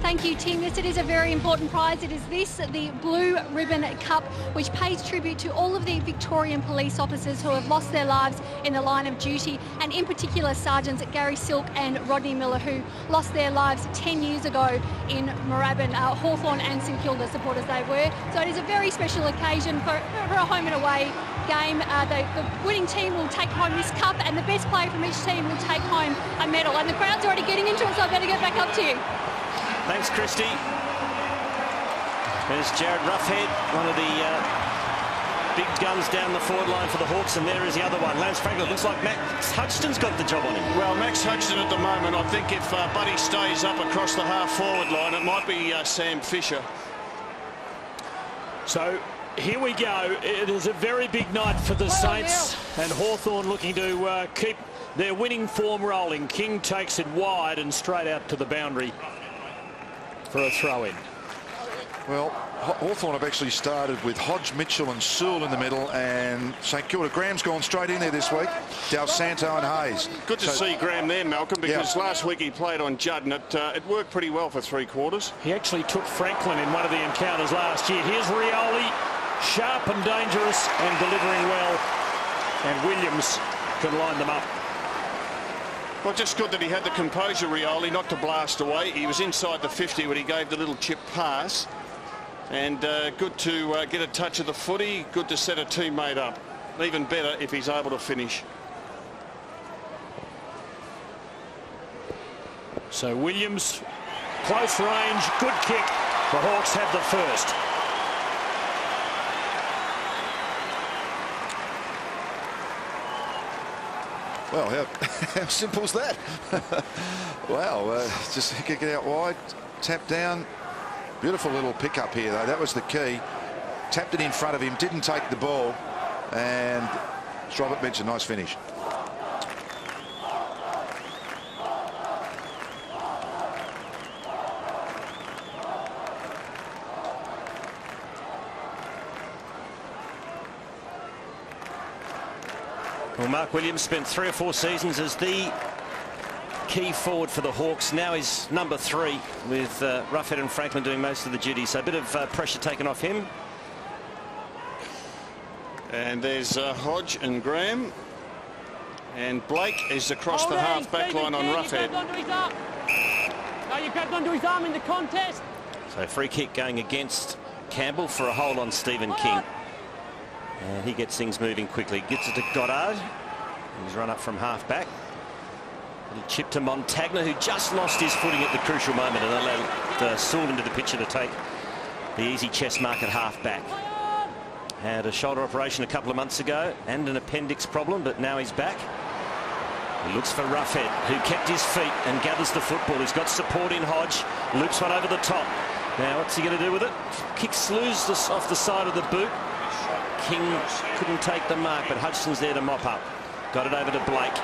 Thank you, Tim. Yes, it is a very important prize. It is the Blue Ribbon Cup, which pays tribute to all of the Victorian police officers who have lost their lives in the line of duty, and in particular Sergeants Gary Silk and Rodney Miller, who lost their lives 10 years ago in Moorabbin, Hawthorn and St Kilda supporters they were. So it is a very special occasion for a home and away game. The winning team will take home this cup, and the best player from each team will take home a medal. And the crowd's already getting into it, so I better get back up to you. Thanks, Christy. There's Jared Roughhead, one of the big guns down the forward line for the Hawks, and there is the other one. Lance Franklin. Looks like Max Hutchton's got the job on him. Well, Max Hutchton at the moment, I think if Buddy stays up across the half-forward line, it might be Sam Fisher. So here we go. It is a very big night for the Saints, and Hawthorn looking to keep their winning form rolling. King takes it wide and straight out to the boundary for a throw-in. Well, Hawthorn have actually started with Hodge, Mitchell and Sewell in the middle, and St Kilda. Graham's gone straight in there this week. Del Santo and Hayes. Good to see Graham there, Malcolm, because last week he played on Judd, and it worked pretty well for 3 quarters. He actually took Franklin in one of the encounters last year. Here's Rioli, sharp and dangerous and delivering well, and Williams can line them up. Well, just good that he had the composure, Rioli, not to blast away. He was inside the 50 when he gave the little chip pass. And good to get a touch of the footy. Good to set a teammate up. Even better if he's able to finish. So Williams, close range, good kick. The Hawks have the first. Well, how simple is that? Wow, just kick it out wide, tap down. Beautiful little pickup here, though. That was the key. Tapped it in front of him, didn't take the ball, and as Robert mentioned, nice finish. Well, Mark Williams spent 3 or 4 seasons as the key forward for the Hawks. Now he's number 3 with Roughhead and Franklin doing most of the duties. So a bit of pressure taken off him. And there's Hodge and Graham. And Blake is across the half-back line on Roughhead. You grabbed onto his arm in the contest. So free kick going against Campbell for a hold on Stephen King. And he gets things moving quickly. Gets it to Goddard. He's run up from half-back. Little chip to Montagna, who just lost his footing at the crucial moment and allowed Sewell into the picture to take the easy chest mark at half-back. Had a shoulder operation a couple of months ago and an appendix problem, but now he's back. He looks for Roughhead, who kept his feet and gathers the football. He's got support in Hodge. Loops one over the top. Now, what's he going to do with it? Kicks loose off the side of the boot. King couldn't take the mark, but Hutchton's there to mop up. Got it over to Blake.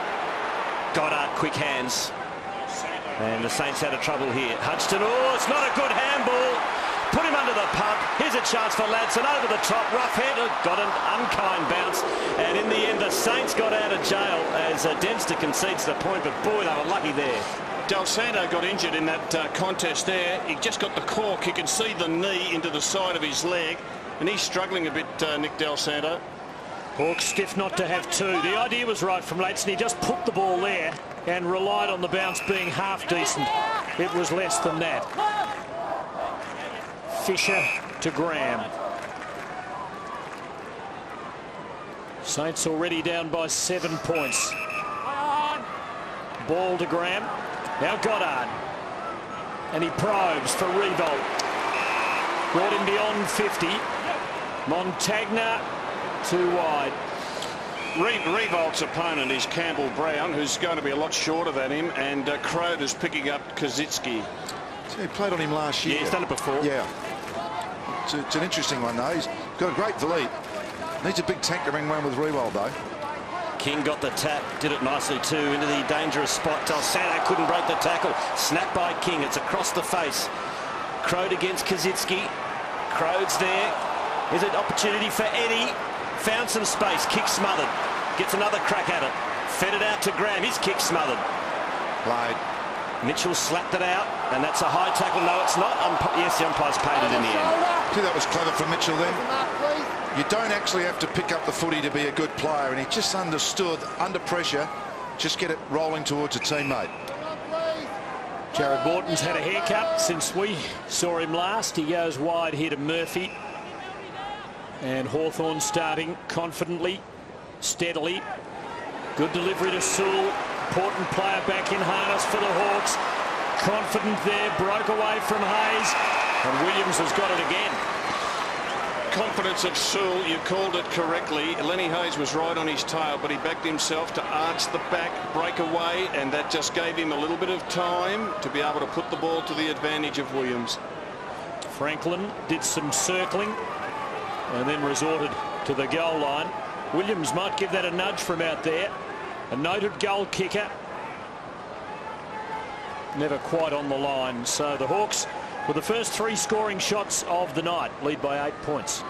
Goddard, quick hands. And the Saints out of trouble here. Hutchton, oh, it's not a good handball. Put him under the pump. Here's a chance for Ladson over the top. Roughhead got an unkind bounce. And in the end, the Saints got out of jail as Dempster concedes the point. But boy, they were lucky there. Del Santo got injured in that contest there. He just got the cork. You can see the knee into the side of his leg. And he's struggling a bit, Nick Del Santo. Hawks stiff not to have 2. The idea was right from Ladson. He just put the ball there and relied on the bounce being half decent. It was less than that. Fisher to Graham. Saints already down by 7 points. Ball to Graham. Now Goddard. And he probes for Revolt. Brought him beyond 50. Montagna too wide. Revolt's opponent is Campbell Brown, who's going to be a lot shorter than him, and Crowder's picking up Kazitsky. So he played on him last year. Yeah, he's done it before. Yeah. It's an interesting one, though. He's got a great volete. Needs a big tank to bring one with Revolt, though. King got the tap, did it nicely too, into the dangerous spot. Del Santo couldn't break the tackle. Snap by King, it's across the face. Crowd against Kazitsky. Crowd's there. Here's an opportunity for Eddie. Found some space, kick smothered. Gets another crack at it. Fed it out to Graham, his kick smothered. Played. Mitchell slapped it out, and that's a high tackle. No, it's not. Yes, the umpire's paid it in the end. See, that was clever from Mitchell then. You don't actually have to pick up the footy to be a good player, and he just understood, under pressure, just get it rolling towards a teammate. Jared Morton's had a haircut since we saw him last. He goes wide here to Murphy. And Hawthorn starting confidently, steadily. Good delivery to Sewell. Important player back in harness for the Hawks. Confident there, broke away from Hayes. And Williams has got it again. Confidence of Sewell, you called it correctly. Lenny Hayes was right on his tail, but he backed himself to arch the back, break away, and that just gave him a little bit of time to be able to put the ball to the advantage of Williams. Franklin did some circling and then resorted to the goal line. Williams might give that a nudge from out there. A noted goal kicker. Never quite on the line. So the Hawks, with the first 3 scoring shots of the night, lead by 8 points.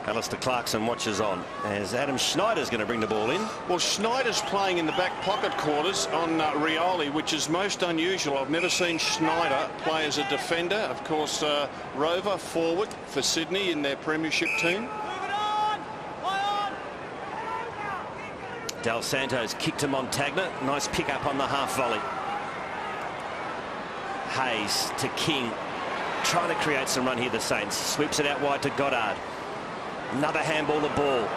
Alistair Clarkson watches on as Adam Schneider's going to bring the ball in. Well, Schneider's playing in the back pocket quarters on Rioli, which is most unusual. I've never seen Schneider play as a defender. Of course, Rover forward for Sydney in their premiership team. Del Santos kicked to Montagna. Nice pick up on the half volley. Hayes to King. Trying to create some run here, the Saints. Sweeps it out wide to Goddard. Another handball the ball.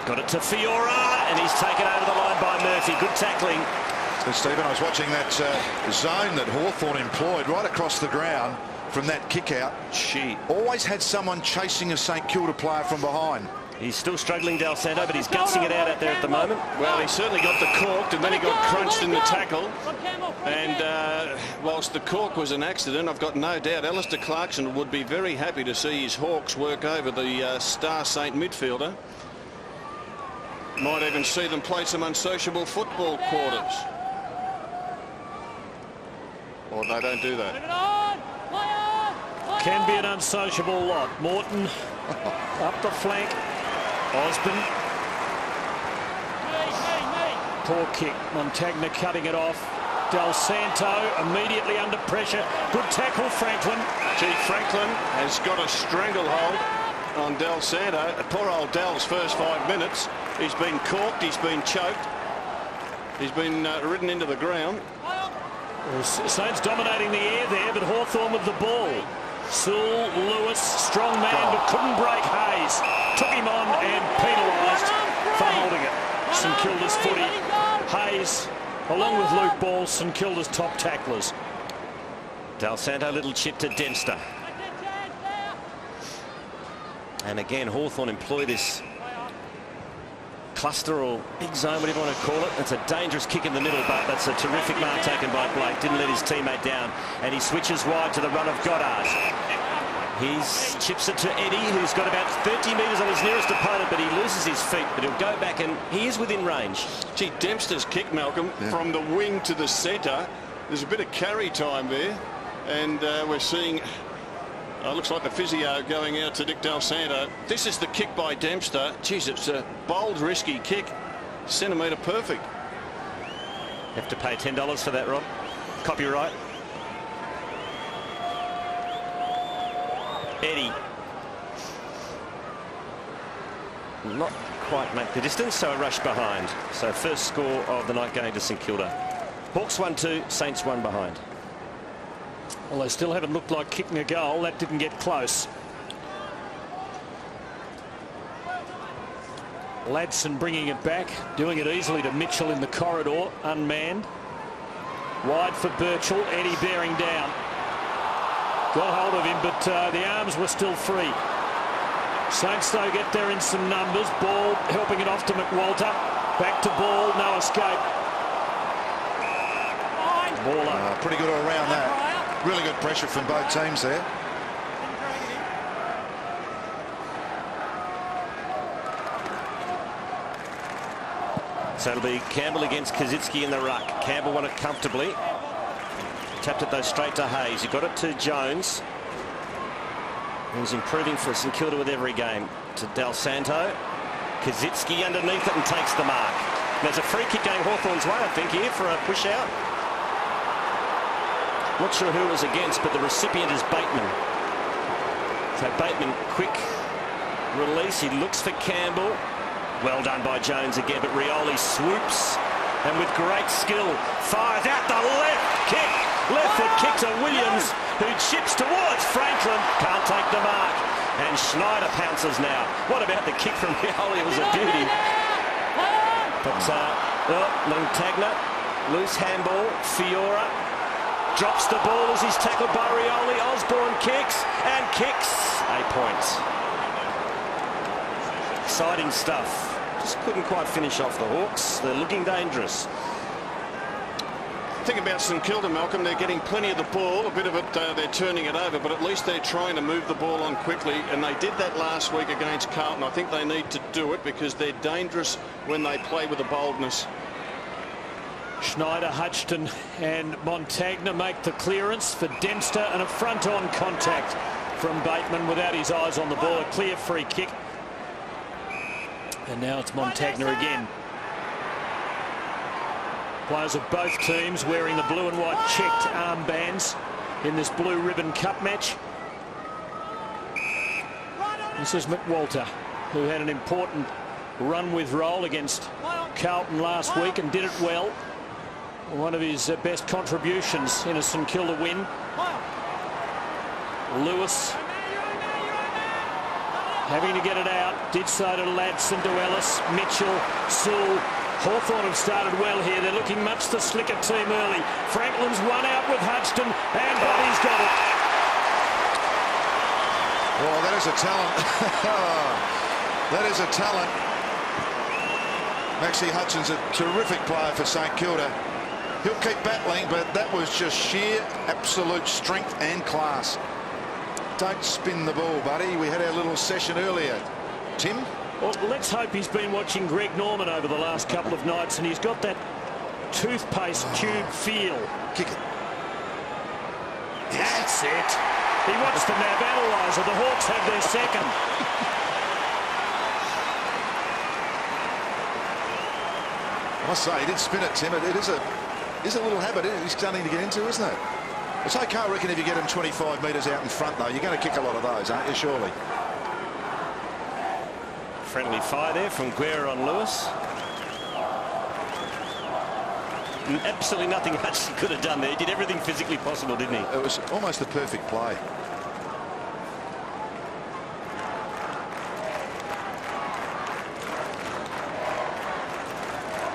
Got it to Fiora, and he's taken over the line by Murphy. Good tackling. So, Stephen, I was watching that zone that Hawthorn employed right across the ground from that kick out. She always had someone chasing a St Kilda player from behind. He's still struggling, Del Santo, but he's gutsing it out there at the moment. Well, he certainly got the corked, and then he got crunched in the tackle. And whilst the cork was an accident, I've got no doubt Alistair Clarkson would be very happy to see his Hawks work over the Star Saint midfielder. Might even see them play some unsociable football quarters. Or they don't do that. Can be an unsociable lot. Morton up the flank. Osborne. Poor kick. Montagna cutting it off. Del Santo immediately under pressure. Good tackle, Franklin. Gee, Franklin has got a stranglehold on Del Santo. Poor old Del's first 5 minutes. He's been corked. He's been choked. He's been ridden into the ground. Saints dominating the air there, but Hawthorn with the ball. Sewell, Lewis, strong man, but couldn't break Hayes. Took him on and penalised for holding it. St Kilda's footy. Hayes, along with Luke Ball, St Kilda's top tacklers. Del Santo, little chip to Dempster. And again, Hawthorn employ this cluster or big zone, whatever you want to call it. It's a dangerous kick in the middle, but that's a terrific mark taken by Blake. Didn't let his teammate down, and he switches wide to the run of Goddard. He chips it to Eddie, who's got about 30 metres on his nearest opponent, but he loses his feet, but he'll go back, and he is within range. Gee, Dempster's kick, Malcolm, from the wing to the centre. There's a bit of carry time there, and we're seeing... looks like the physio going out to Nick Del Santo. This is the kick by Dempster. Geez, it's a bold, risky kick. Centimetre perfect. Have to pay $10 for that, Rob. Copyright. Eddie. Not quite make the distance, so a rush behind. So first score of the night going to St Kilda. Hawks 1-2, Saints 1 behind. Well, they still haven't looked like kicking a goal. That didn't get close. Ladson bringing it back, doing it easily to Mitchell in the corridor, unmanned. Wide for Birchall, Eddie bearing down. Got hold of him, but the arms were still free. Saints, though, get there in some numbers. Ball helping it off to McWalter. Back to Ball, no escape. Ball up. Pretty good all around that. Really good pressure from both teams there. So it'll be Campbell against Kazitsky in the ruck. Campbell won it comfortably. Tapped it though straight to Hayes. He got it to Jones. He's improving for St Kilda with every game. To Del Santo. Kazitsky underneath it and takes the mark. There's a free kick going Hawthorn's way, I think, here for a push out. Not sure who it was against, but the recipient is Bateman. So Bateman, quick release. He looks for Campbell. Well done by Jones again, but Rioli swoops and with great skill fires out the left kick. Left foot kick to Williams, who chips towards Franklin. Can't take the mark. And Schneider pounces now. What about the kick from Rioli? It was a beauty. But Montagna, loose handball. Fiora drops the ball as he's tackled by Rioli. Osborne kicks and kicks. 8 points. Exciting stuff. Just couldn't quite finish off the Hawks. They're looking dangerous. The thing about St Kilda, Malcolm, they're getting plenty of the ball. A bit of it, they're turning it over, but at least they're trying to move the ball on quickly. And they did that last week against Carlton. I think they need to do it because they're dangerous when they play with a boldness. Schneider, Hutchton and Montagna make the clearance for Dempster, and a front-on contact from Bateman without his eyes on the ball. A clear free kick. And now it's Montagna again. Players of both teams wearing the blue and white checked armbands in this Blue Ribbon Cup match. This is McWalter, who had an important run with roll against Carlton last week and did it well. One of his best contributions in a St Kilda win. Lewis having to get it out, did so to Ladson, to Ellis, Mitchell, Sewell. Hawthorn have started well here. They're looking much the slicker team early. Franklin's one out with Hutchton, and Buddy's got it. Oh, that is a talent. That is a talent. Maxie Hutchins, a terrific player for St Kilda. He'll keep battling, but that was just sheer, absolute strength and class. Don't spin the ball, buddy. We had our little session earlier. Tim? Well, let's hope he's been watching Greg Norman over the last couple of nights, and he's got that toothpaste tube feel. Kick it. That's it. He watched the NAB analyzer. The Hawks have their second. I must say, he did spin it, Tim. It is a little habit he's starting to get into, isn't it? It's okay, I reckon, if you get him 25 metres out in front, though. You're going to kick a lot of those, aren't you, surely? Friendly fire there from Guerra on Lewis. And absolutely nothing Hutchison could have done there. He did everything physically possible, didn't he? It was almost the perfect play.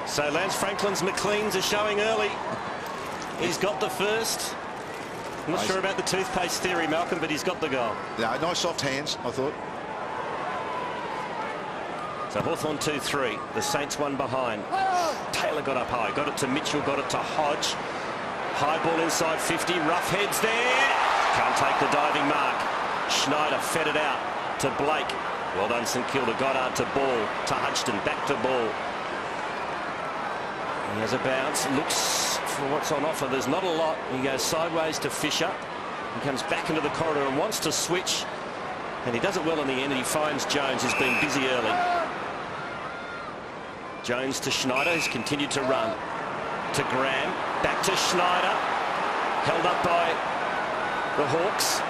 So Lance Franklin's McLeans are showing early. He's got the first. I'm not sure about the toothpaste theory, Malcolm, but he's got the goal. Yeah, nice soft hands, I thought. So Hawthorn 2-3. The Saints one behind. Taylor got up high. Got it to Mitchell. Got it to Hodge. High ball inside 50. Rough heads there. Can't take the diving mark. Schneider fed it out to Blake. Well done, St Kilda. Goddard to ball. To Hutchton. Back to ball. He has a bounce. Looks for what's on offer. There's not a lot. He goes sideways to Fisher. He comes back into the corridor and wants to switch. And he does it well in the end. And he finds Jones, who's been busy early. Jones to Schneider, who's continued to run. To Graham. Back to Schneider. Held up by the Hawks.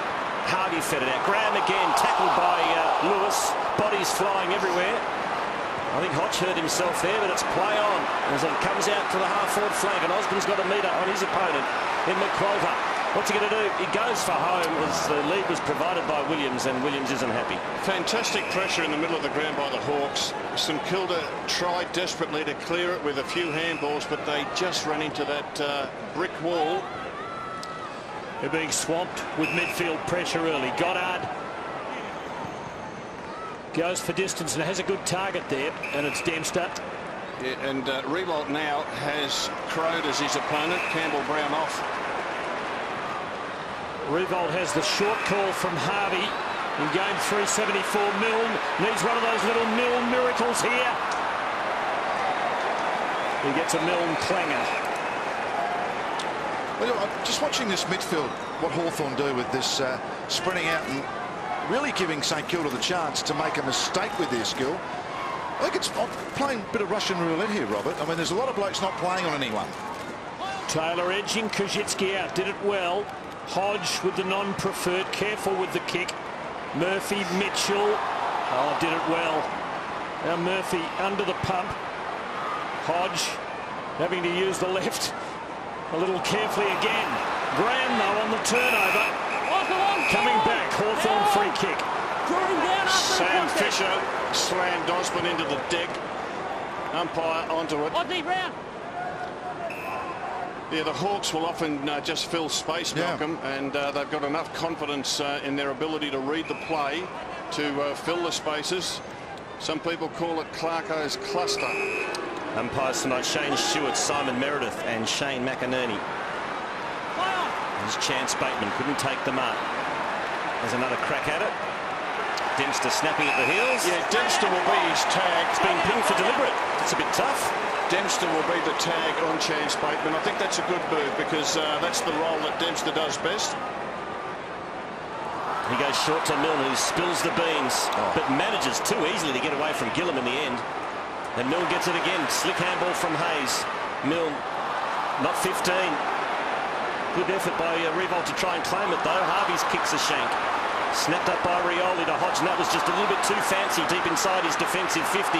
Harvey fed it out. Graham again, tackled by Lewis. Bodies flying everywhere. I think Hodge hurt himself there, but it's play on as it comes out to the half-forward flank, and Osborne's got a metre on his opponent in McQualter. What's he going to do? He goes for home as the lead was provided by Williams, and Williams isn't happy. Fantastic Pressure in the middle of the ground by the Hawks. St Kilda tried desperately to clear it with a few handballs, but they just ran into that brick wall. They're being swamped with midfield pressure early. Goddard goes for distance and has a good target there, and it's Dempster. Yeah, and Rewalt now has Crowd as his opponent. Campbell Brown off. Rewalt has the short call from Harvey in game 374. Milne needs one of those little Milne miracles here. He gets a Milne clanger. Well, just watching this midfield, what Hawthorn do with this sprinting out and really giving St Kilda the chance to make a mistake with their skill. I think it's playing a bit of Russian roulette here, Robert. I mean, there's a lot of blokes not playing on anyone. Taylor edging Koschitzki out, did it well. Hodge with the non-preferred, careful with the kick. Murphy, Mitchell, oh, did it well. Now Murphy under the pump. Hodge having to use the left a little carefully again. Graham though on the turnover. Coming back, Hawthorn free kick. Sam Fisher slammed Osborne into the deck. Umpire onto it. Yeah, the Hawks will often just fill space, Malcolm, and they've got enough confidence in their ability to read the play to fill the spaces. Some people call it Clarko's cluster. Umpires tonight: Shane Stewart, Simon Meredith and Shane McInerney. There's Chance Bateman, couldn't take the mark. There's another crack at it. Dempster snapping at the heels. Yeah, Dempster will be his tag. It's been pinged for deliberate. It's a bit tough. Dempster will be the tag on Chance Bateman. I think that's a good move because that's the role that Dempster does best. He goes short to Milne, who spills the beans, but manages too easily to get away from Gillam in the end. And Milne gets it again. Slick handball from Hayes. Milne, not 15. Good effort by Revolt to try and claim it though. Harvey's kicks a shank. Snapped up by Rioli to Hodge, and that was just a little bit too fancy deep inside his defensive 50.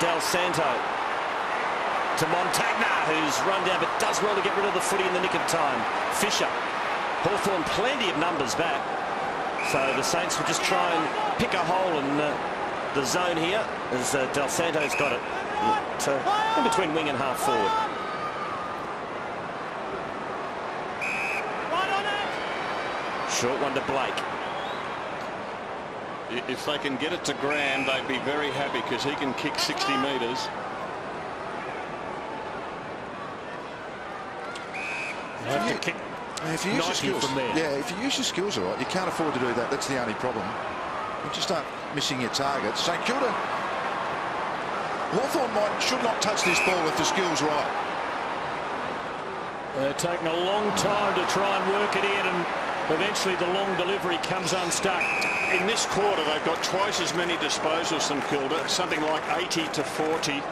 Del Santo to Montagna, who's run down but does well to get rid of the footy in the nick of time. Fisher. Hawthorn plenty of numbers back. So the Saints will just try and pick a hole in the zone here as Del Santo's got it in between wing and half forward. Short one to Blake. If they can get it to Graham, they'd be very happy because he can kick 60 metres. If you use your skills, if you use your skills all right, you can't afford to do that. That's the only problem. You just start missing your targets. St Kilda, Hawthorn should not touch this ball if the skill's right. They're taking a long time to try and work it in, and eventually the long delivery comes unstuck. In this quarter, they've got twice as many disposals than Kilda, something like 80 to 40.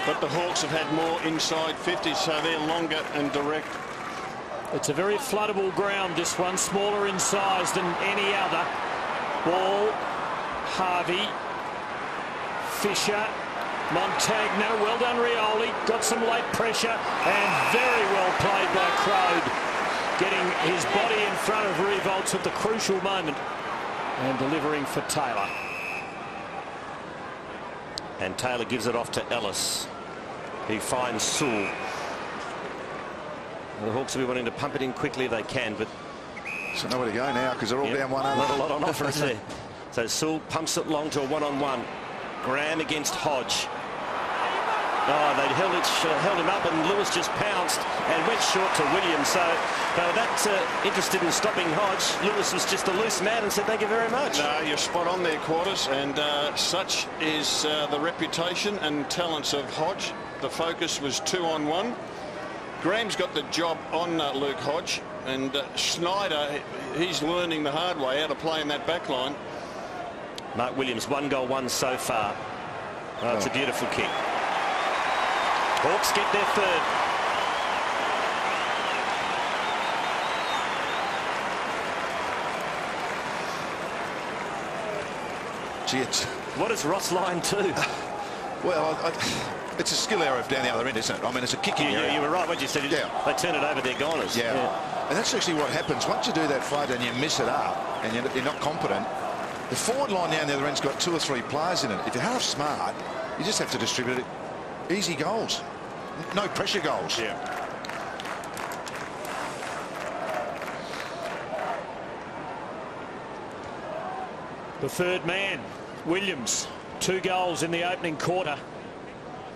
But the Hawks have had more inside 50, so they're longer and direct. It's a very floodable ground, this one, smaller in size than any other. Ball, Harvey, Fisher, Montagna, well done Rioli, got some late pressure, and very well played by Crode, getting his body in front of Revolts at the crucial moment and delivering for Taylor. And Taylor gives it off to Ellis. He finds Sewell. The Hawks will be wanting to pump it in quickly if they can, but so nowhere to go now because they're all down 1-0. Not a lot on offer there. So Sewell pumps it long to a one-on-one. Graham against Hodge. Oh, they held him up, and Lewis just pounced and went short to Williams. So they were that interested in stopping Hodge. Lewis was just a loose man and said, "Thank you very much." No, you're spot on there, Quarters, and such is the reputation and talents of Hodge. The focus was 2-on-1. Graham's got the job on Luke Hodge, and Schneider, he's learning the hard way how to play in that back line. Mark Williams, 1 goal, 1 so far. Oh, it's a beautiful kick. Hawks get their third. Gee, what does Ross Lyon do? Well, it's a skill error down the other end, isn't it? I mean, it's a kicking error. You were right when you said they turn it over, they're goners. Yeah. And that's actually what happens. Once you do that fight and you miss it up and you're not competent, the forward line down the other end's got 2 or 3 players in it. If you're half smart, you just have to distribute it. Easy goals. No pressure goals. Yeah. The third man, Williams, 2 goals in the opening quarter.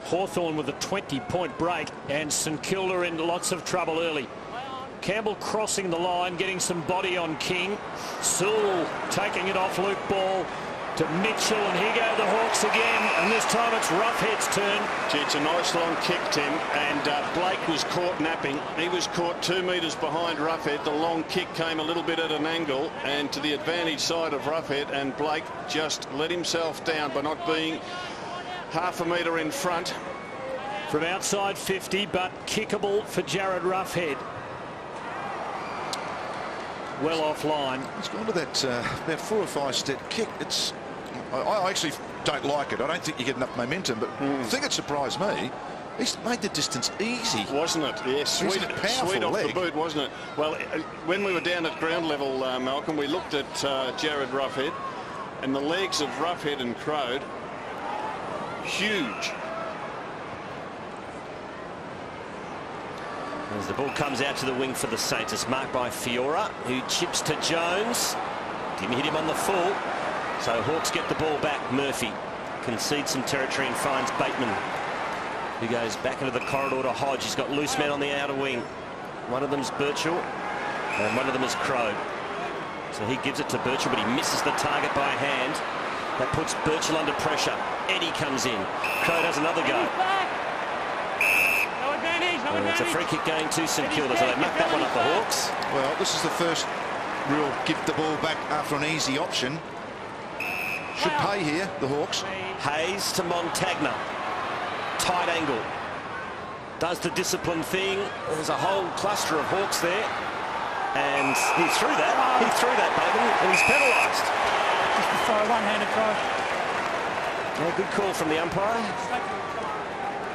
Hawthorn with a 20-point break, and St Kilda in lots of trouble early. Campbell crossing the line, getting some body on King. Sewell taking it off Luke Ball to Mitchell, and here go the Hawks again, and this time it's Roughhead's turn. Gee, it's a nice long kick, Tim, and Blake was caught napping. He was caught 2 metres behind Roughhead. The long kick came a little bit at an angle and to the advantage side of Roughhead, and Blake just let himself down by not being half a metre in front. From outside 50, but kickable for Jared Roughhead. Well offline. He's gone to that about 4 or 5 step kick. I actually don't like it. I don't think you get enough momentum, but the thing that surprised me, he's made the distance easy. Wasn't it? Yes, sweet off the boot, wasn't it? Well, when we were down at ground level, Malcolm, we looked at Jared Roughhead, and the legs of Roughhead and Crowd, huge. As the ball comes out to the wing for the Saints, it's marked by Fiora, who chips to Jones. Didn't hit him on the full. So Hawks get the ball back. Murphy concedes some territory and finds Bateman, who goes back into the corridor to Hodge. He's got loose men on the outer wing. One of them's Birchall and one of them is Crow. So he gives it to Birchall, but he misses the target by a hand. That puts Birchall under pressure. Eddie comes in. Crow does another go. And it's a free kick going to St Kilda, so they mucked that one up, the Hawks. Well, this is the first real give the ball back after an easy option. Should pay here, the Hawks. Hayes to Montagna. Tight angle. Does the discipline thing. There's a whole cluster of Hawks there. And he threw that. He threw that, Bateman, and he's penalised. Just a throw, one-handed throw. Yeah, good call from the umpire.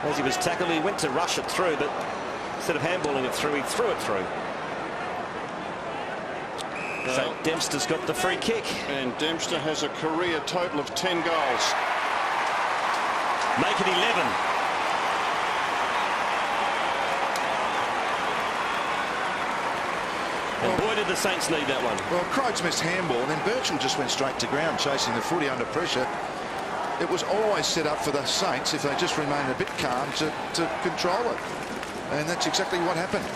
As he was tackled, he went to rush it through, but instead of handballing it through, he threw it through. So Dempster's got the free kick. And Dempster has a career total of 10 goals. Make it 11. And boy, did the Saints need that one. Well, Croats missed handball, and then Birchall just went straight to ground, chasing the footy under pressure. It was always set up for the Saints, if they just remained a bit calm, to control it. And that's exactly what happened.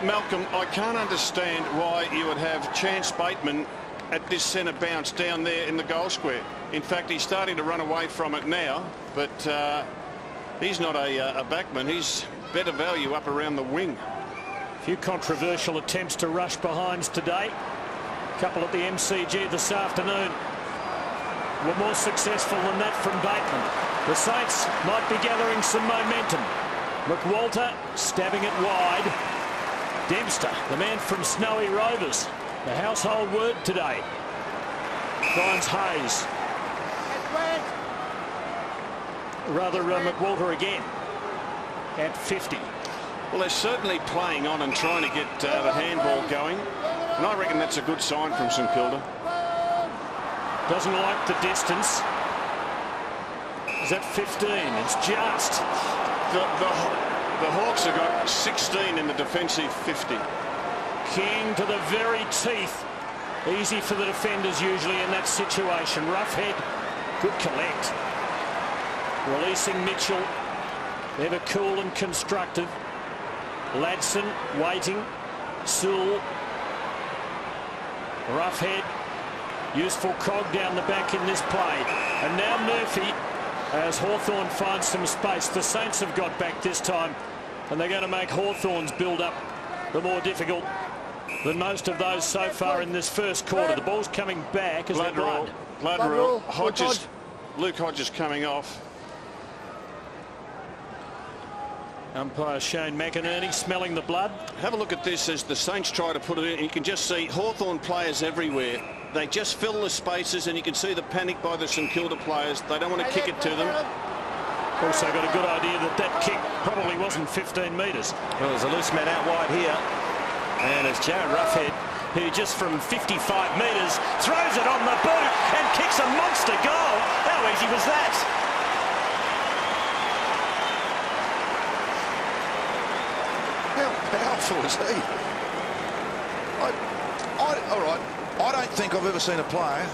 Malcolm, I can't understand why you would have Chance Bateman at this centre bounce down there in the goal square. In fact, he's starting to run away from it now, but he's not a backman. He's better value up around the wing. A few controversial attempts to rush behinds today. A couple at the MCG this afternoon were more successful than that from Bateman. The Saints might be gathering some momentum. McWalter stabbing it wide. Dempster, the man from Snowy Rovers, the household word today, finds Hayes. Rather, McWalter again at 50. Well, they're certainly playing on and trying to get the handball going, and I reckon that's a good sign from St Kilda. Doesn't like the distance. Is that 15? It's just. The Hawks have got 16 in the defensive 50. King to the very teeth. Easy for the defenders usually in that situation. Roughhead, good collect. Releasing Mitchell, ever cool and constructive. Ladson waiting. Sewell. Roughhead, useful cog down the back in this play. And now Murphy, as Hawthorn finds some space. The Saints have got back this time, and they're going to make Hawthorn's build-up the more difficult than most of those so far in this first quarter. The ball's coming back as blood rule. Luke Hodges coming off. Umpire Shane McInerney smelling the blood. Have a look at this as the Saints try to put it in. You can just see Hawthorn players everywhere. They just fill the spaces, and you can see the panic by the St Kilda players. They don't want to kick it to them. Also got a good idea that that kick probably wasn't 15 metres. Well, there's a loose man out wide here. And it's Jared Roughhead, who just from 55 metres throws it on the boot and kicks a monster goal. How easy was that? How powerful is he? All right, I don't think I've ever seen a player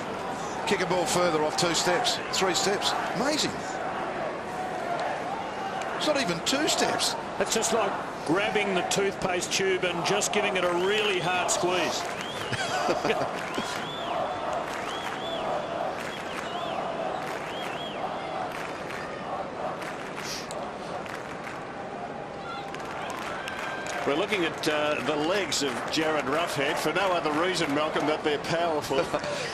kick a ball further off 2 steps, 3 steps. Amazing. It's not even 2 steps. It's just like grabbing the toothpaste tube and just giving it a really hard squeeze. We're looking at the legs of Jared Roughhead for no other reason, Malcolm, that they're powerful.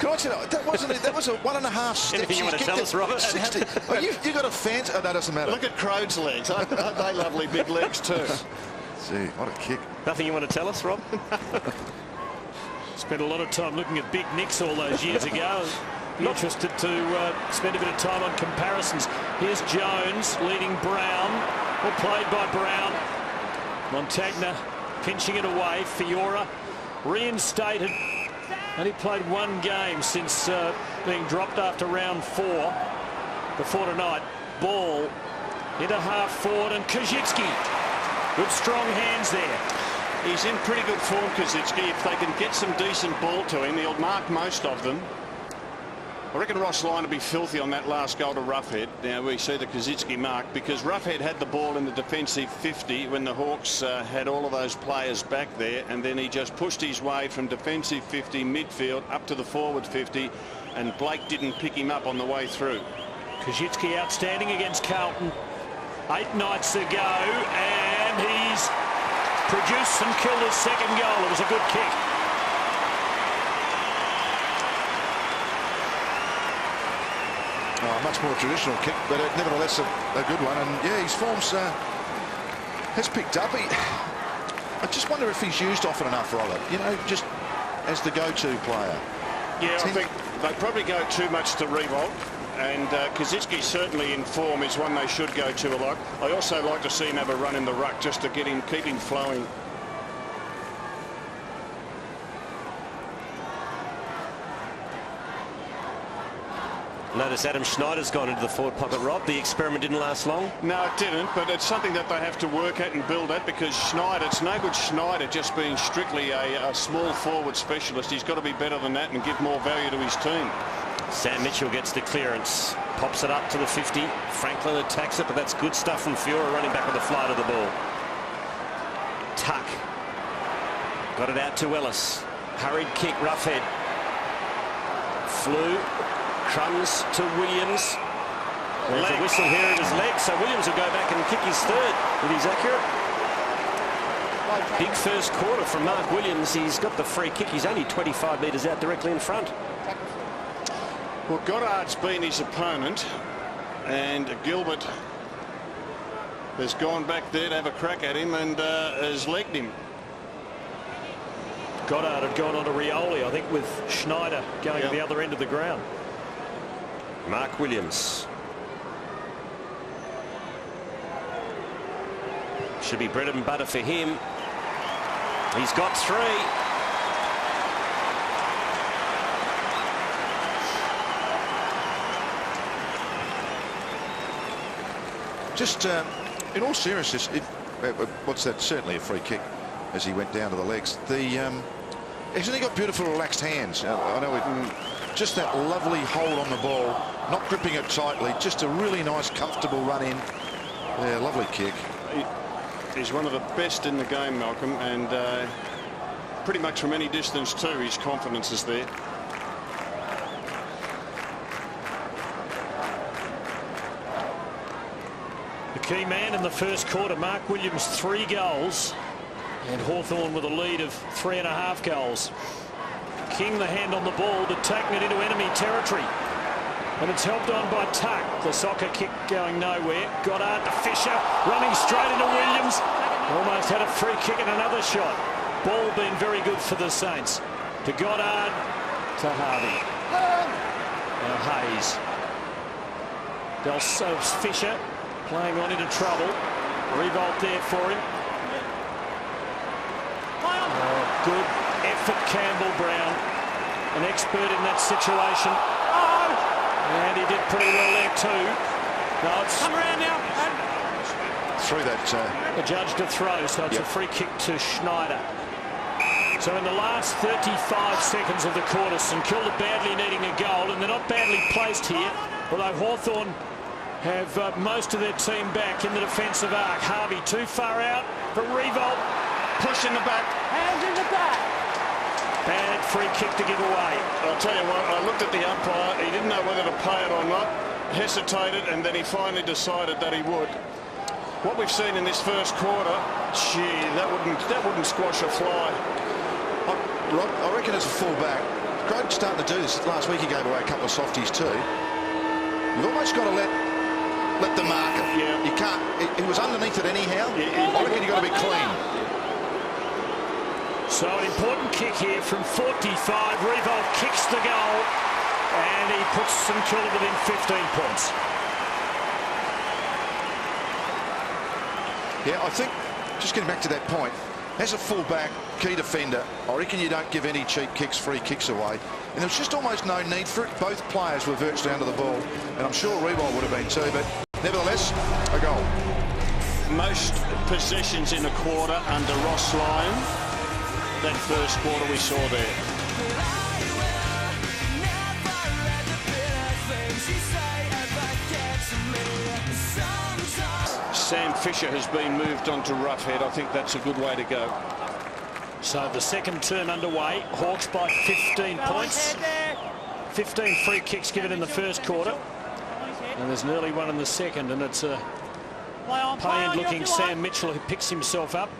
Can I tell you, that wasn't it. That was a 1.5 steps. Anything you want to tell us, Robert? 60. Oh, you got a fancy. Oh, no, doesn't matter. Look at Crode's legs. Aren't they lovely big legs too? Gee, what a kick. Nothing you want to tell us, Rob? Spent a lot of time looking at Big Nicks all those years ago. Not interested to spend a bit of time on comparisons. Here's Jones leading Brown. Well played by Brown. Montagna pinching it away. Fiora reinstated. Only played 1 game since being dropped after round 4. Before tonight, ball into half forward, and Kazitsky. Good strong hands there. He's in pretty good form, Kazitsky. If they can get some decent ball to him, he'll mark most of them. I reckon Ross Lyon will be filthy on that last goal to Roughhead. Now we see the Kazitsky mark, because Roughhead had the ball in the defensive 50 when the Hawks had all of those players back there, and then he just pushed his way from defensive 50 midfield up to the forward 50, and Blake didn't pick him up on the way through. Kazitsky outstanding against Carlton 8 nights ago, and he's produced St Kilda's second goal. It was a good kick. Oh, much more traditional kick, but nevertheless a good one. And yeah, his form's has picked up. I just wonder if he's used often enough, Robert. You know, just as the go-to player. Yeah, I think they probably go too much to Revolt. And Kazitsky certainly in form is one they should go to a lot. I also like to see him have a run in the ruck just to keep him flowing. Notice Adam Schneider's gone into the forward pocket, Rob. The experiment didn't last long. No, it didn't, but it's something that they have to work at and build at, because Schneider, it's no good Schneider just being strictly a small forward specialist. He's got to be better than that and give more value to his team. Sam Mitchell gets the clearance, pops it up to the 50. Franklin attacks it, but that's good stuff from Fiora running back with the flight of the ball. Tuck got it out to Ellis. Hurried kick, Roughhead. Flew. Crumbs to Williams. There's a whistle here at his leg, so Williams will go back and kick his third if he's accurate. Big first quarter from Mark Williams. He's got the free kick. He's only 25 metres out directly in front. Well, Goddard's been his opponent, and Gilbert has gone back there to have a crack at him and has legged him. Goddard had gone on to Rioli, I think, with Schneider going to the other end of the ground. Mark Williams. Should be bread and butter for him. He's got 3. Just in all seriousness, what's that? Certainly a free kick as he went down to the legs. Hasn't he got beautiful relaxed hands? I know just that lovely hold on the ball, not gripping it tightly, just a really nice comfortable run in. Yeah, lovely kick. He's one of the best in the game, Malcolm, and pretty much from any distance too, his confidence is there. The key man in the first quarter, Mark Williams, 3 goals, and Hawthorn with a lead of 3.5 goals. King the hand on the ball, but taking it into enemy territory. And it's helped on by Tuck. The soccer kick going nowhere. Goddard to Fisher, running straight into Williams. Almost had a free kick and another shot. Ball been very good for the Saints. To Goddard, to Harvey. Now Hayes. Fisher playing on into trouble. Revolt there for him. Oh, good effort, Campbell Brown. An expert in that situation. And he did pretty well there too. No, it's come around now. Through that. The judge to throw, so it's a free kick to Schneider. So in the last 35 seconds of the quarter, St Kilda badly needing a goal, and they're not badly placed here, although Hawthorn have most of their team back in the defensive arc. Harvey too far out for Revolt. Push in the back. Hands in the back. Bad free kick to give away. I'll tell you what, I looked at the umpire. He didn't know whether to play it or not. Hesitated, and then he finally decided that he would. What we've seen in this first quarter, gee, that wouldn't squash a fly. I reckon as a full-back, Grogan's starting to do this. Last week he gave away a couple of softies too. You've almost got to let the marker. Yeah. You can't. He was underneath it anyhow. I reckon you've got to be clean. So an important kick here from 45. Revolt kicks the goal, and he puts St Kilda within 15 points. Yeah, I think, just getting back to that point, as a full-back, key defender, I reckon you don't give any cheap kicks, free kicks away. And there's just almost no need for it. Both players were virtually under the ball, and I'm sure Revolt would have been too, but nevertheless, a goal. Most possessions in a quarter under Ross Lyon. That first quarter we saw there. Sam Fisher has been moved on to roughhead. I think that's a good way to go. So the second term underway. Hawks by 15 points. 15 free kicks given in the first quarter. And there's an early one in the second, and it's a pained-looking Sam Mitchell who picks himself up.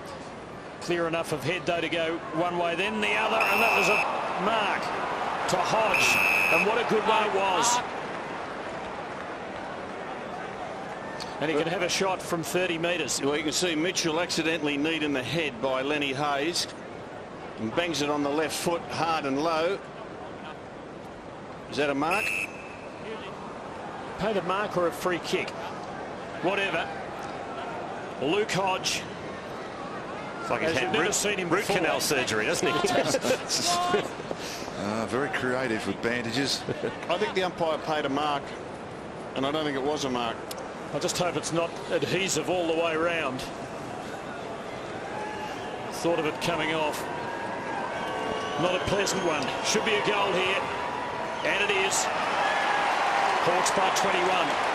Clear enough of head, though, to go one way, then the other, and that was a mark to Hodge. And what a good one it was. And he can have a shot from 30 metres. Well, you can see Mitchell accidentally kneed in the head by Lenny Hayes and bangs it on the left foot hard and low. Is that a mark? Painted mark or a free kick? Whatever. Luke Hodge. It's like he's had root canal surgery, doesn't he? Very creative with bandages. I think the umpire paid a mark, and I don't think it was a mark. I just hope it's not adhesive all the way round. Thought of it coming off. Not a pleasant one. Should be a goal here. And it is. Hawks by 21.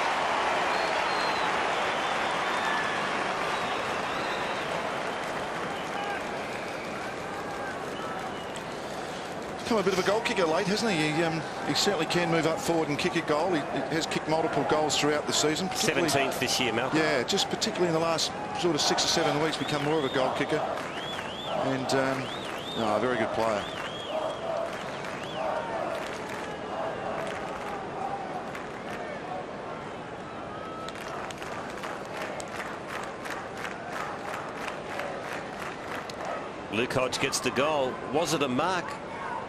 Become a bit of a goal kicker late, hasn't he? He certainly can move up forward and kick a goal. He has kicked multiple goals throughout the season. 17th this year, Malcolm. Yeah, just particularly in the last sort of 6 or 7 weeks, become more of a goal kicker. And a very good player. Luke Hodge gets the goal. Was it a mark?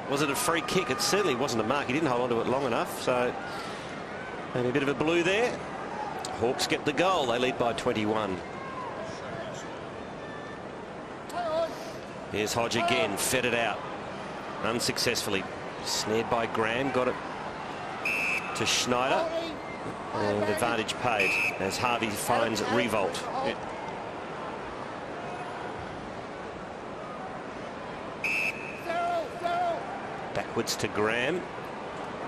Was it a free kick? It certainly wasn't a mark. He didn't hold on to it long enough. So maybe a bit of a blue there. Hawks get the goal. They lead by 21. Here's Hodge again. Fed it out. Unsuccessfully. Snared by Graham. Got it to Schneider. And advantage paid as Harvey finds Revolt. Yeah. Backwards to Graham.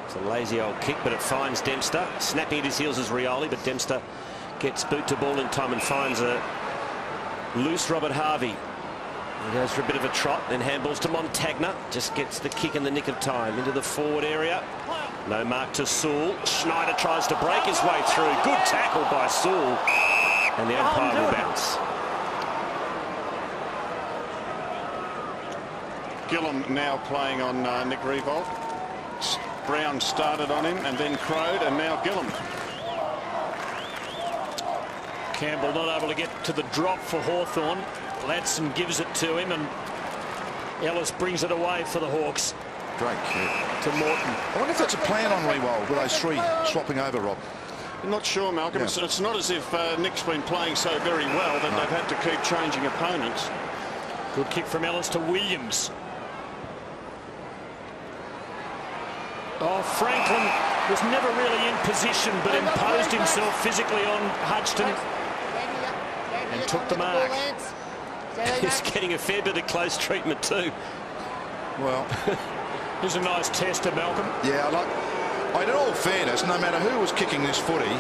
It's a lazy old kick, but it finds Dempster. Snapping at his heels is Rioli, but Dempster gets boot to ball in time and finds a loose Robert Harvey. He goes for a bit of a trot, then handballs to Montagna. Just gets the kick in the nick of time into the forward area. No mark to Sewell. Schneider tries to break his way through. Good tackle by Sewell. And the umpire will bounce. Gillum now playing on Nick Revolt. Brown started on him and then Crowed, and now Gillum. Campbell not able to get to the drop for Hawthorn. Ladson gives it to him, and Ellis brings it away for the Hawks. Great kick. To Morton. I wonder if that's a plan on Revolt with those three swapping over, Rob. I'm not sure, Malcolm. Yeah. It's not as if Nick's been playing so very well that they've had to keep changing opponents. Good kick from Ellis to Williams. Oh, Franklin was never really in position, but imposed himself physically on Hudson and took the mark. He's getting a fair bit of close treatment too. Well, here's a nice tester, Malcolm. Yeah, in all fairness, no matter who was kicking this footy,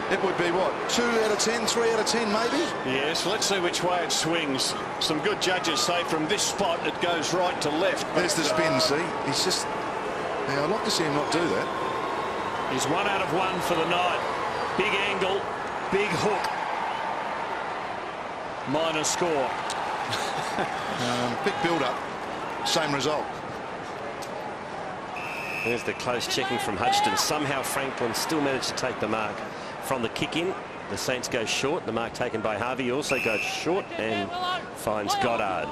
it would be what, 2 out of 10, 3 out of 10 maybe? Yes, let's see which way it swings. Some good judges say from this spot it goes right to left. There's the spin, see? He's just... Yeah, I'd like to see him not do that. He's 1 out of 1 for the night. Big angle, big hook. Minor score. Big build-up, same result. There's the close checking from Hudson. Somehow Franklin still managed to take the mark from the kick in. The Saints go short. The mark taken by Harvey also goes short and finds Goddard.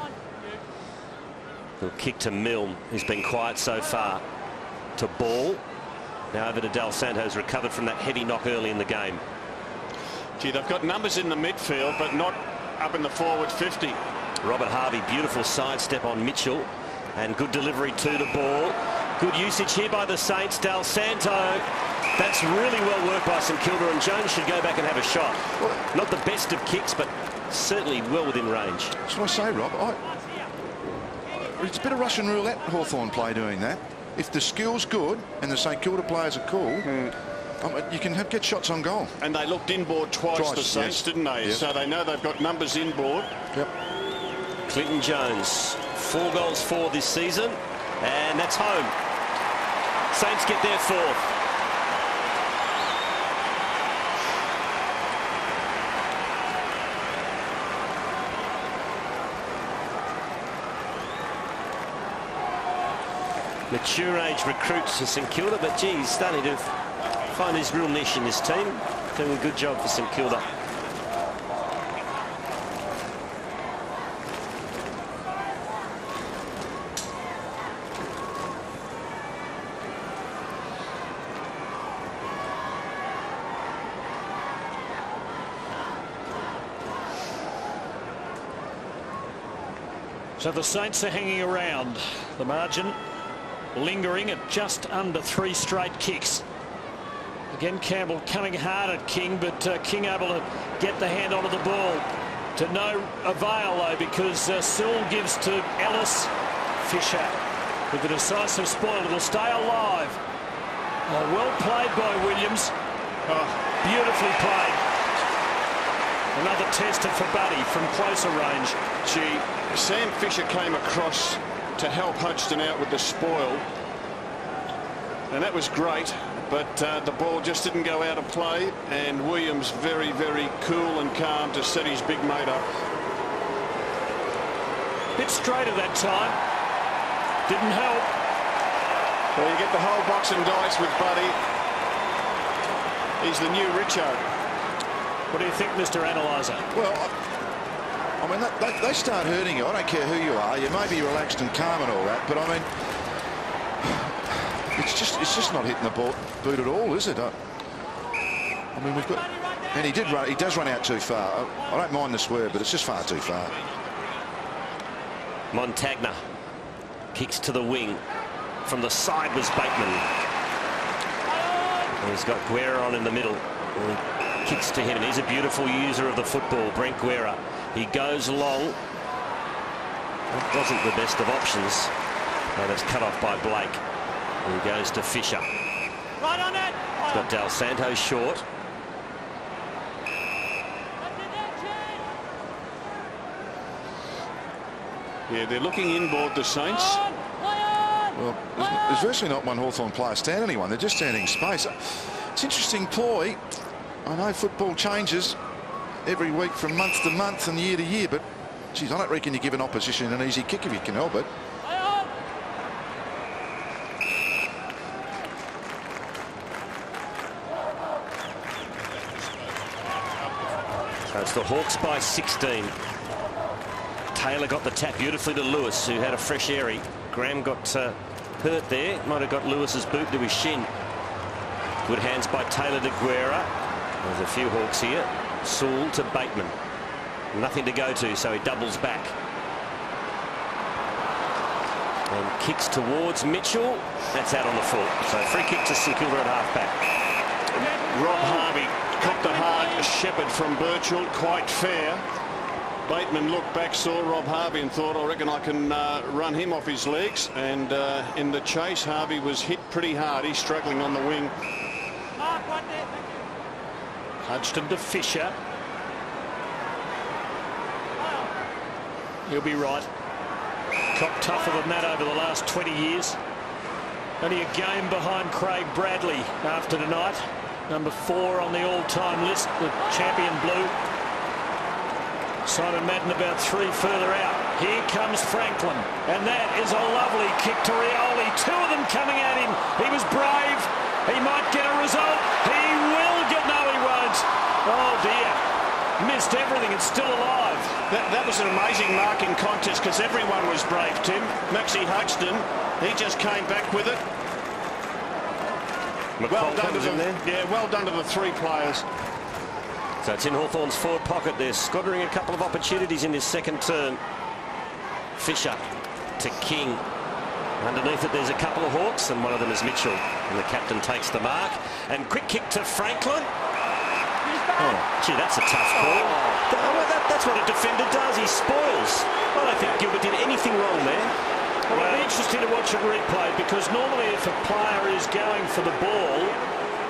He'll kick to Milne, who's been quiet so far. To Ball. Now over to Del Santos, recovered from that heavy knock early in the game. Gee, they've got numbers in the midfield, but not up in the forward 50. Robert Harvey, beautiful sidestep on Mitchell. And good delivery to the Ball. Good usage here by the Saints. Del Santo. That's really well worked by St Kilda, and Jones should go back and have a shot. Well, not the best of kicks, but certainly well within range. That's what I say, Rob. It's a bit of Russian roulette, Hawthorn play doing that. If the skill's good and the St Kilda players are cool, you can get shots on goal. And they looked inboard twice the Saints, didn't they? Yes. So they know they've got numbers inboard. Yep. Clinton Jones, 4 goals for this season, and that's home. Saints get their 4th. Mature age recruits to St Kilda, but gee, he's starting to find his real niche in this team. Doing a good job for St Kilda. So the Saints are hanging around. The margin lingering at just under 3 straight kicks. Again, Campbell coming hard at King, but King able to get the hand onto the ball. To no avail, though, because Sill gives to Ellis. Fisher with the decisive spoil. It'll stay alive. Oh, well played by Williams. Oh, beautifully played. Another tester for Buddy from closer range. Gee, Sam Fisher came across to help Hodgson out with the spoil, and that was great, but the ball just didn't go out of play, and Williams very, very cool and calm to set his big mate up. Bit straighter that time. Didn't help. Well, you get the whole box and dice with Buddy. He's the new Richo. What do you think, Mr. Analyzer? Well, I mean, they start hurting you. I don't care who you are. You may be relaxed and calm and all that, but I mean, it's just not hitting the boot at all, is it? I mean, we've got, and he does run out too far. I don't mind the swerve, but it's just far too far. Montagna kicks to the wing. From the side was Bateman. And he's got Guerra on in the middle. And he kicks to him, and he's a beautiful user of the football, Brent Guerra. He goes long. That wasn't the best of options. And it's cut off by Blake. And he goes to Fisher. Right on it. He's got Del Santos short. Yeah, they're looking inboard, the Saints. Well, there's virtually not one Hawthorn player stand anyone. They're just standing in space. It's interesting ploy. I know football changes every week from month to month and year to year, but geez, I don't reckon you give an opposition an easy kick if you can help it. So it's the Hawks by 16. Taylor got the tap beautifully to Lewis, who had a fresh airy. Graham got hurt there. Might have got Lewis's boot to his shin. Good hands by Taylor to Guerra. There's a few Hawks here. Sewell to Bateman. Nothing to go to, so he doubles back. And kicks towards Mitchell. That's out on the foot. So free kick to St Kilda at half-back. Rob Harvey copped a hard shepherd from Birchall, quite fair. Bateman looked back, saw Rob Harvey and thought, I reckon I can run him off his legs. And in the chase, Harvey was hit pretty hard. He's struggling on the wing. Hudson to Fisher. He'll be right. Cop tougher than that over the last 20 years. Only a game behind Craig Bradley after tonight. Number 4 on the all-time list, the champion blue. Simon Madden about 3 further out. Here comes Franklin, and that is a lovely kick to Rioli. 2 of them coming at him. He was brave. He might get a result. He will get. No, he won't. Oh dear. Missed everything. It's still alive. That was an amazing marking contest because everyone was brave, Tim. Maxie Hodgson, he just came back with it. Well done to them. Yeah, well done to the 3 players. So it's in Hawthorn's forward pocket. They're squandering a couple of opportunities in this second term. Fisher to King. Underneath it there's a couple of Hawks and one of them is Mitchell. And the captain takes the mark. And quick kick to Franklin. Oh, gee, that's a tough call. That's what a defender does. He spoils. I don't think Gilbert did anything wrong there. Well, it'll be interesting to watch it replayed because normally if a player is going for the ball,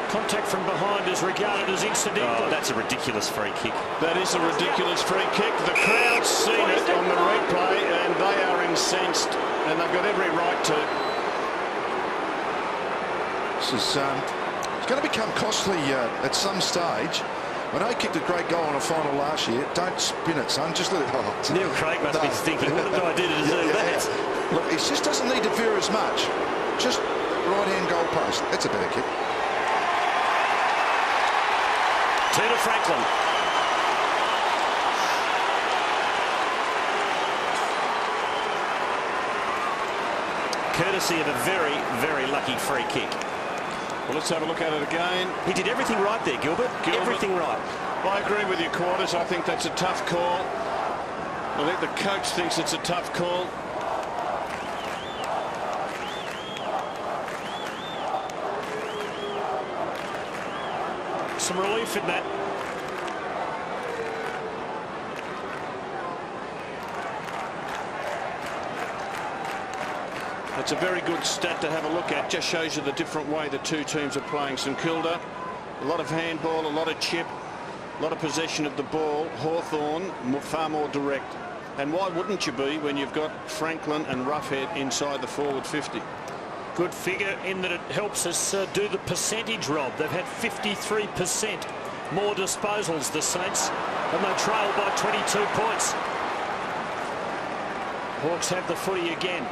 contact from behind is regarded as incidental. Oh, that's a ridiculous free kick. That is a ridiculous free kick. The crowd's seen it on the replay and they are incensed and they've got every right to. This is it's going to become costly at some stage. I know he kicked a great goal on a final last year. Don't spin it, son. Just let it. Oh, Neil Craig must be thinking, what did I do to deserve that? Look, he just doesn't need to veer as much. Just right-hand goal post. That's a better kick. 2 to Franklin. Courtesy of a very, very lucky free kick. Well, let's have a look at it again. He did everything right there, Gilbert. Everything right. I agree with your Quarters. I think that's a tough call. I think the coach thinks it's a tough call. Some relief in that. It's a very good stat to have a look at. Just shows you the different way the 2 teams are playing. St Kilda, a lot of handball, a lot of chip, a lot of possession of the ball. Hawthorn, far more direct. And why wouldn't you be when you've got Franklin and Roughhead inside the forward 50? Good figure in that it helps us do the percentage, Rob. They've had 53% more disposals, the Saints, and they trail by 22 points. Hawks have the footy again.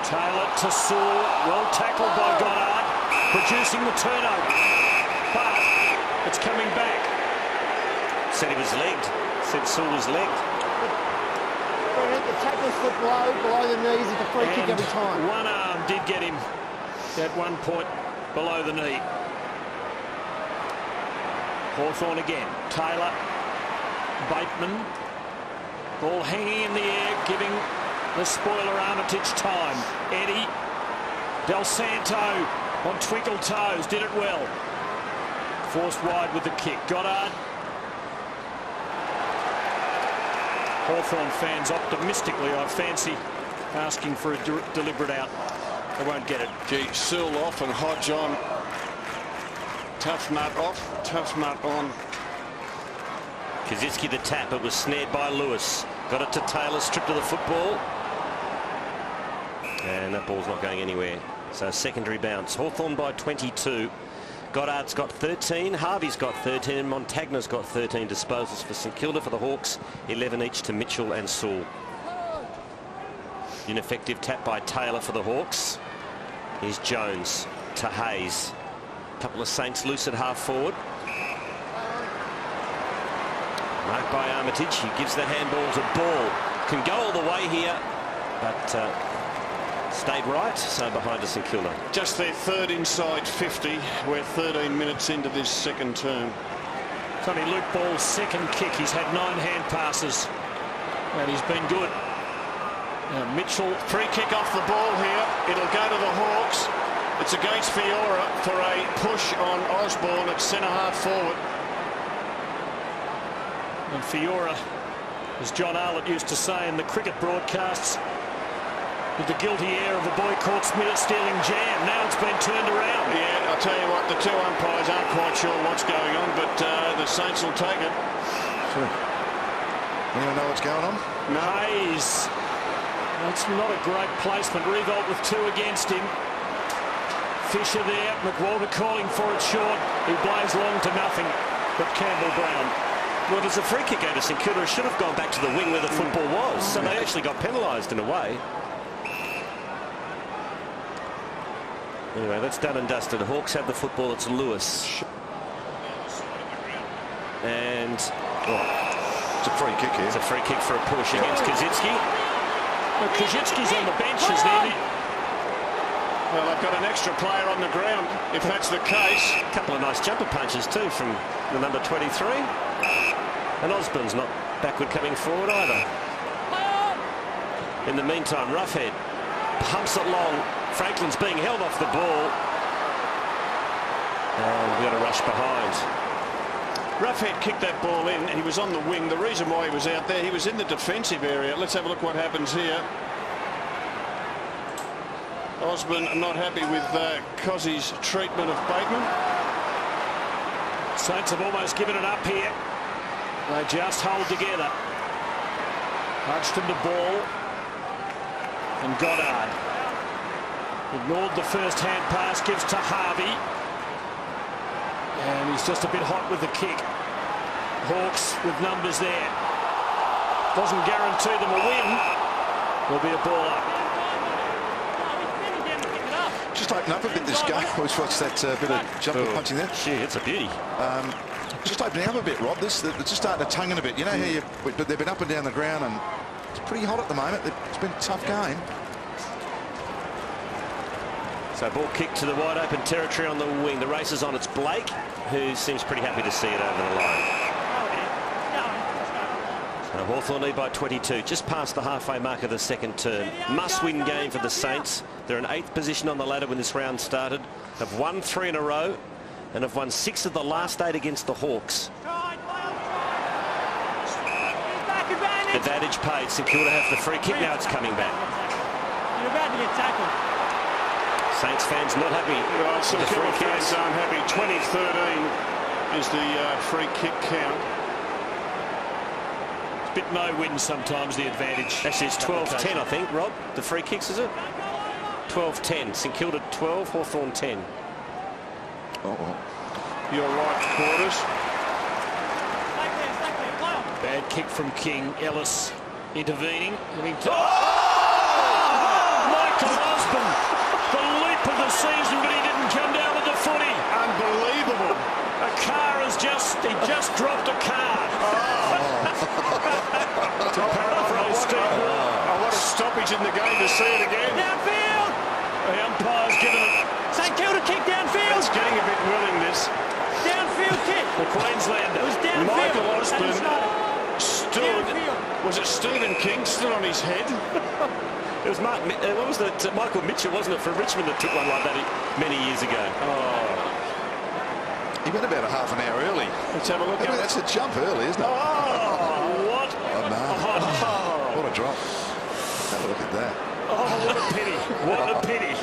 Taylor to Sewell, well tackled by Goddard, producing the turnover. But it's coming back. Said he was legged. Said Sewell was legged. The tackle slip below the knees is a free kick every time. One arm did get him at one point below the knee. Hawthorn again. Taylor, Bateman, ball hanging in the air, giving the spoiler Armitage time. Eddie Del Santo on twinkle toes, did it well. Forced wide with the kick. Goddard. Hawthorn fans optimistically, I fancy, asking for a deliberate out. They won't get it. Gee, Sewell off and Hodge on. Tough nut off, tough nut on. Kaczynski the tap. It was snared by Lewis. Got it to Taylor, stripped of the football. And that ball's not going anywhere. So secondary bounce. Hawthorn by 22. Goddard's got 13. Harvey's got 13. And Montagna's got 13 disposals for St Kilda. For the Hawks, 11 each to Mitchell and Sewell. Ineffective tap by Taylor for the Hawks. Here's Jones to Hayes. A couple of Saints loose at half forward. Marked by Armitage. He gives the handball to Ball. Can go all the way here, but stayed right, so behind us St Kilda. Just their 3rd inside 50. We're 13 minutes into this second term. It's only Luke Ball's 2nd kick. He's had 9 hand passes, and he's been good. Now Mitchell. Free kick off the ball here. It'll go to the Hawks. It's against Fiora for a push on Osborne at centre half forward. And Fiora As John Arlott used to say in the cricket broadcasts, with the guilty air of a boy caught stealing jam. Now it's been turned around. Yeah, I'll tell you what, the two umpires aren't quite sure what's going on, but the Saints will take it. Sure. Anyone know what's going on? No. Hayes. That's not a great placement. Revolt with 2 against him. Fisher there. McWalter calling for it short. He blows long to nothing. But Campbell Brown. Well, there's a free kick out of St Kilda. It should have gone back to the wing where the football was. So they actually got penalised in a way. Anyway, that's done and dusted. Hawks have the football. It's Lewis. And It's a free kick here. it's a free kick for a push against Kaczynski. Well, Kaczynski's on the benches there. Well, they've got an extra player on the ground, if that's the case. A couple of nice jumper punches too from the number 23. And Osborne's not backward coming forward either. In the meantime, Roughhead pumps it long. Franklin's being held off the ball. And we've got a rush behind. Roughhead kicked that ball in. He was on the wing. The reason why he was out there, he was in the defensive area. Let's have a look what happens here. Osborne not happy with Cozzy's treatment of Bateman. Saints have almost given it up here. They just hold together. Hodgson to ball. And Goddard. Ignored the first hand pass, gives to Harvey. And he's just a bit hot with the kick. Hawks with numbers there. Doesn't guarantee them a win. There'll be a ball up. Just open up a bit this game. Always watch that bit of jumper punching there. Gee, it's a beauty. Just opening up a bit, Rob. They're just starting to tongue in a bit. You know how they've been up and down the ground, and it's pretty hot at the moment. It's been a tough game. So ball kick to the wide open territory on the wing. The race is on. It's Blake, who seems pretty happy to see it over the line. And Hawthorn lead by 22, just past the halfway mark of the second term. Must-win game for the Saints. They're in 8th position on the ladder when this round started. Have won 3 in a row and have won 6 of the last 8 against the Hawks. Advantage paid. St Kilda have the free kick. Now it's coming back. You're about to get tackled. Saints fans not happy. Well, St with the Kilda free fans kicks. aren't happy. 2013 is the free kick count. Bit no win sometimes, the advantage. Actually, it's 12-10, I think, Rob. The free kicks, is it? 12-10. St Kilda 12, Hawthorn 10. You're right, Quarters. Bad kick from King. Ellis intervening. Michael Osborne. The leap of the season, but he didn't come down with the footy. Unbelievable. A car has he just dropped a car. To paraphrase Steve. What a stoppage in the game to see it again. Downfield! The umpire's given it. St Kilda kick downfield! It's getting a bit willing, this. Downfield kick! The Queenslander. It was downfield. Michael Osborne And it's not. stood. Downfield. Was it Stephen King stood on his head? It was what was that? Michael Mitchell, wasn't it, for Richmond that took one like that many years ago? He went about a half an hour early. Let's have a look I mean, at it. that's a jump early, isn't it? What? Oh, no. What a drop. Have a look at that. Oh, what a pity. What a pity.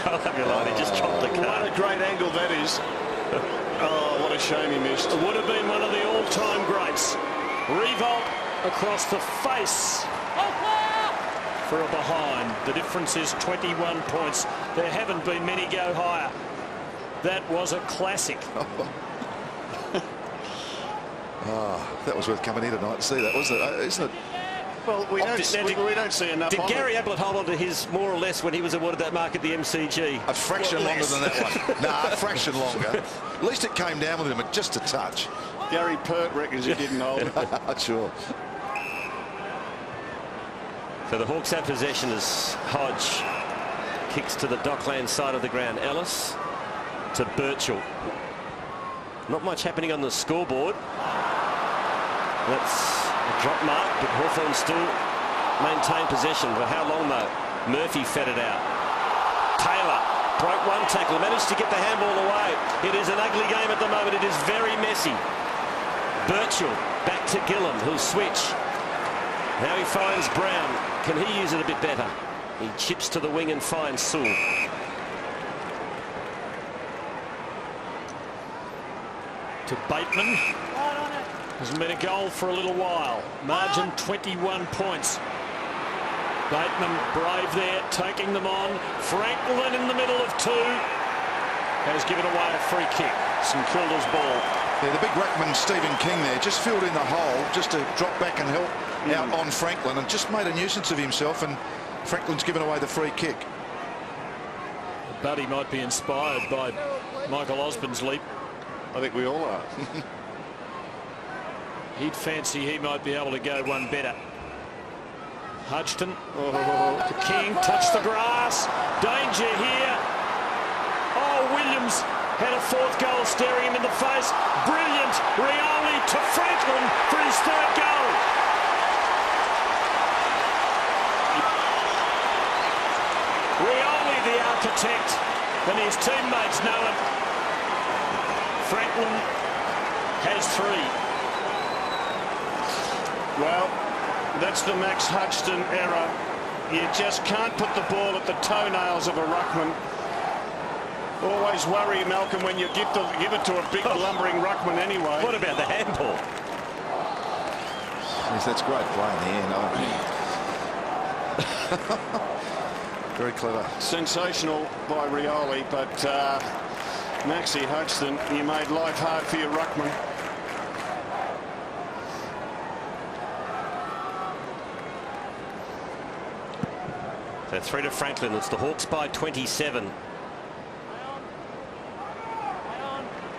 I'll have your line. He just dropped the What car. a great angle that is. Oh, what a shame he missed. It would have been one of the all-time greats. Revolt across the face for a behind. The difference is 21 points. There haven't been many go higher. That was a classic. That was worth coming here tonight to see that, wasn't it? Isn't it? Well, we don't see enough. Did of Gary it. Ablett hold on to his more or less when he was awarded that mark at the MCG? A fraction longer than that one. Nah, a fraction longer. At least it came down with him just a touch. Gary Pert reckons he didn't hold it. Sure. So the Hawks have possession as Hodge kicks to the Dockland side of the ground. Ellis to Birchall. Not much happening on the scoreboard. That's a drop mark, but Hawthorn still maintain possession. For how long, though? Murphy fed it out. Taylor broke one tackle, managed to get the handball away. It is an ugly game at the moment. It is very messy. Birchall back to Gillam, who'll switch. Now he finds Brown. Can he use it a bit better? He chips to the wing and finds Sewell. To Bateman. Hasn't been a goal for a little while. Margin 21 points. Bateman brave there, taking them on. Franklin in the middle of two. Has given away a free kick. St Kilda's ball. Yeah, the big ruckman Stephen King there just filled in the hole just to drop back and help out on Franklin, and just made a nuisance of himself, and Franklin's given away the free kick. Buddy might be inspired by Michael Osborne's leap. I think we all are. He'd fancy he might be able to go one better. Hudgton to King, touched the grass. Danger here. Oh, Williams had a fourth goal staring him in the face. Brilliant. Rioli to Franklin for his third goal. Rioli, the architect, and his teammates know it. Franklin has three. Well, that's the Max Hudgton error. You just can't put the ball at the toenails of a ruckman. Always worry, Malcolm, when you give it to a big lumbering ruckman anyway. What about the handball? Yes, that's great play in the end. Very clever. Sensational by Rioli, but Maxie Hudgton, you made life hard for your ruckman. So 3 to Franklin. It's the Hawks by 27.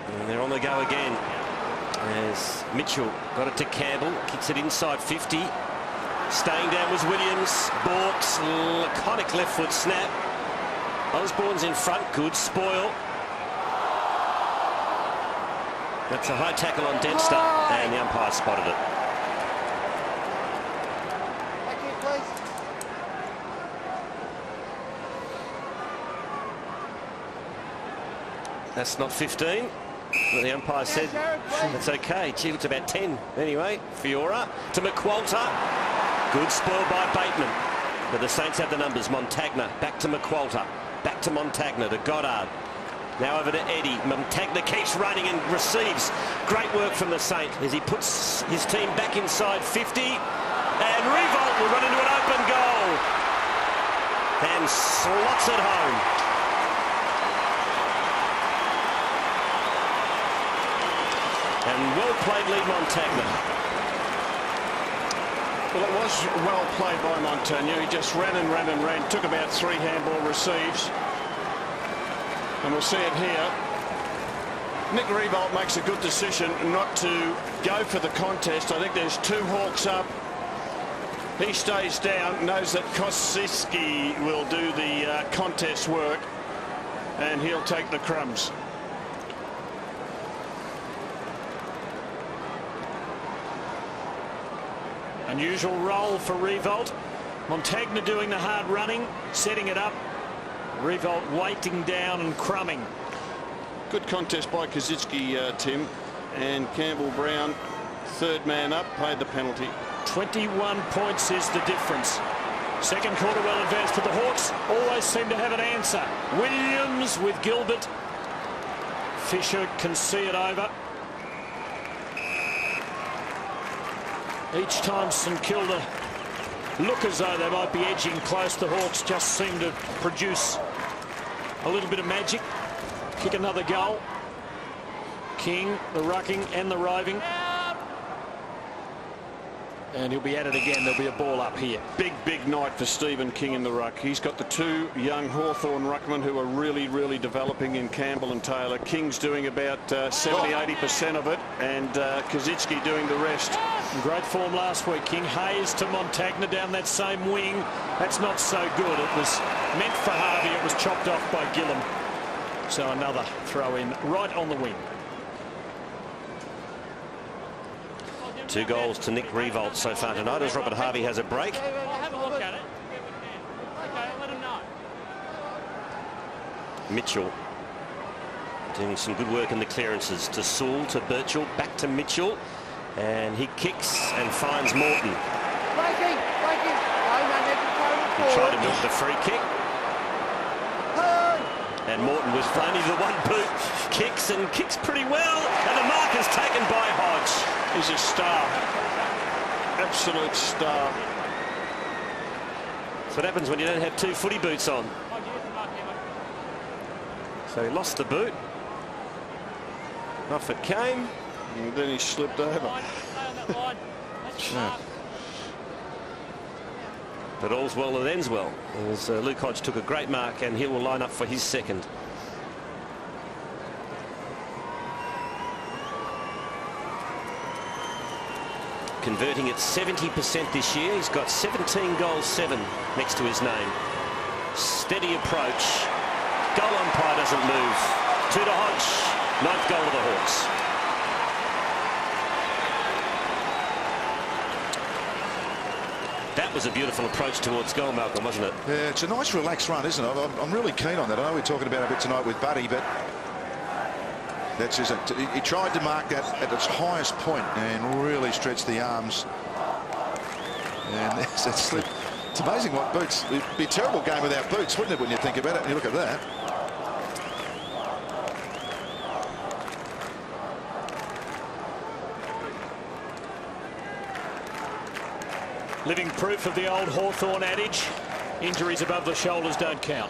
And they're on the go again. As Mitchell got it to Campbell, kicks it inside 50. Staying down was Williams. Borks, laconic left foot snap. Osborne's in front, good spoil. That's a high tackle on Dempster, and the umpire spotted it. That's not 15. But the umpire said that's okay. Gee, it's about 10 anyway. Fiora to McQualter. Good spoil by Bateman. But the Saints have the numbers. Montagna back to McQualter. Back to Montagna to Goddard. Now over to Eddie. Montagna keeps running and receives. Great work from the Saint as he puts his team back inside 50. And Revolt will run into an open goal. And slots it home. And well played, Lee Montagna. Well, it was well played by Montagna. He just ran and ran and ran. Took about 3 handball receives. And we'll see it here. Nick Revolt makes a good decision not to go for the contest. I think there's 2 Hawks up. He stays down, knows that Kosicki will do the contest work, and he'll take the crumbs. Unusual role for Revolt. Montagna doing the hard running, setting it up. Revolt waiting down and crumbing. Good contest by Kosicki, Tim. And Campbell Brown, third man up, paid the penalty. 21 points is the difference. Second quarter well advanced for the Hawks. Always seem to have an answer. Williams with Gilbert. Fisher can see it over. Each time St Kilda look as though they might be edging close, the Hawks just seem to produce a little bit of magic. Kick another goal. King, the rucking and the roving. And he'll be at it again. There'll be a ball up here. Big night for Stephen King in the ruck. He's got the 2 young Hawthorn ruckmen who are really developing in Campbell and Taylor. King's doing about 70-80% of it, and Kosicki doing the rest. Great form last week, King. Hayes to Montagna down that same wing. That's not so good. It was meant for Harvey. It was chopped off by Gillam. So another throw in right on the wing. 2 goals to Nick Revolt so far tonight as Robert Harvey has a break. Have a look at it. Okay, let him know. Mitchell doing some good work in the clearances to Sewell, to Birchall, back to Mitchell, and he kicks and finds Morton. Breaking. No, they're He forward. tried to milk the free kick. And Morton with only the one boot kicks and kicks pretty well. And the mark is taken by Hodge. He's a star. Absolute star. That's what happens when you don't have two footy boots on. So he lost the boot. Off it came. And then he slipped over. Yeah. But all's well that ends well, as Luke Hodge took a great mark, and he will line up for his second. Converting at 70% this year. He's got 17 goals, 7 next to his name. Steady approach. Goal umpire doesn't move. 2 to Hodge. 9th goal of the Hawks. That was a beautiful approach towards goal, Malcolm, wasn't it? Yeah, it's a nice relaxed run, isn't it? I'm really keen on that. I know we're talking about it a bit tonight with Buddy, but that's just he tried to mark that at its highest point and really stretched the arms. And there's that slip. It's amazing what boots. It'd be a terrible game without boots, wouldn't it, when you think about it? And you look at that. Living proof of the old Hawthorn adage, injuries above the shoulders don't count.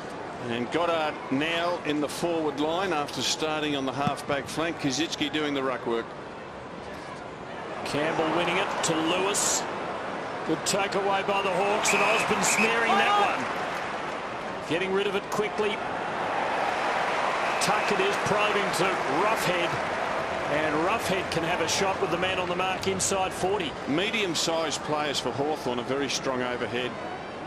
And Goddard now in the forward line after starting on the half-back flank. Kazitsky doing the ruck work. Campbell winning it to Lewis. Good takeaway by the Hawks, and Osborne snaring that one. Getting rid of it quickly. Tuckett is probing to Roughhead. And Roughhead can have a shot with the man on the mark inside 40. Medium-sized players for Hawthorn, a very strong overhead,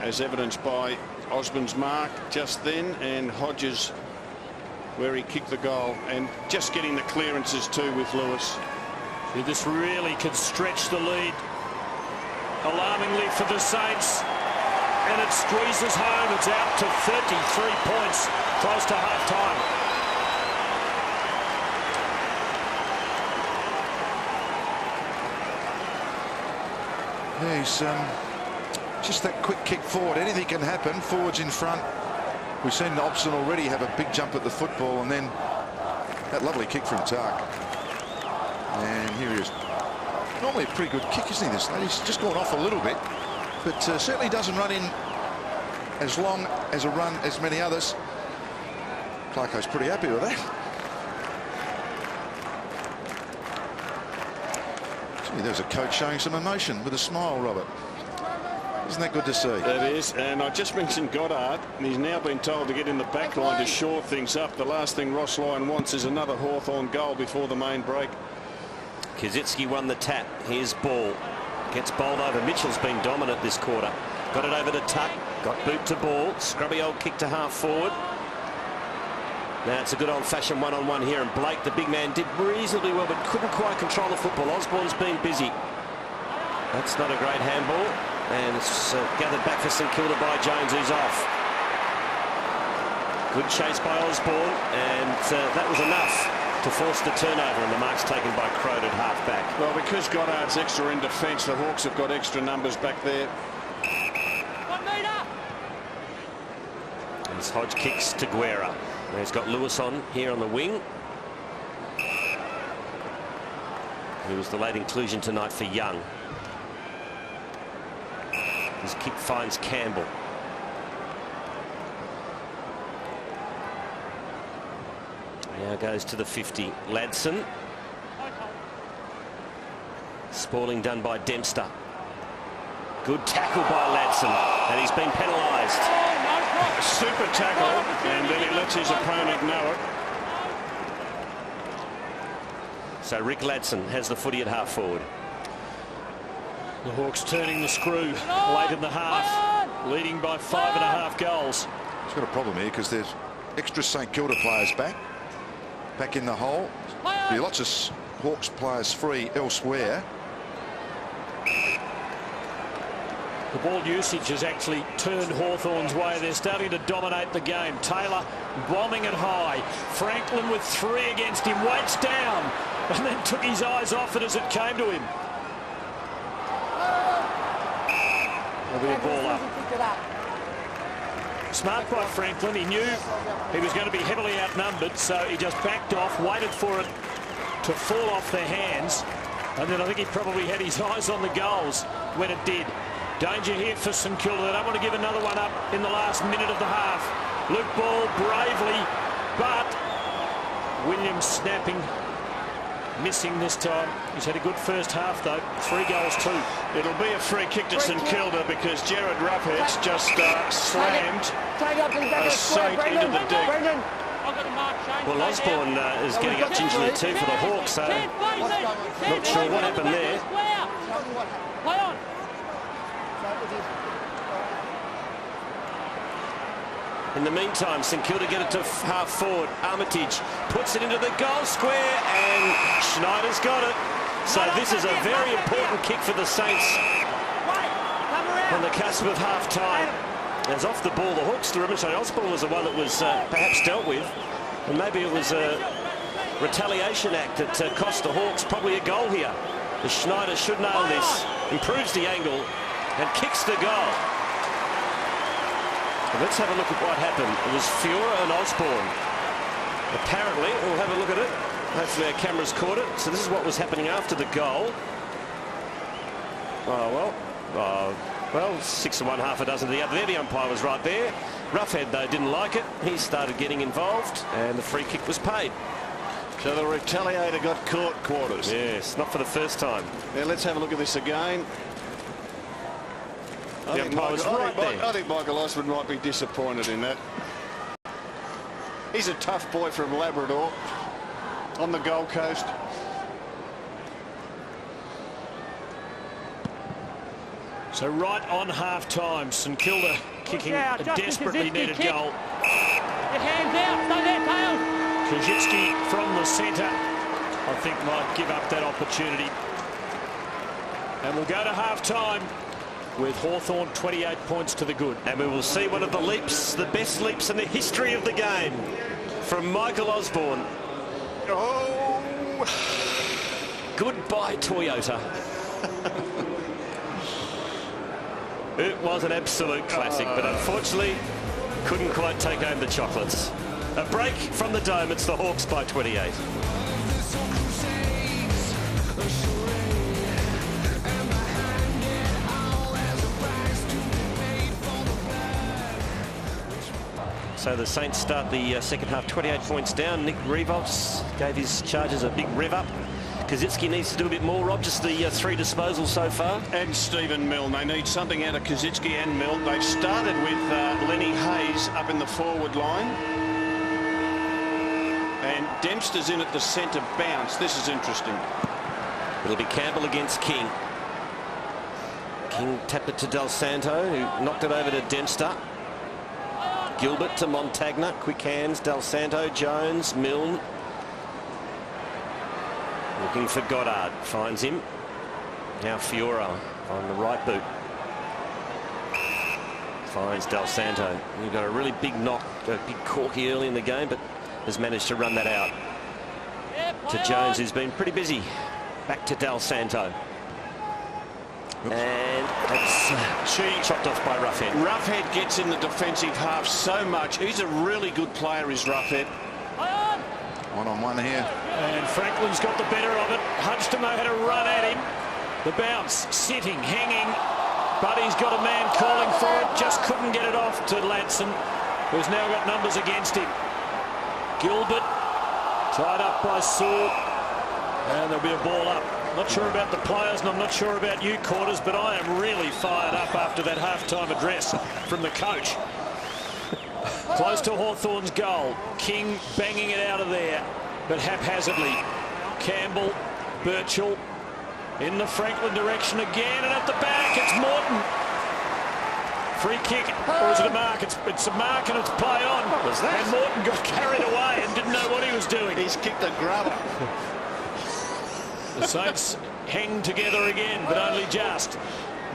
as evidenced by Osborne's mark just then, and Hodges where he kicked the goal, and just getting the clearances too with Lewis. This really could stretch the lead alarmingly for the Saints, and it squeezes home. It's out to 33 points, close to half-time. Yeah, he's just that quick kick forward. Anything can happen. Forwards in front. We've seen Hobson already have a big jump at the football, and then that lovely kick from Tark. And here he is. Normally a pretty good kick, isn't he, this lad? He's just gone off a little bit, but certainly doesn't run in as long as a run as many others. Clarko's pretty happy with that. There's a coach showing some emotion with a smile, Robert. Isn't that good to see? That is, and I just mentioned Goddard, and he's now been told to get in the back line to shore things up. The last thing Ross Lyon wants is another Hawthorn goal before the main break. Kazitsky won the tap. Here's ball. Gets bowled over. Mitchell's been dominant this quarter. Got it over to Tuck. Got boot to ball. Scrubby old kick to half forward. Now it's a good old-fashioned one-on-one here, and Blake, the big man, did reasonably well but couldn't quite control the football. Osborne's been busy. That's not a great handball, and it's gathered back for St Kilda by Jones, who's off. Good chase by Osborne, and that was enough to force the turnover, and the mark's taken by Crode at half-back. Well, because Goddard's extra in defence, the Hawks have got extra numbers back there. 1 metre. As Hodge kicks to Guerra. Now he's got Lewis on here on the wing. He was the late inclusion tonight for Young. His kick finds Campbell. Now goes to the 50. Ladson. Spalling done by Dempster. Good tackle by Ladson, and he's been penalised. A super tackle, and then he lets his opponent know it. So Rick Ladson has the footy at half forward. The Hawks turning the screw late in the half, leading by 5.5 goals. He's got a problem here because there's extra St Kilda players back in the hole. There'll be lots of Hawks players free elsewhere. The ball usage has actually turned Hawthorn's way. They're starting to dominate the game. Taylor bombing it high. Franklin with 3 against him, waits down, and then took his eyes off it as it came to him. There'll be a ball up. Smart by Franklin. He knew he was going to be heavily outnumbered, so he just backed off, waited for it to fall off their hands, and then I think he probably had his eyes on the goals when it did. Danger here for St Kilda. They don't want to give another one up in the last minute of the half. Luke Ball bravely, but Williams snapping, missing this time. He's had a good first half though. 3 goals too. It'll be a free kick to St Kilda because Jared Roughhead's just slammed a sight into the deck. Well, Osborne is getting up gingerly too for the Hawks, so not sure what happened there. Play on. In the meantime, St Kilda get it to half forward. Armitage puts it into the goal square, and Schneider's got it. So this is a very important kick for the Saints on the cusp of half-time. As off the ball, the Hawks to Osborne was the one that was perhaps dealt with, and maybe it was a retaliation act that cost the Hawks probably a goal here. The Schneider should know this, improves the angle, and kicks the goal. Let's have a look at what happened. It was Fiora and Osborne. Apparently, we'll have a look at it. Hopefully our cameras caught it. So this is what was happening after the goal. Well, 6 of one, half a dozen of the other. There, the umpire was right there. Roughhead, though, didn't like it. He started getting involved, and the free kick was paid. So the retaliator got caught, Quarters. Yes, not for the first time. Now let's have a look at this again. I think Michael Osborne might be disappointed in that. He's a tough boy from Labrador on the Gold Coast. So right on half-time, St Kilda kicking a desperately needed goal. Your hands out, stay there, tails. Kajitsky from the centre, I think, might give up that opportunity. And we'll go to half-time with Hawthorn 28 points to the good. And we will see one of the leaps, the best leaps in the history of the game, from Michael Osborne. Oh! Goodbye, Toyota. It was an absolute classic, but unfortunately couldn't quite take home the chocolates. A break from the Dome. It's the Hawks by 28. So the Saints start the second half 28 points down. Nick Revolts gave his Chargers a big rev up. Kazitsky needs to do a bit more, Rob. Just the 3 disposals so far. And Stephen Milne. They need something out of Kazitsky and Milne. They've started with Lenny Hayes up in the forward line. And Dempster's in at the centre bounce. This is interesting. It'll be Campbell against King. King tapped it to Del Santo, who knocked it over to Dempster. Gilbert to Montagna. Quick hands. Del Santo, Jones, Milne. Looking for Goddard. Finds him. Now Fiora on the right boot. Finds Del Santo. You've got a really big knock, a big corky early in the game, but has managed to run that out. To Jones, who's been pretty busy. Back to Del Santo. And that's chopped off by Roughhead. Roughhead gets in the defensive half so much. He's a really good player, is Roughhead. One-on-one here. And Franklin's got the better of it. Hudstamo had a run at him. The bounce, sitting, hanging. But he's got a man calling for it. Just couldn't get it off to Ladson, who's now got numbers against him. Gilbert tied up by Saul. And there'll be a ball up. Not sure about the players, and I'm not sure about you, Quarters, but I am really fired up after that half-time address from the coach. Close to Hawthorn's goal. King banging it out of there, but haphazardly. Campbell, Birchall in the Franklin direction again, and at the back it's Morton. Free kick, or is it a mark? It's a mark and it's play on. What was that? And Morton got carried away and didn't know what he was doing. He's kicked a grubber. The Saints hang together again, but only just.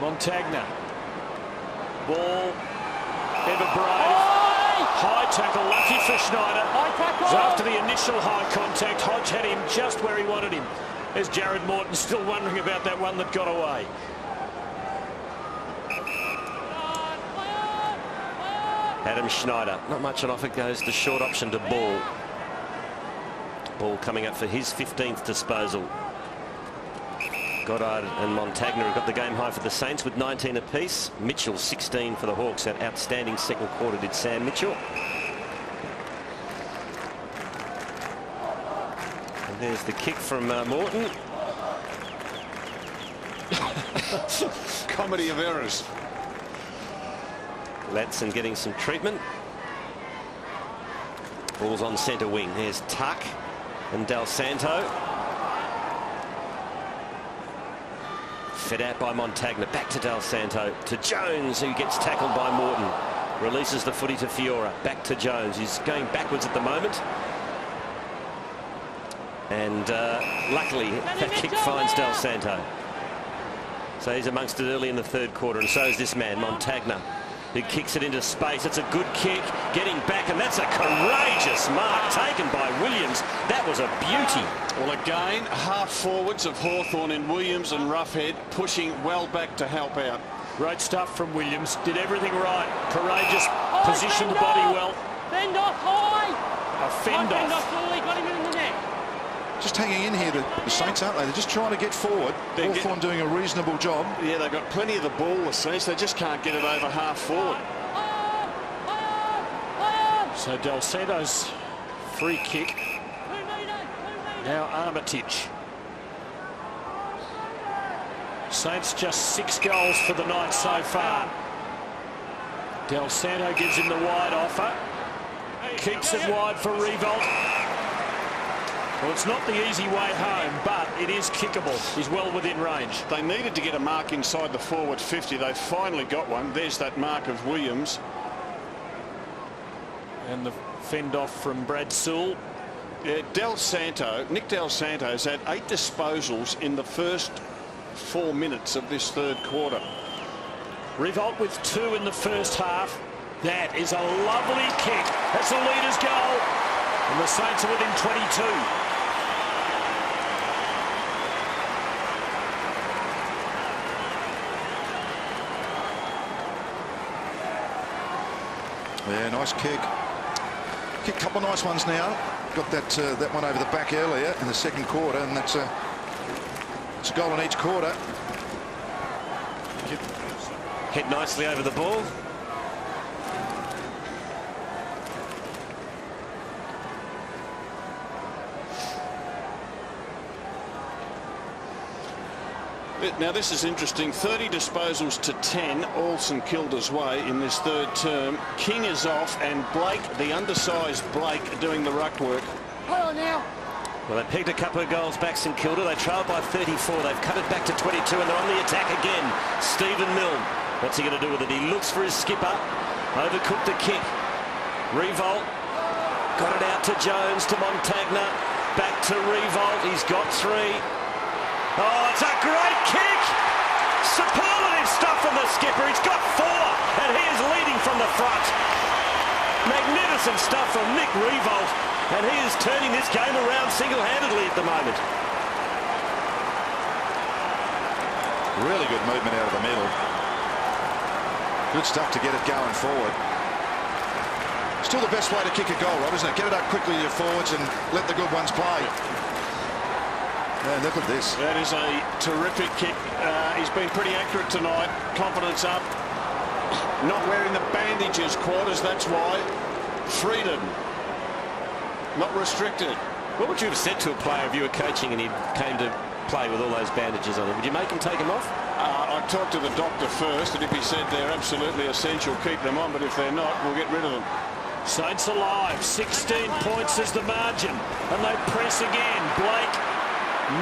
Montagna. Ball. Ever brave. High tackle, lucky for Schneider. So after the initial high contact, Hodge had him just where he wanted him. There's Jared Morton still wondering about that one that got away. Adam Schneider. Not much on offer, goes the short option to Ball. Ball coming up for his 15th disposal. Goddard and Montagna have got the game high for the Saints with 19 apiece. Mitchell 16 for the Hawks. That outstanding second quarter did Sam Mitchell. And there's the kick from Morton. Comedy of errors. Latson getting some treatment. Ball's on centre wing. There's Tuck and Del Santo. Fed out by Montagna. Back to Del Santo. To Jones, who gets tackled by Morton. Releases the footy to Fiora. Back to Jones. He's going backwards at the moment. And luckily, that kick finds Del Santo. So he's amongst it early in the third quarter. And so is this man, Montagna, who kicks it into space. It's a good kick, getting back, and that's a courageous mark taken by Williams. That was a beauty. Well, again, half forwards of Hawthorn and Williams and Roughhead pushing well back to help out. Great stuff from Williams. Did everything right. Courageous, positioned the body well. Fend off high. A fend off. Got him in the net. Just hanging in here, the Saints, aren't they? They're just trying to get forward. Hawthorn doing a reasonable job. Yeah, they've got plenty of the ball, the Saints. They just can't get it over half forward. So Del Santo's free kick. Now Armitage. Saints just 6 goals for the night so far. Del Santo gives him the wide offer. Keeps it wide for Revolt. Well, it's not the easy way home, but it is kickable. He's well within range. They needed to get a mark inside the forward 50. They finally got one. There's that mark of Williams. And the fend off from Brad Sewell. Yeah, Nick Del Santo's had 8 disposals in the first 4 minutes of this third quarter. Revolt with 2 in the first half. That is a lovely kick. That's the leader's goal. And the Saints are within 22. Yeah, nice kick. Kick, couple of nice ones now. Got that one over the back earlier in the second quarter, and it's a goal in each quarter. Hit nicely over the ball. Now this is interesting. 30 disposals to 10, all St Kilda's way in this third term. King is off, and Blake, the undersized Blake, doing the ruck work. Hold on now. Well, they pegged a couple of goals back, St Kilda. They trailed by 34. They've cut it back to 22, and they're on the attack again. Stephen Milne. What's he going to do with it? He looks for his skipper. Overcooked the kick. Revolt. Got it out to Jones, to Montagna. Back to Revolt. He's got 3. Oh, it's a great kick! Superlative stuff from the skipper. He's got 4, and he is leading from the front. Magnificent stuff from Nick Revolt, and he is turning this game around single-handedly at the moment. Really good movement out of the middle. Good stuff to get it going forward. Still the best way to kick a goal, Rob, isn't it? Get it up quickly to your forwards and let the good ones play. Yeah, look at this. That is a terrific kick. He's been pretty accurate tonight. Confidence up. Not wearing the bandages, Quarters, that's why. Freedom. Not restricted. What would you have said to a player if you were coaching and he came to play with all those bandages on him? Would you make him take them off? I'd talk to the doctor first, and if he said they're absolutely essential, keep them on, but if they're not, we'll get rid of them. Saints alive. 16 points is the margin. And they press again. Blake.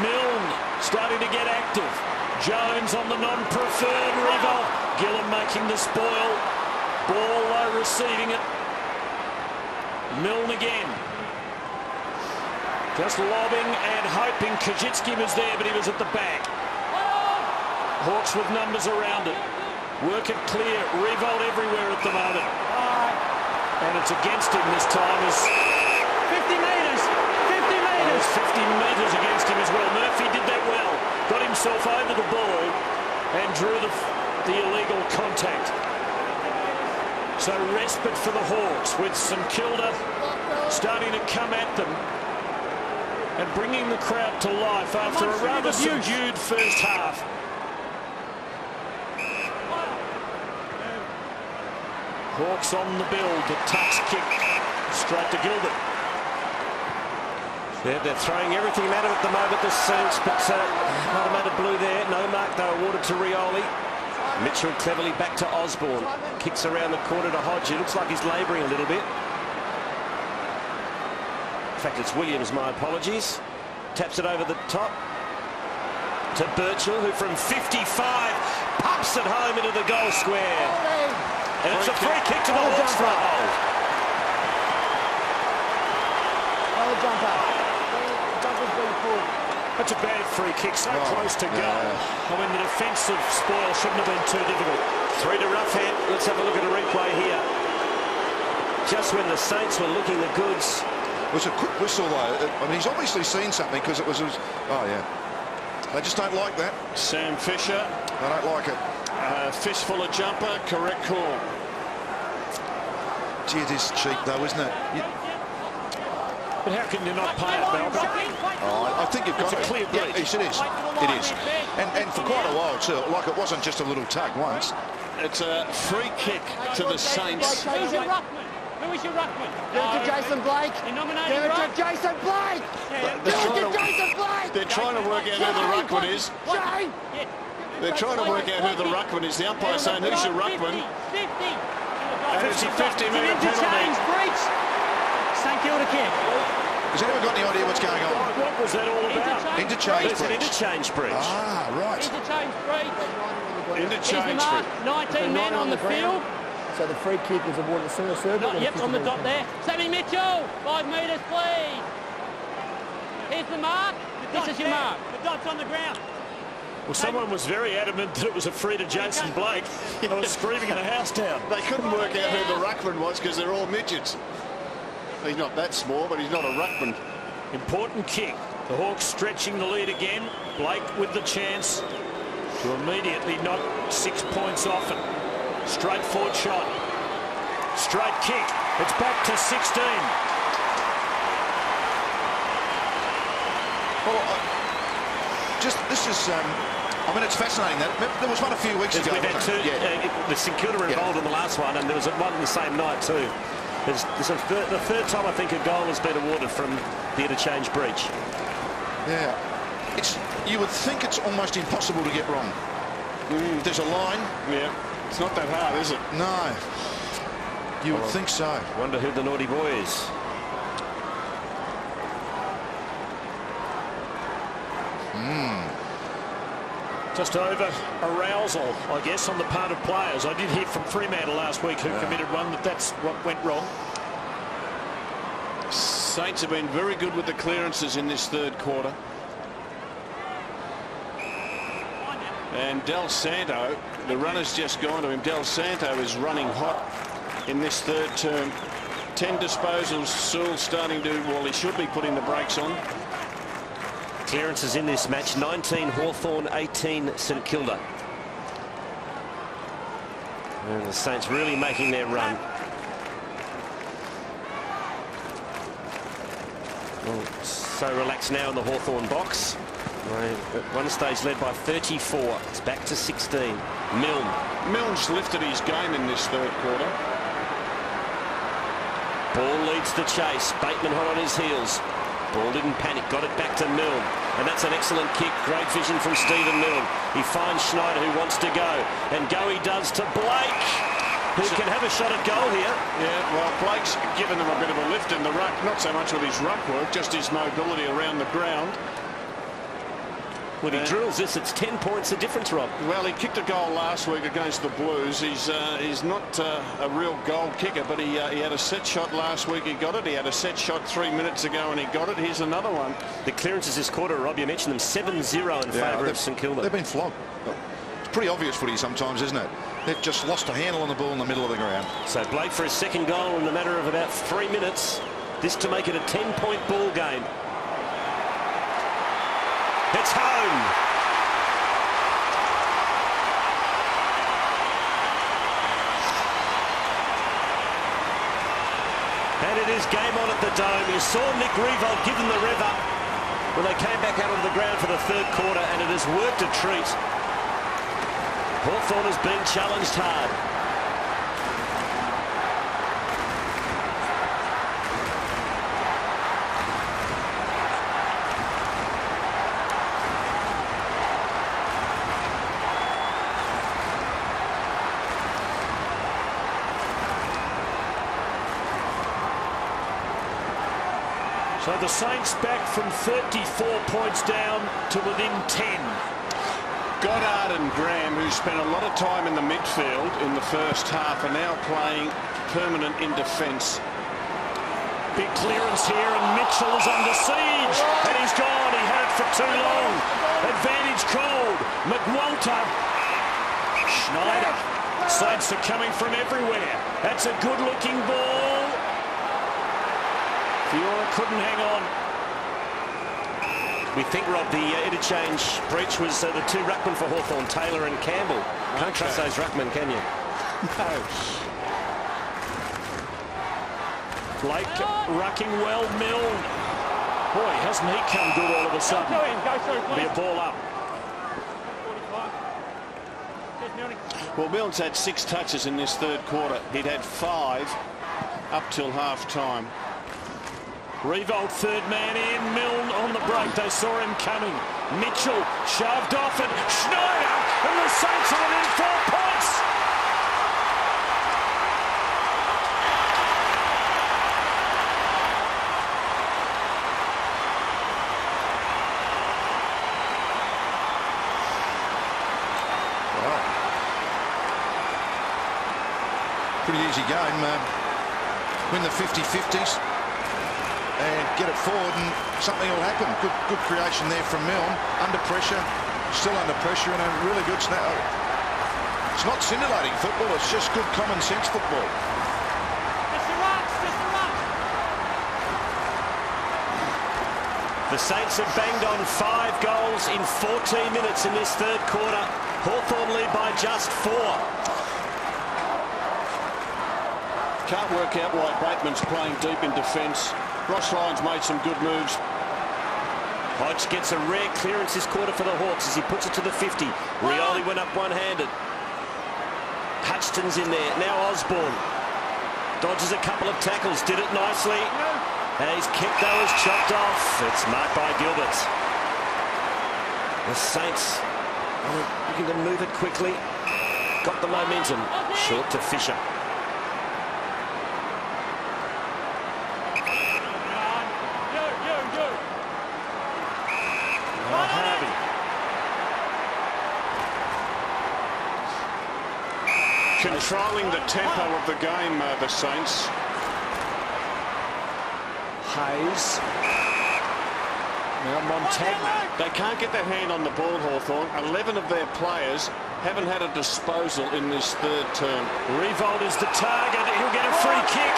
Milne starting to get active. Jones on the non-preferred. Revolt. Gillum making the spoil. Ball low, receiving it. Milne again. Just lobbing and hoping. Kajitsky was there, but he was at the back. Hawks with numbers around it. Work it clear. Revolt everywhere at the moment. And it's against him this time. 50 metres. 50 metres. 50 metres against him as well. Murphy did that well. Got himself over the ball and drew the illegal contact. So respite for the Hawks with St Kilda starting to come at them and bringing the crowd to life after a rather subdued first half. Hawks on the build. The touch kick straight to Kilda. Yeah, they're throwing everything at him at the moment, the Saints, but not a matter blue there. No mark, though, awarded to Rioli. Mitchell cleverly back to Osborne. Kicks around the corner to Hodge. It looks like he's labouring a little bit. In fact, it's Williams, my apologies. Taps it over the top to Birchall, who from 55 pops it home into the goal square. And it's a free kick to the Hawks front hole. That's a bad free kick, so close to goal. I mean, the defensive spoil shouldn't have been too difficult. 3 to Roughhead. Let's have a look at a replay here. Just when the Saints were looking the goods. It was a quick whistle, though. I mean, he's obviously seen something because it was... Oh, yeah. They just don't like that. Sam Fisher. They don't like it. Fistful of jumper. Correct call. Gee, it is cheap, though, isn't it? But how can you not pay it, Malcolm? Oh, I think you've got It's a clear breach. Yes, it is. It is. And for quite a while, too. Like, it wasn't just a little tug once. It's a free kick to the Saints. Who's your ruckman? Who is your ruckman? Give it to Jason Blake. You're nominating Give it to Ruck? Jason Blake. Give it to Jason Blake. They're trying to work out who the ruckman is. Shane. They're trying to work out who the ruckman is. The umpire's saying, who's your ruckman? 50. And it's a 50-metre Interchange penalty. breach. St Kilda kick. Has anyone got any idea what's going on? What was that all about? Interchange It's an breach. interchange breach. Ah, right. Interchange breach. Is the Interchange mark breach. 19 men on the field? So the free kick is awarded a single circle. Yep, on the dot there. Sammy Mitchell, 5 metres, please. Here's the mark. This is your mark. The dot's on the ground. Well, someone was very adamant that it was a free to Jason Blake. I was screaming in the house down. They couldn't work out who the ruckman was because they're all midgets. He's not that small, but he's not a ruckman. Important kick. The Hawks stretching the lead again. Blake with the chance to immediately knock 6 points off it. Straight forward shot. Straight kick. It's back to 16. Well, this is... I mean, it's fascinating that there was one a few weeks ago. We've had two. The St Kilda were involved in the last one, and there was one the same night too. There's the third time I think a goal has been awarded from the interchange breach. Yeah, you would think it's almost impossible to get wrong. There's a line. Yeah, it's not that hard, is it? No, you would think so. Wonder who the naughty boy is. Just over arousal, I guess, on the part of players. I did hear from Fremantle last week who committed one that's what went wrong. Saints have been very good with the clearances in this third quarter. And Del Santo, the runner's just gone to him. Del Santo is running hot in this third term. 10 disposals. Sewell starting to, well, he should be putting the brakes on. Clearances in this match: 19 Hawthorn, 18 St Kilda. And the Saints really making their run. Well, so relaxed now in the Hawthorn box. At one stage led by 34. It's back to 16. Milne's lifted his game in this third quarter. Ball leads the chase. Bateman hot on his heels. Ball didn't panic, got it back to Milne, and that's an excellent kick. Great vision from Stephen Milne. He finds Schneider, who wants to go, and go he does to Blake, who can have a shot at goal here. Yeah, well, Blake's given them a bit of a lift in the ruck, not so much with his ruck work, just his mobility around the ground. When he drills this, it's 10 points of difference, Rob. Well, he kicked a goal last week against the Blues. He's not a real goal kicker, but he had a set shot last week. He got it. He had a set shot 3 minutes ago, and he got it. Here's another one. The clearances this quarter, Rob, you mentioned them, 7-0 in favour of St Kilda. They've been flogged. It's pretty obvious footy sometimes, isn't it? They've just lost a handle on the ball in the middle of the ground. So Blake for his second goal in the matter of about 3 minutes. This to make it a 10-point ball game. It's home. it is game on at the Dome. You saw Nick Revolt give them the rev up when they came back out onto the ground for the third quarter, and it has worked a treat. Hawthorn has been challenged hard. So the Saints back from 34 points down to within 10. Goddard and Graham, who spent a lot of time in the midfield in the first half, are now playing permanent in defence. Big clearance here, and Mitchell is under siege. And he's gone. He had it for too long. Advantage called. McWalter. Schneider. Saints are coming from everywhere. That's a good-looking ball. Fiora couldn't hang on. We think, Rob, the interchange breach was the two ruckmen for Hawthorn, Taylor and Campbell. Can't trust those ruckmen, can you? No. Blake rucking well, Milne. Boy, hasn't he come good all of a sudden? Be a ball up. Well, Milne's had 6 touches in this third quarter. He'd had 5 up till half-time. Revolt, third man in. Milne on the break. They saw him coming. Mitchell shoved off it. Schneider, and the Saints are within 4 points. Wow. Pretty easy game. Win the 50-50s. And get it forward, and something will happen. Good creation there from Milne. Under pressure, still under pressure, and a really good snap. It's not scintillating football, it's just good common sense football. The Saints have banged on 5 goals in 14 minutes in this third quarter. Hawthorn lead by just 4. Can't work out why Bateman's playing deep in defence. Ross Lyon's made some good moves. Hodge gets a rare clearance this quarter for the Hawks as he puts it to the 50. Rioli went up one-handed. Hutchton's in there. Now Osborne. Dodges a couple of tackles. Did it nicely. And his kick, though, is chopped off. It's marked by Gilbert. The Saints looking to move it quickly. Got the momentum. Short to Fisher. Controlling the tempo of the game, the Saints. Hayes. Now Montagna. They can't get their hand on the ball, Hawthorn. 11 of their players haven't had a disposal in this third term. Revolt is the target. He'll get a free kick.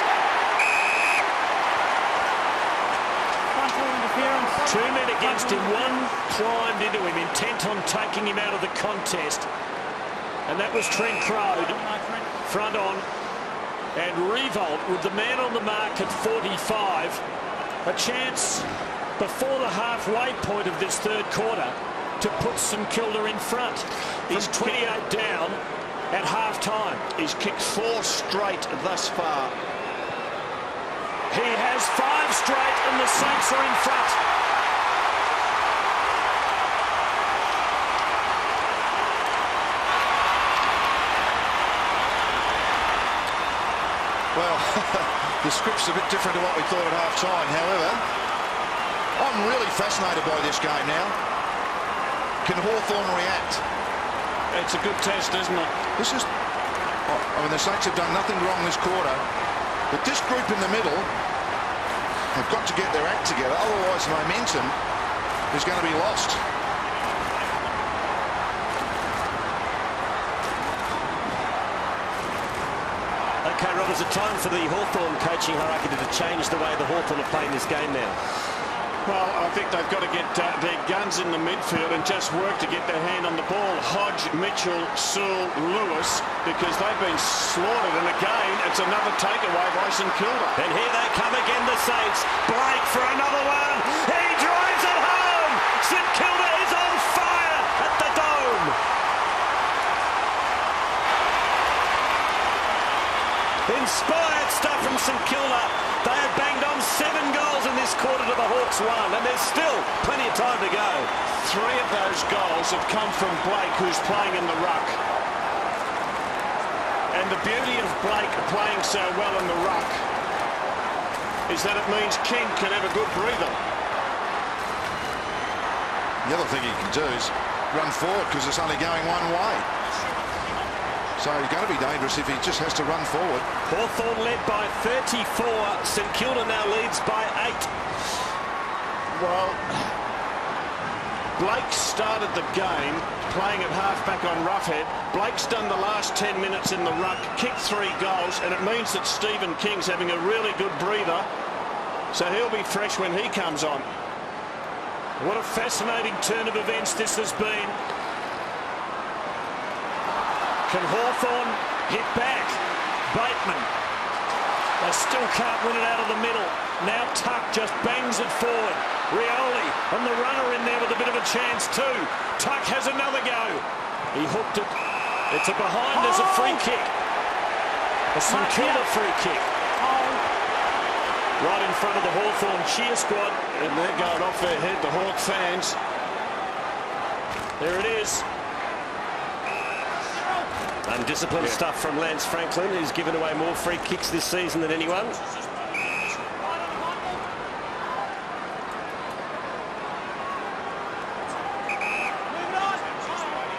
Two men against him. One climbed into him, intent on taking him out of the contest. And that was Trent Crode, front on. And Revolt, with the man on the mark at 45, a chance before the halfway point of this third quarter to put St Kilda in front. He's 28 down at half-time. He's kicked 4 straight thus far. He has 5 straight, and the Saints are in front. Well, the script's a bit different to what we thought at half-time. However, I'm really fascinated by this game now. Can Hawthorn react? It's a good test, isn't it? This is... I mean, the Saints have done nothing wrong this quarter, but this group in the middle have got to get their act together, otherwise momentum is going to be lost. Okay, Rob, is it time for the Hawthorn coaching hierarchy to change the way the Hawthorn are playing this game now? Well, I think they've got to get their guns in the midfield and just work to get their hand on the ball. Hodge, Mitchell, Sewell, Lewis, because they've been slaughtered. And again, it's another takeaway by St Kilda. And here they come again, the Saints. Blake for another one. He drives it home. St Kilda is on fire at the Dome. Inspired stuff from St Kilda. They have banged on 7 goals in this quarter to the Hawks 1, and there's still plenty of time to go. 3 of those goals have come from Blake, who's playing in the ruck. And the beauty of Blake playing so well in the ruck is that it means King can have a good breather. The other thing he can do is run forward because it's only going one way. So he's going to be dangerous if he just has to run forward. Hawthorn led by 34. St Kilda now leads by 8. Well, Blake started the game playing at half-back on roughhead. Blake's done the last 10 minutes in the ruck, kicked 3 goals, and it means that Stephen King's having a really good breather. So he'll be fresh when he comes on. What a fascinating turn of events this has been. Can Hawthorn hit back? Bateman. They still can't win it out of the middle. Now Tuck just bangs it forward. Rioli and the runner in there with a bit of a chance too. Tuck has another go. He hooked it. It's a behind. There's a free kick. A St Kilda free kick. Right in front of the Hawthorn cheer squad. And they're going off their head, the Hawk fans. There it is. Undisciplined stuff from Lance Franklin, who's given away more free kicks this season than anyone.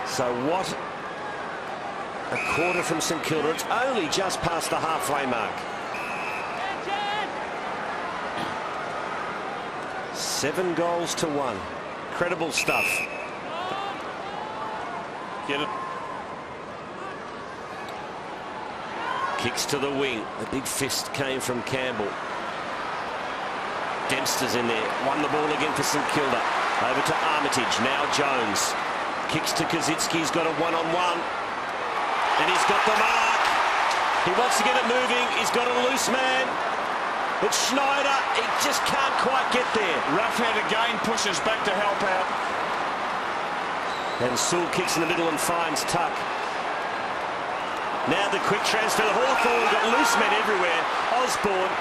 So what a quarter from St Kilda. It's only just past the halfway mark. 7 goals to 1. Incredible stuff. Get it. Kicks to the wing. The big fist came from Campbell. Dempster's in there. Won the ball again for St Kilda. Over to Armitage. Now Jones. Kicks to Kaczynski. He's got a one-on-one. And he's got the mark. He wants to get it moving. He's got a loose man. It's Schneider. He just can't quite get there. Roughhead again pushes back to help out. And Sewell kicks in the middle and finds Tuck. Now the quick transfer. Hawthorn got loose men everywhere. Osborne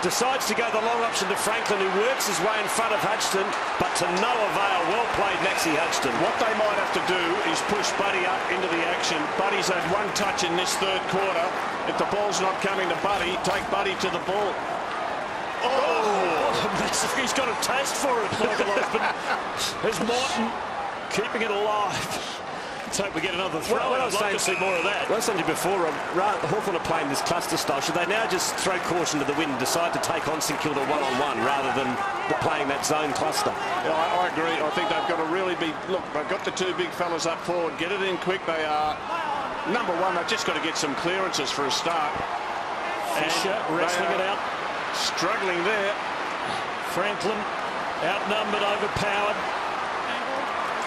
decides to go the long option to Franklin, who works his way in front of Hudson, but to no avail. Well played, Maxie Hudson. What they might have to do is push Buddy up into the action. Buddy's had 1 touch in this 3rd quarter. If the ball's not coming to Buddy, take Buddy to the ball. He's got a taste for it, Michael Osborne. There's Martin keeping it alive. Let's hope we get another throw. I'd like to see more of that. What I was saying to you before, Hawthorn are playing this cluster style. Should they now just throw caution to the wind and decide to take on St Kilda one-on-one rather than playing that zone cluster? Yeah, I agree. I think they've got to really be... Look, they've got the 2 big fellas up forward. Get it in quick. They are... Number 1, they've just got to get some clearances for a start. Fisher wrestling it out. Struggling there. Franklin outnumbered, overpowered.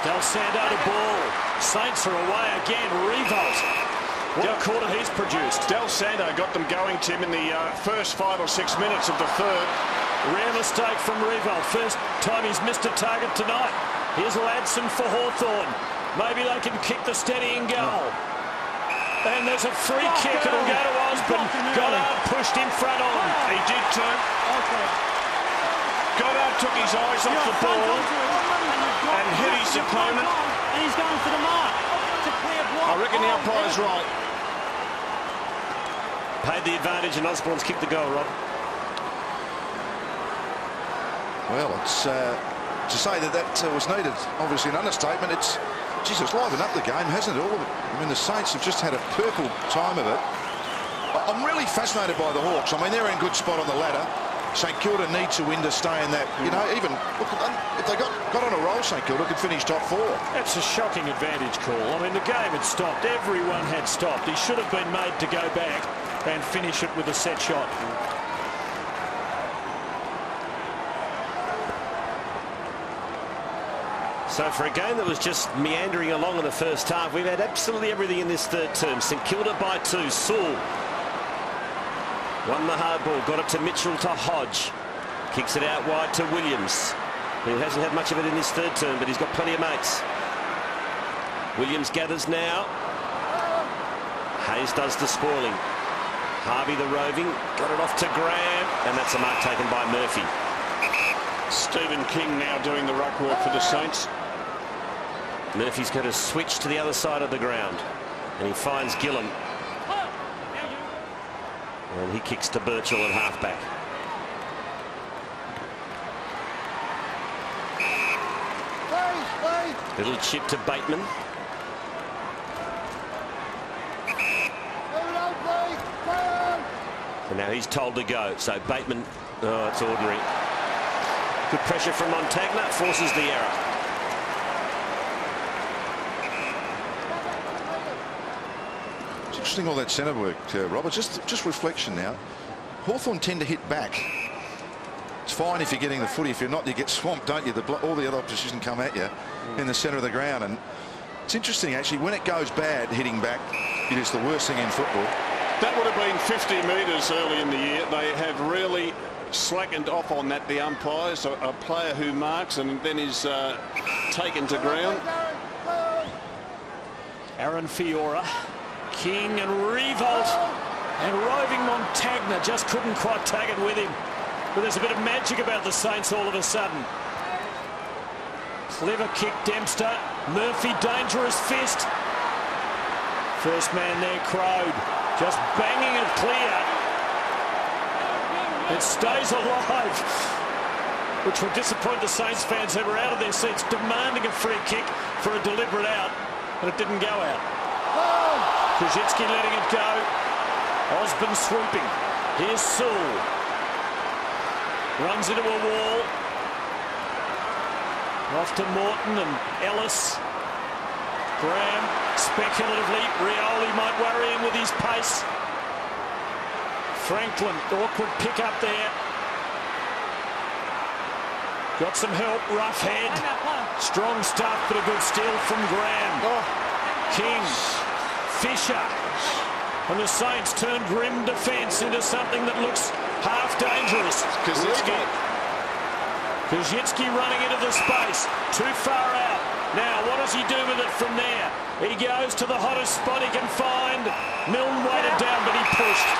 Del Sando to ball. Saints are away again. Revolt. What a quarter he's produced. Del Sando got them going, Tim, in the first 5 or 6 minutes of the 3rd. Rare mistake from Revolt. First time he's missed a target tonight. Here's Ladson for Hawthorn. Maybe they can kick the steadying goal. And there's a free kick. It'll go to Osborne. Goddard pushed in front on. He did too. Goddard took his eyes off the ball and hit his opponent. And he's going for the mark. It's a clear block. I reckon the umpire's right. Paid the advantage and Osborne's kicked the goal, Rob. Well, it's to say that was needed, obviously an understatement. It's Jesus, livened up the game, hasn't it? All of it. I mean, the Saints have just had a purple time of it. I'm really fascinated by the Hawks. I mean, they're in a good spot on the ladder. St Kilda need to win to stay in that. You know, even look, if they got on a roll, St Kilda could finish top 4. That's a shocking advantage call. I mean, the game had stopped. Everyone had stopped. He should have been made to go back and finish it with a set shot. So for a game that was just meandering along in the first half, we've had absolutely everything in this third term. St Kilda by 2. Sewell won the hard ball, got it to Mitchell to Hodge. Kicks it out wide to Williams, who hasn't had much of it in this third term, but he's got plenty of mates. Williams gathers now. Hayes does the spoiling. Harvey the roving, got it off to Graham, and that's a mark taken by Murphy. Stephen King now doing the ruck work for the Saints. Murphy's going to switch to the other side of the ground, and he finds Gillam. And he kicks to Birchall at halfback. Little chip to Bateman. And now he's told to go. So Bateman, oh, it's ordinary. Good pressure from Montagna, forces the error. It's interesting all that centre work, Robert. Just reflection now. Hawthorn tend to hit back. It's fine if you're getting the footy. If you're not, you get swamped, don't you? All the other opposition come at you in the centre of the ground. And it's interesting, actually, when it goes bad, hitting back, it is the worst thing in football. That would have been 50 metres early in the year. They have really slackened off on that, the umpires. A player who marks and then is taken to ground. Aaron Fiora, King and Revolt, and roving Montagna just couldn't quite tag it with him. But there's a bit of magic about the Saints all of a sudden. Clever kick, Dempster. Murphy, dangerous fist. First man there, Crowd. Just banging it clear. It stays alive, which will disappoint the Saints fans who were out of their seats demanding a free kick for a deliberate out, and it didn't go out. Krzyzewski letting it go. Osborne swooping. Here's Sewell. Runs into a wall. Off to Morton and Ellis. Graham speculatively. Rioli might worry him with his pace. Franklin, awkward pick up there. Got some help. Rough head. Strong stuff, but a good steal from Graham. King. Fisher. And the Saints turn grim defence into something that looks half dangerous. Krzyzewski running into the space. Too far out. Now, what does he do with it from there? He goes to the hottest spot he can find. Milne waited down, but he pushed.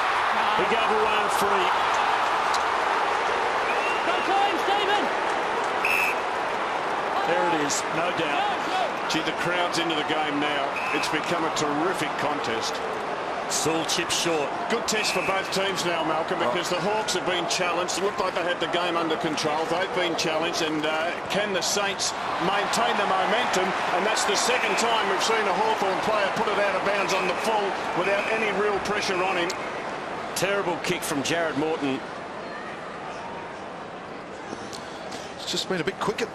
He gave away a free. Go time, Stephen! There it is, no doubt. Gee, the crowd's into the game now. It's become a terrific contest. Sewell chip short. Good test for both teams now, Malcolm, because the Hawks have been challenged. It looked like they had the game under control. They've been challenged, and can the Saints maintain the momentum? And that's the second time we've seen a Hawthorn player put it out of bounds on the full without any real pressure on him. Terrible kick from Jared Morton. It's just been a bit quicker.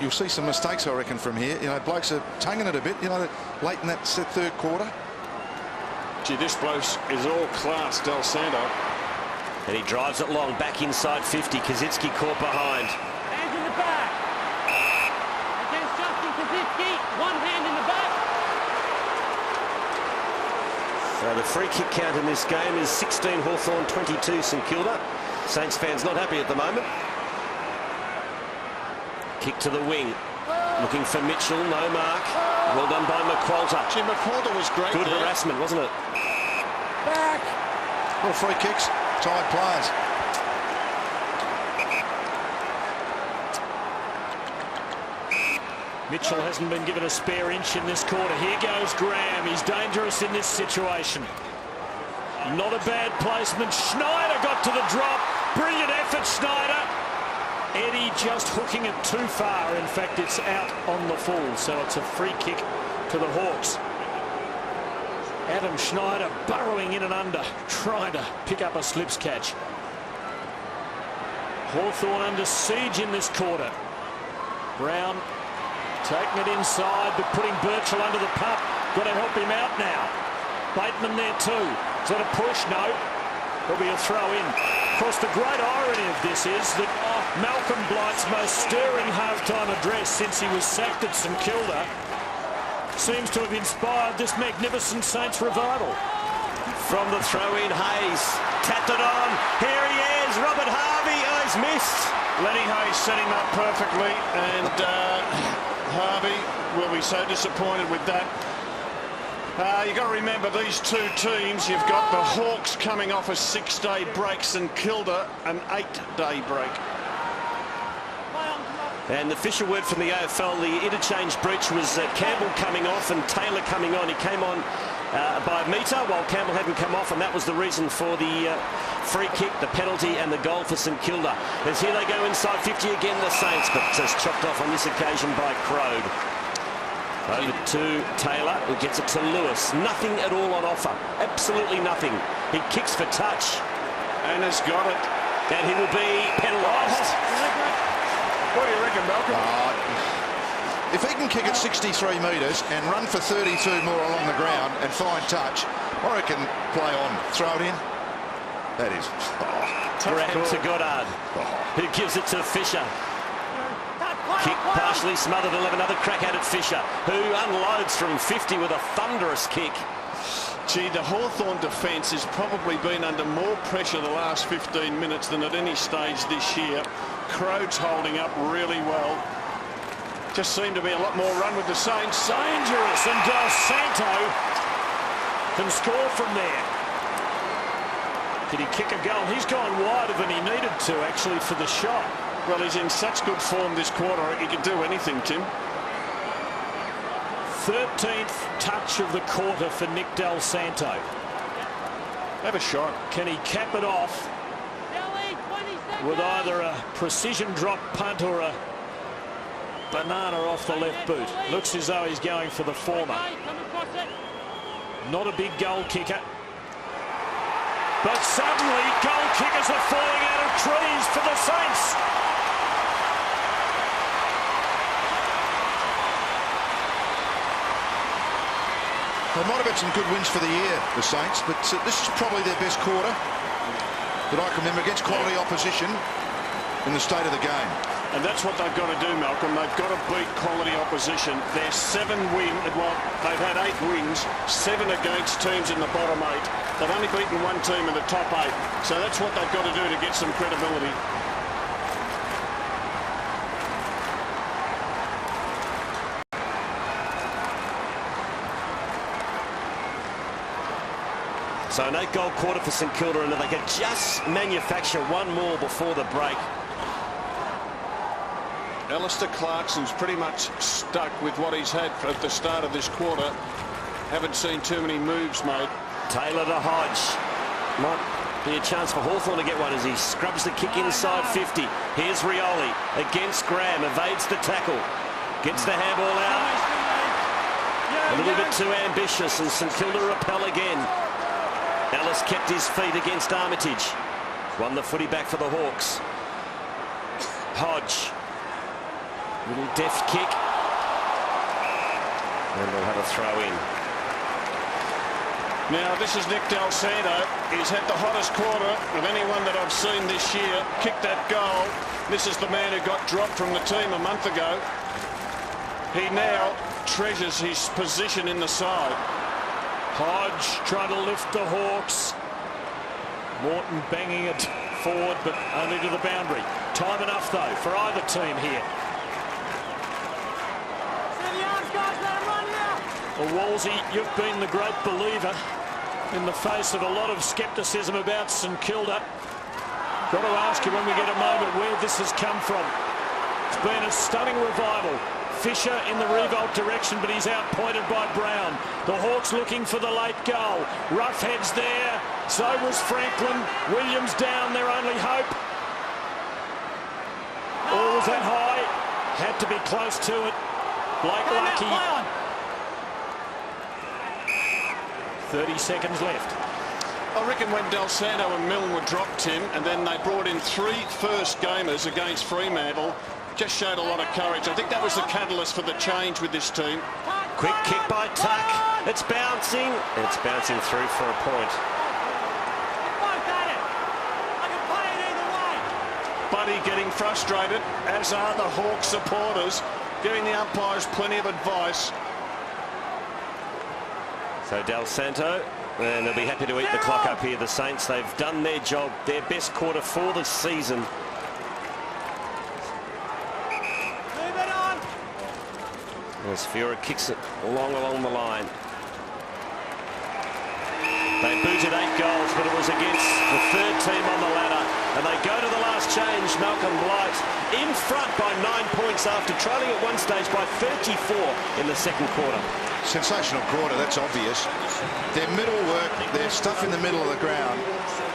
You'll see some mistakes, I reckon, from here. You know, blokes are tonguing it a bit, you know, late in that third quarter. Gee, this bloke is all class, Del Santo. And he drives it long, back inside 50. Krzyzewski caught behind. Hands in the back. Against Justin Krzyzewski. One hand in the back. So the free kick count in this game is 16 Hawthorn, 22 St Kilda. Saints fans not happy at the moment. Kick to the wing. Looking for Mitchell, no mark. Well done by McQualter. Gee, McQualter was great. Good there. harassment, wasn't it? Back. Well, free kicks, tied players. Mitchell hasn't been given a spare inch in this quarter. Here goes Graham. He's dangerous in this situation. Not a bad placement. Schneider got to the drop. Brilliant effort, Schneider. Eddie just hooking it too far. In fact, it's out on the full, so it's a free kick to the Hawks. Adam Schneider burrowing in and under, trying to pick up a slips catch. Hawthorn under siege in this quarter. Brown taking it inside, but putting Birchall under the pump. Got to help him out now. Bateman there too. Is that a push? No. There'll be a throw in. Of course, the great irony of this is that Malcolm Blight's most stirring half-time address since he was sacked at St Kilda seems to have inspired this magnificent Saints revival. From the throw-in, Hayes tapped it on. Here he is, Robert Harvey. Oh, he's missed. Lenny Hayes set him up perfectly, and Harvey will be so disappointed with that. You've got to remember these two teams. You've got the Hawks coming off a 6-day break, St Kilda an 8-day break. And the official word from the AFL, the interchange breach was Campbell coming off and Taylor coming on. He came on by a metre while Campbell hadn't come off, and that was the reason for the free kick, the penalty and the goal for St Kilda. As here they go inside 50 again, the Saints, but just chopped off on this occasion by Crode. Over to Taylor, who gets it to Lewis. Nothing at all on offer. Absolutely nothing. He kicks for touch. And has got it. And he will be penalised. What do you reckon, Malcolm? If he can kick it 63 metres and run for 32 more along the ground and find touch, I reckon play on. Throw it in. That is... Graham to Goddard, who gives it to Fisher. Kick partially smothered. He'll have another crack at it, Fisher, who unloads from 50 with a thunderous kick. Gee, the Hawthorn defence has probably been under more pressure the last 15 minutes than at any stage this year. Crode's holding up really well. Just seemed to be a lot more run with the Saints. Dangerous, and Del Santo can score from there. Did he kick a goal? He's gone wider than he needed to, actually, for the shot. Well, he's in such good form this quarter, he can do anything, Tim. 13th touch of the quarter for Nick Del Santo. Have a shot. Can he cap it off with either a precision drop punt or a banana off the left boot? Looks as though he's going for the former. Not a big goal kicker. But suddenly goal kickers are falling out of trees for the Saints. They might have had some good wins for the year, the Saints, but this is probably their best quarter that I can remember against quality opposition in the state of the game. And that's what they've got to do, Malcolm. They've got to beat quality opposition. They're 7 wins. Well, they've had 8 wins, 7 against teams in the bottom 8. They've only beaten 1 team in the top 8. So that's what they've got to do to get some credibility. So an 8-goal quarter for St Kilda, and they can just manufacture 1 more before the break. Alistair Clarkson's pretty much stuck with what he's had at the start of this quarter. Haven't seen too many moves made. Taylor to Hodge. Might be a chance for Hawthorn to get one as he scrubs the kick inside 50. Here's Rioli against Graham, evades the tackle, gets the handball out. A little bit too ambitious, and St Kilda repel again. Ellis kept his feet against Armitage. Won the footy back for the Hawks. Hodge. Little deft kick. And they'll have a throw in. Now, this is Nick Del Santo. He's had the hottest quarter of anyone that I've seen this year. Kicked that goal. This is the man who got dropped from the team a month ago. He now treasures his position in the side. Hodge trying to lift the Hawks. Morton banging it forward, but only to the boundary. Time enough, though, for either team here. Well, Wolsey, you've been the great believer in the face of a lot of scepticism about St Kilda. Got to ask you when we get a moment where this has come from. It's been a stunning revival. Fisher in the revolt direction, but he's outpointed by Brown. The Hawks looking for the late goal. Roughhead's there. So was Franklin. Williams down, their only hope. Or was that high? Had to be close to it. Blake Lucky. 30 seconds left. I reckon when Del Santo and Milne were dropped, Tim, and then they brought in 3 first gamers against Fremantle, just showed a lot of courage. I think that was the catalyst for the change with this team. Quick kick by Tuck. It's bouncing. It's bouncing through for a point. But Buddy getting frustrated, as are the Hawks supporters, giving the umpires plenty of advice. So Del Santo, and they'll be happy to eat the clock up here. The Saints, they've done their job, their best quarter for the season. As Fiora kicks it along the line. They booted 8 goals, but it was against the third team on the ladder. And they go to the last change. Malcolm Blight in front by 9 points after trailing at one stage by 34 in the second quarter. Sensational quarter, that's obvious. Their middle work, their stuff in the middle of the ground,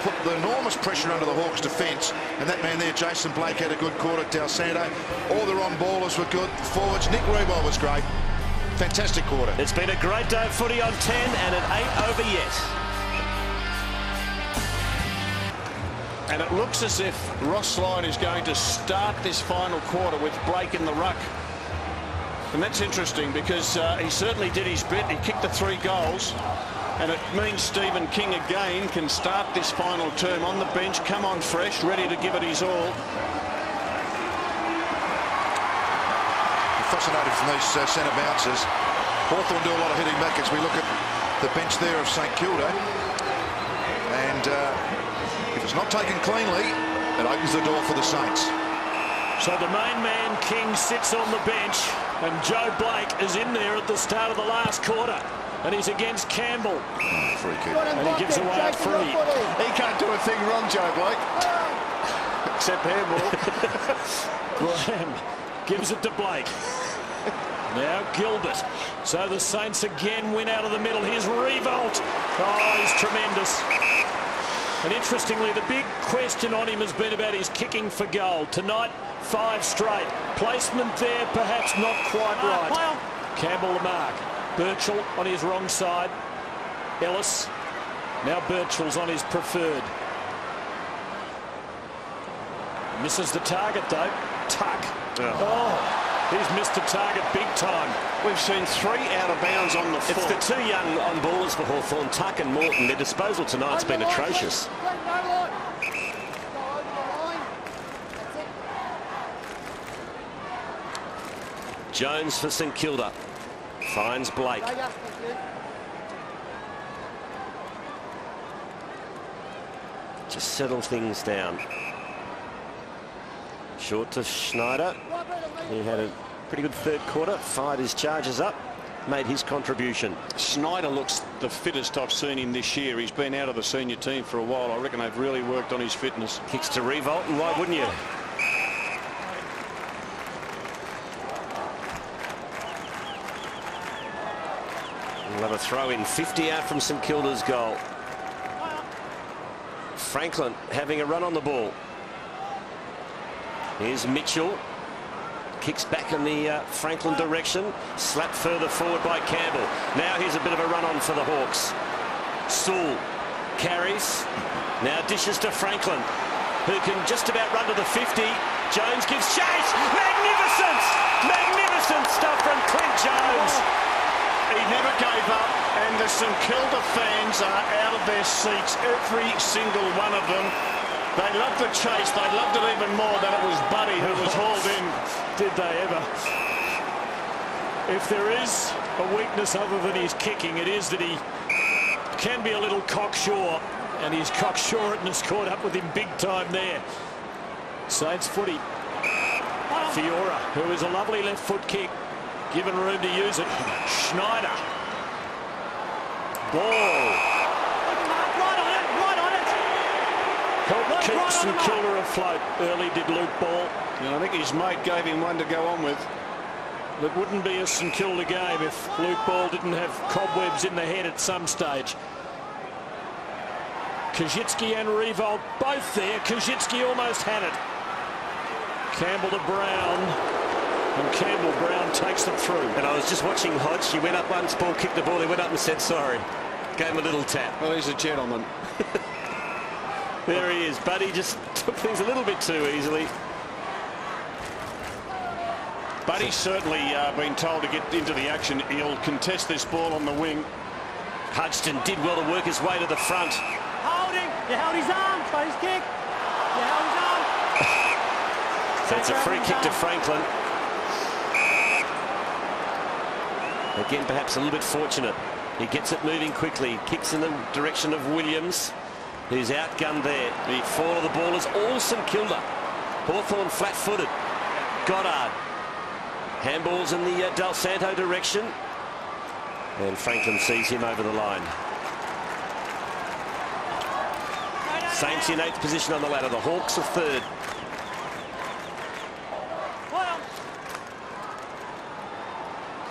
put the enormous pressure under the Hawks' defence. And that man there, Jason Blake, had a good quarter. Del Santo, all the on-ballers were good. The forwards, Nick Rebo was great. Fantastic quarter. It's been a great day of footy on 10 and it ain't over yet. And it looks as if Ross Lyon is going to start this final quarter with Blake in the ruck. And that's interesting because he certainly did his bit. He kicked the 3 goals. And it means Stephen King again can start this final term on the bench, come on fresh, ready to give it his all. I'm fascinated from these centre bounces. Hawthorn do a lot of hitting back as we look at the bench there of St Kilda. And if it's not taken cleanly, it opens the door for the Saints. So the main man, King, sits on the bench, and Joe Blake is in there at the start of the last quarter. And he's against Campbell. Free kick. And he gives away a free. He can't do a thing wrong, Joe Blake. Except handball. Graham gives it to Blake. Now Gilbert. So the Saints again win out of the middle. Here's Revolt. Oh, he's tremendous. And interestingly, the big question on him has been about his kicking for goal. Tonight, 5 straight. Placement there, perhaps not quite right. Campbell the mark. Birchall on his wrong side. Ellis. Now Birchall's on his preferred. Misses the target though. Tuck. Oh, he's missed the target big time. We've seen 3 out of bounds on the foot. It's the 2 young on-ballers for Hawthorn, Tuck and Morton. Their disposal tonight's been atrocious. Jones for St Kilda. Finds Blake. Just settle things down. Short to Schneider. He had a pretty good third quarter. Fired his charges up. Made his contribution. Schneider looks the fittest I've seen him this year. He's been out of the senior team for a while. I reckon they've really worked on his fitness. Kicks to Revolt, and why wouldn't you? We'll have a throw in. 50 out from St Kilda's goal. Franklin having a run on the ball. Here's Mitchell. Kicks back in the Franklin direction. Slapped further forward by Campbell. Now here's a bit of a run on for the Hawks. Sewell carries. Now dishes to Franklin, who can just about run to the 50. Jones gives chase. Magnificent! Magnificent stuff from Clint Jones. He never gave up, and the St Kilda fans are out of their seats, every single one of them. They loved the chase. They loved it even more that it was Buddy who was hauled in. Did they ever? If there is a weakness other than his kicking, it is that he can be a little cocksure, and his cocksureness caught up with him big time there. Saints footy. Fiora, who is a lovely left foot kick, given room to use it. Schneider. Ball. Helped keep St Kilda afloat. Early did Luke Ball. And I think his mate gave him one to go on with. It wouldn't be a St Kilda game if Luke Ball didn't have cobwebs in the head at some stage. Kajitsky and Revolt both there. Kajitsky almost had it. Campbell to Brown. And Campbell-Brown takes them through. And I was just watching Hodge. He went up once, Ball kicked the ball. He went up and said sorry. Gave him a little tap. Well, he's a gentleman. There he is. Buddy just took things a little bit too easily. Buddy's certainly been told to get into the action. He'll contest this ball on the wing. Hodgson did well to work his way to the front. Holding. You held his arm. Try his kick. You held his arm. So it's a free kick to Franklin. Again, perhaps a little bit fortunate. He gets it moving quickly. Kicks in the direction of Williams, who's outgunned there. The fall of the ball is all St Kilda. Hawthorn flat-footed. Goddard. Handballs in the Del Santo direction. And Franklin sees him over the line. Saints in 8th position on the ladder. The Hawks are 3rd.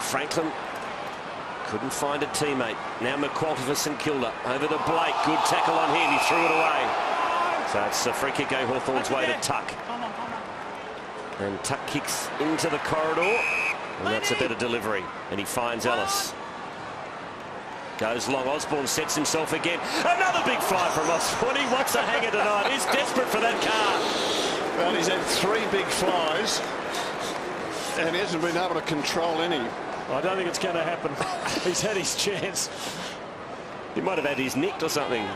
Franklin couldn't find a teammate. Now McQualter for St Kilda. Over to Blake. Good tackle on him. He threw it away. So it's a free kick going Hawthorn's way to Tuck. And Tuck kicks into the corridor. And that's a better delivery. And he finds Ellis. Goes long. Osborne sets himself again. Another big fly from Osborne. He wants a hanger tonight. He's desperate for that car. Well, he's had 3 big flies. And he hasn't been able to control any. I don't think it's going to happen. He's had his chance. He might have had his nicked or something.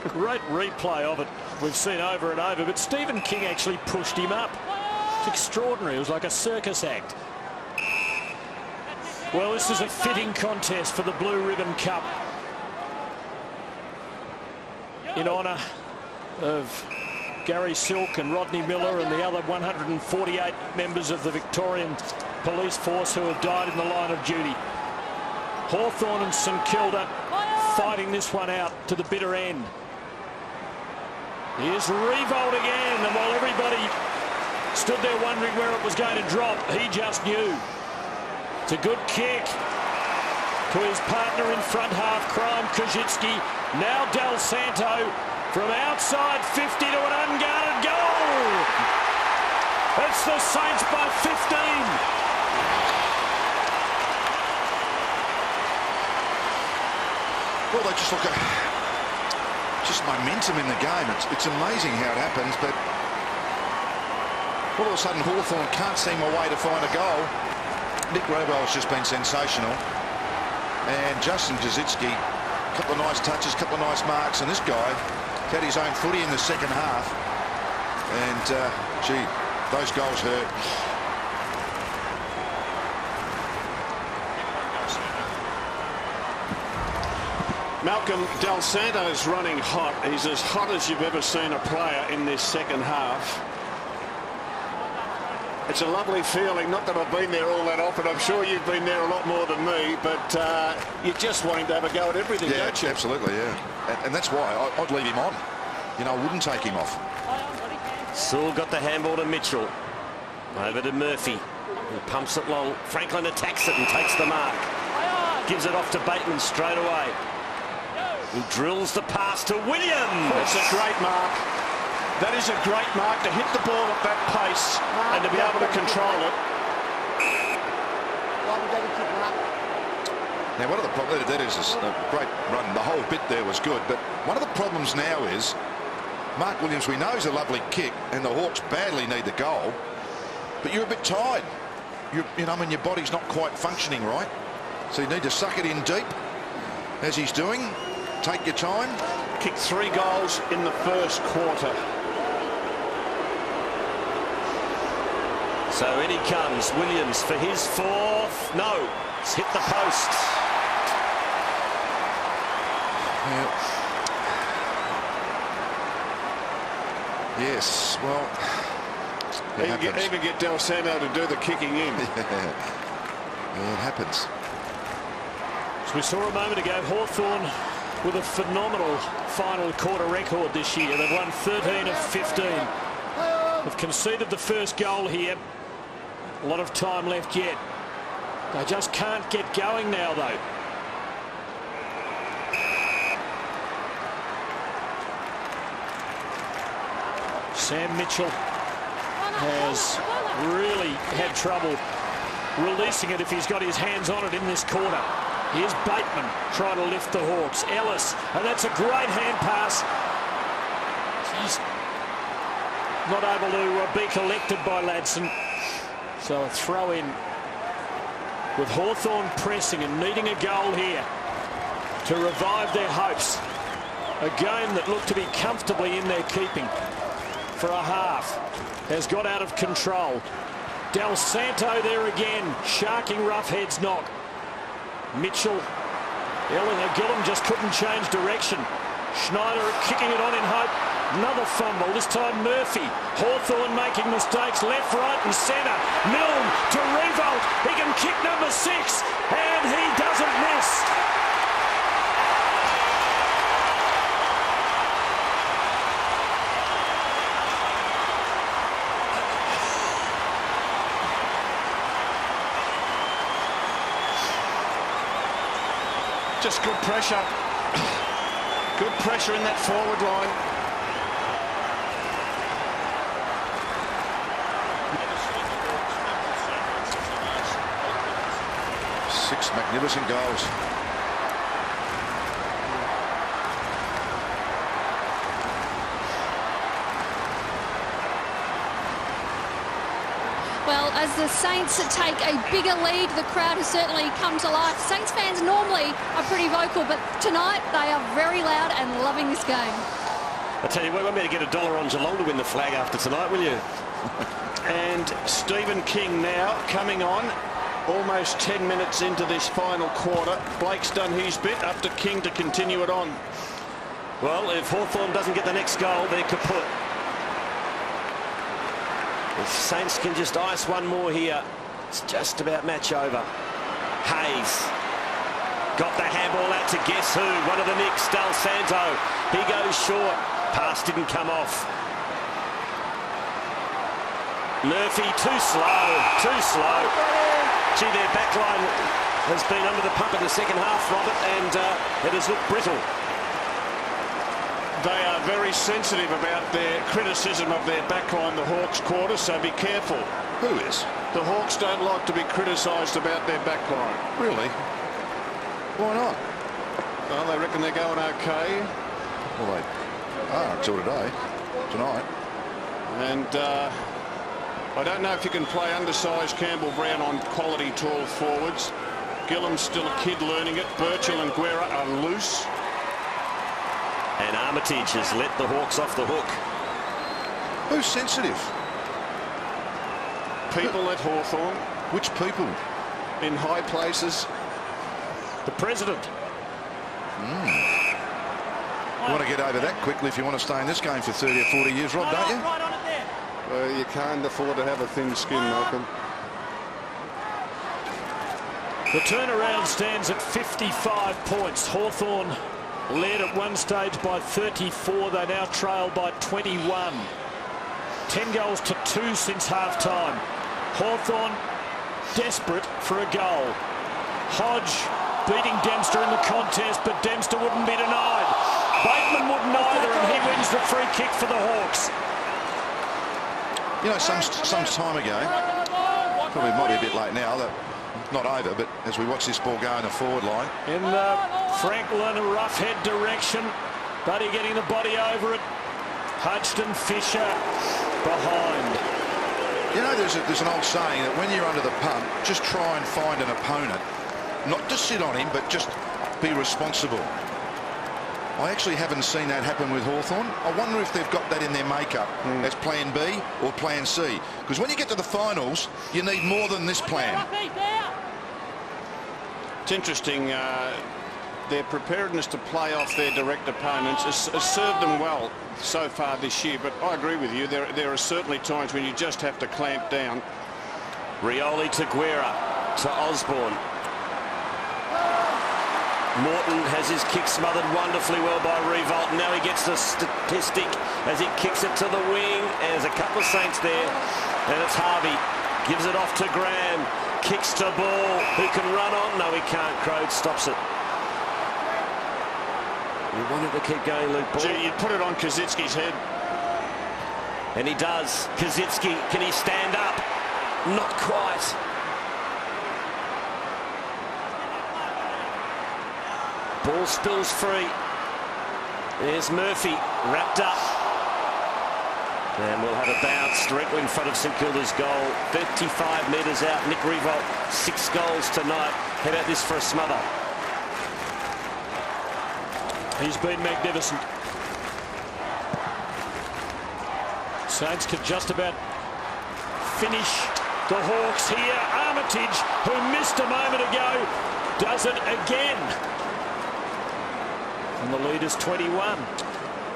Great replay of it. We've seen over and over. But Stephen King actually pushed him up. It's extraordinary. It was like a circus act. Well, this is a fitting contest for the Blue Ribbon Cup. In honour of Gary Silk and Rodney Miller and the other 148 members of the Victorian Police Force who have died in the line of duty. Hawthorn and St Kilda fighting this one out to the bitter end. Here's Revolt again, and while everybody stood there wondering where it was going to drop, he just knew. It's a good kick to his partner in front half, Crime Kajitsky. Now Del Santo from outside 50 to an unguarded goal. It's the Saints by 15. Well, they just look at just momentum in the game. It's amazing how it happens, but all of a sudden Hawthorn can't seem a way to find a goal. Nick Robo's just been sensational, and Justin Kazitsky, a couple of nice touches, a couple of nice marks, and this guy had his own footy in the second half, and gee, those goals hurt. Malcolm, Del Santo's running hot. He's as hot as you've ever seen a player in this second half. It's a lovely feeling. Not that I've been there all that often. I'm sure you've been there a lot more than me, but you just want him to have a go at everything, don't you? Absolutely, yeah. And that's why I'd leave him on. You know, I wouldn't take him off. Sewell got the handball to Mitchell. Over to Murphy. He pumps it long. Franklin attacks it and takes the mark. Gives it off to Bateman straight away. He drills the pass to Williams. That's a great mark. That is a great mark to hit the ball at that pace and to be able to control it. Now, one of the problems, that is a great run. The whole bit there was good, but one of the problems now is Mark Williams, we know, is a lovely kick, and the Hawks badly need the goal, but you're a bit tired. You know, I mean, your body's not quite functioning right, so you need to suck it in deep, as he's doing. Take your time. Kicked 3 goals in the first quarter. So in he comes, Williams for his 4th. No, it's hit the post. Yeah. Yes, well, Even get Del Santo to do the kicking in. Yeah, it happens. As we saw a moment ago, Hawthorn with a phenomenal final quarter record this year. They've won 13 of 15. They've conceded the first goal here. A lot of time left yet. They just can't get going now, though. Sam Mitchell has really had trouble releasing it if he's got his hands on it in this quarter. Here's Bateman trying to lift the Hawks. Ellis, and that's a great hand pass. He's not able to be collected by Ladson. So a throw in with Hawthorn pressing and needing a goal here to revive their hopes. A game that looked to be comfortably in their keeping. for a half has got out of control. Del Santo there again, sharking Roughhead's knock. Mitchell, Gillum just couldn't change direction. Schneider kicking it on in hope. Another fumble, this time Murphy. Hawthorn making mistakes left, right and centre. Milne to Revolt. He can kick number 6 and he doesn't miss. Just good pressure. Good pressure in that forward line. Six magnificent goals. Well, as the Saints take a bigger lead, the crowd has certainly come to life. Saints fans normally are pretty vocal, but tonight they are very loud and loving this game. I tell you what, we better get $1 on Geelong to win the flag after tonight, will you? And Stephen King now coming on. Almost 10 minutes into this final quarter. Blake's done his bit, up to King to continue it on. Well, if Hawthorn doesn't get the next goal, they're kaput. If Saints can just ice one more here, it's just about match over. Hayes got the handball out to guess who? One of the Knicks, Del Santo. He goes short. Pass didn't come off. Murphy too slow. Gee, their back line has been under the pump in the second half, Robert, and it has looked brittle. They are very sensitive about their criticism of their backline, the Hawks quarter, so be careful. Who is? The Hawks don't like to be criticised about their backline. Really? Why not? Well, they reckon they're going okay. Well, they are until tonight. And I don't know if you can play undersized Campbell Brown on quality tall forwards. Gillum's still a kid learning it. Birchall and Guerra are loose. And Armitage has let the Hawks off the hook. Who's sensitive? People at Hawthorn. Which people? In high places. The president. You want to get over that quickly if you want to stay in this game for 30 or 40 years, Rob, don't you? Well, you can't afford to have a thin skin, Malcolm. The turnaround stands at 55 points. Hawthorn led at one stage by 34. They now trail by 21. 10 goals to 2 since half-time. Hawthorn desperate for a goal. Hodge beating Dempster in the contest, but Dempster wouldn't be denied. Bateman wouldn't either, and he wins the free kick for the Hawks. You know, some time ago, probably might be a bit late now, that not over, but as we watch this ball go in the forward line. In the Franklin Roughhead direction, Buddy getting the body over it. Hudson Fisher behind. You know, there's an old saying that when you're under the pump, just try and find an opponent. Not to sit on him, but just be responsible. I actually haven't seen that happen with Hawthorn. I wonder if they've got that in their makeup as plan B or plan C. Because when you get to the finals, you need more than this plan. It's interesting. Their preparedness to play off their direct opponents has served them well so far this year. But I agree with you. There are certainly times when you just have to clamp down. Rioli to Guerra to Osborne. Morton has his kick smothered wonderfully well by Revolt. Now he gets the statistic as he kicks it to the wing. And there's a couple of Saints there. And it's Harvey. Gives it off to Graham. Kicks to ball. He can run on. No, he can't. Crode stops it. You wanted to keep going, Luke Ball. Gee, you'd put it on Kazitsky's head. And he does. Kazitsky, can he stand up? Not quite. Ball spills free. There's Murphy wrapped up. And we'll have a bounce directly in front of St Kilda's goal. 35 metres out. Nick Revolt, 6 goals tonight. How about this for a smother? He's been magnificent. Saints could just about finish the Hawks here. Armitage, who missed a moment ago, does it again. And the lead is 21.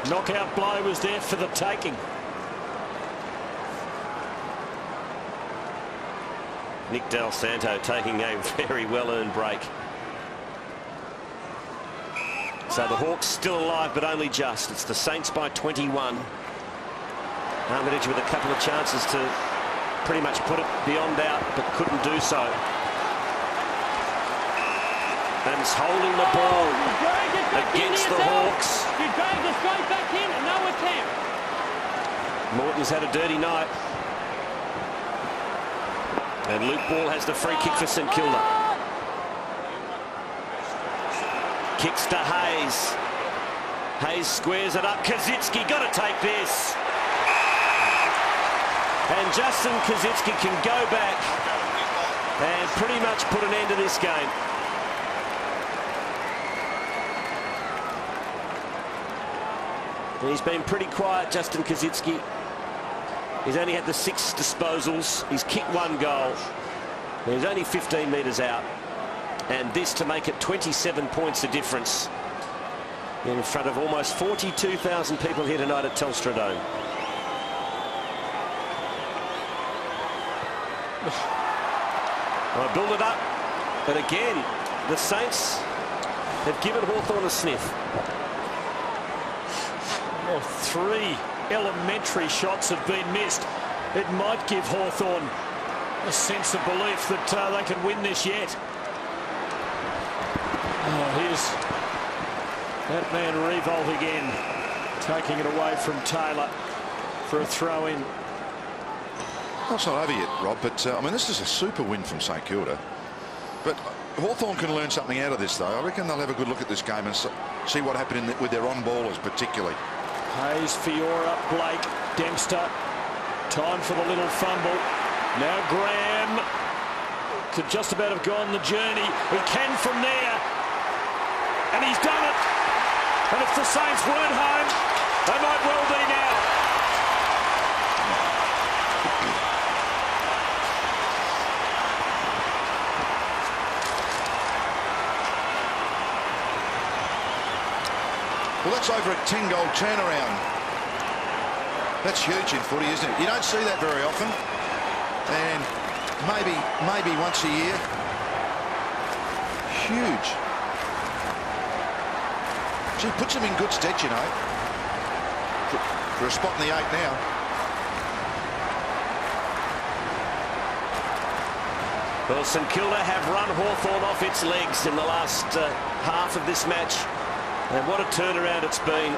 Knockout blow was there for the taking. Nick Del Santo taking a very well-earned break. So the Hawks still alive, but only just. It's the Saints by 21. Armitage with a couple of chances to pretty much put it beyond doubt, but couldn't do so. And it's holding the ball against the Hawks. You dragged it straight back in and no attempt. Morton's had a dirty night. And Luke Ball has the free kick for St Kilda. Kicks to Hayes. Hayes squares it up. Kazitsky got to take this. And Justin Kazitsky can go back and pretty much put an end to this game. He's been pretty quiet, Justin Kazitsky. He's only had the 6 disposals. He's kicked 1 goal. He's only 15 metres out. And this to make it 27 points the difference in front of almost 42,000 people here tonight at Telstra Dome. I build it up. But again, the Saints have given Hawthorn a sniff. Oh, 3 elementary shots have been missed. It might give Hawthorn a sense of belief that they can win this yet. Oh, here's that man Revolt again, taking it away from Taylor for a throw-in. Well, it's not over yet, Rob, but I mean, this is a super win from St Kilda. But Hawthorn can learn something out of this, though. I reckon they'll have a good look at this game and see what happened with their on-ballers, particularly. Hayes, Fiora, Blake, Dempster. Time for the little fumble. Now Graham could just about have gone the journey. He can from there. And he's done it. And if the Saints weren't home, they might well be now. Well, that's over a 10-goal turnaround. That's huge in footy, isn't it? You don't see that very often. And maybe once a year. Huge. Gee, puts him in good stead, you know. For a spot in the 8 now. Well, St Kilda have run Hawthorn off its legs in the last half of this match. And what a turnaround it's been.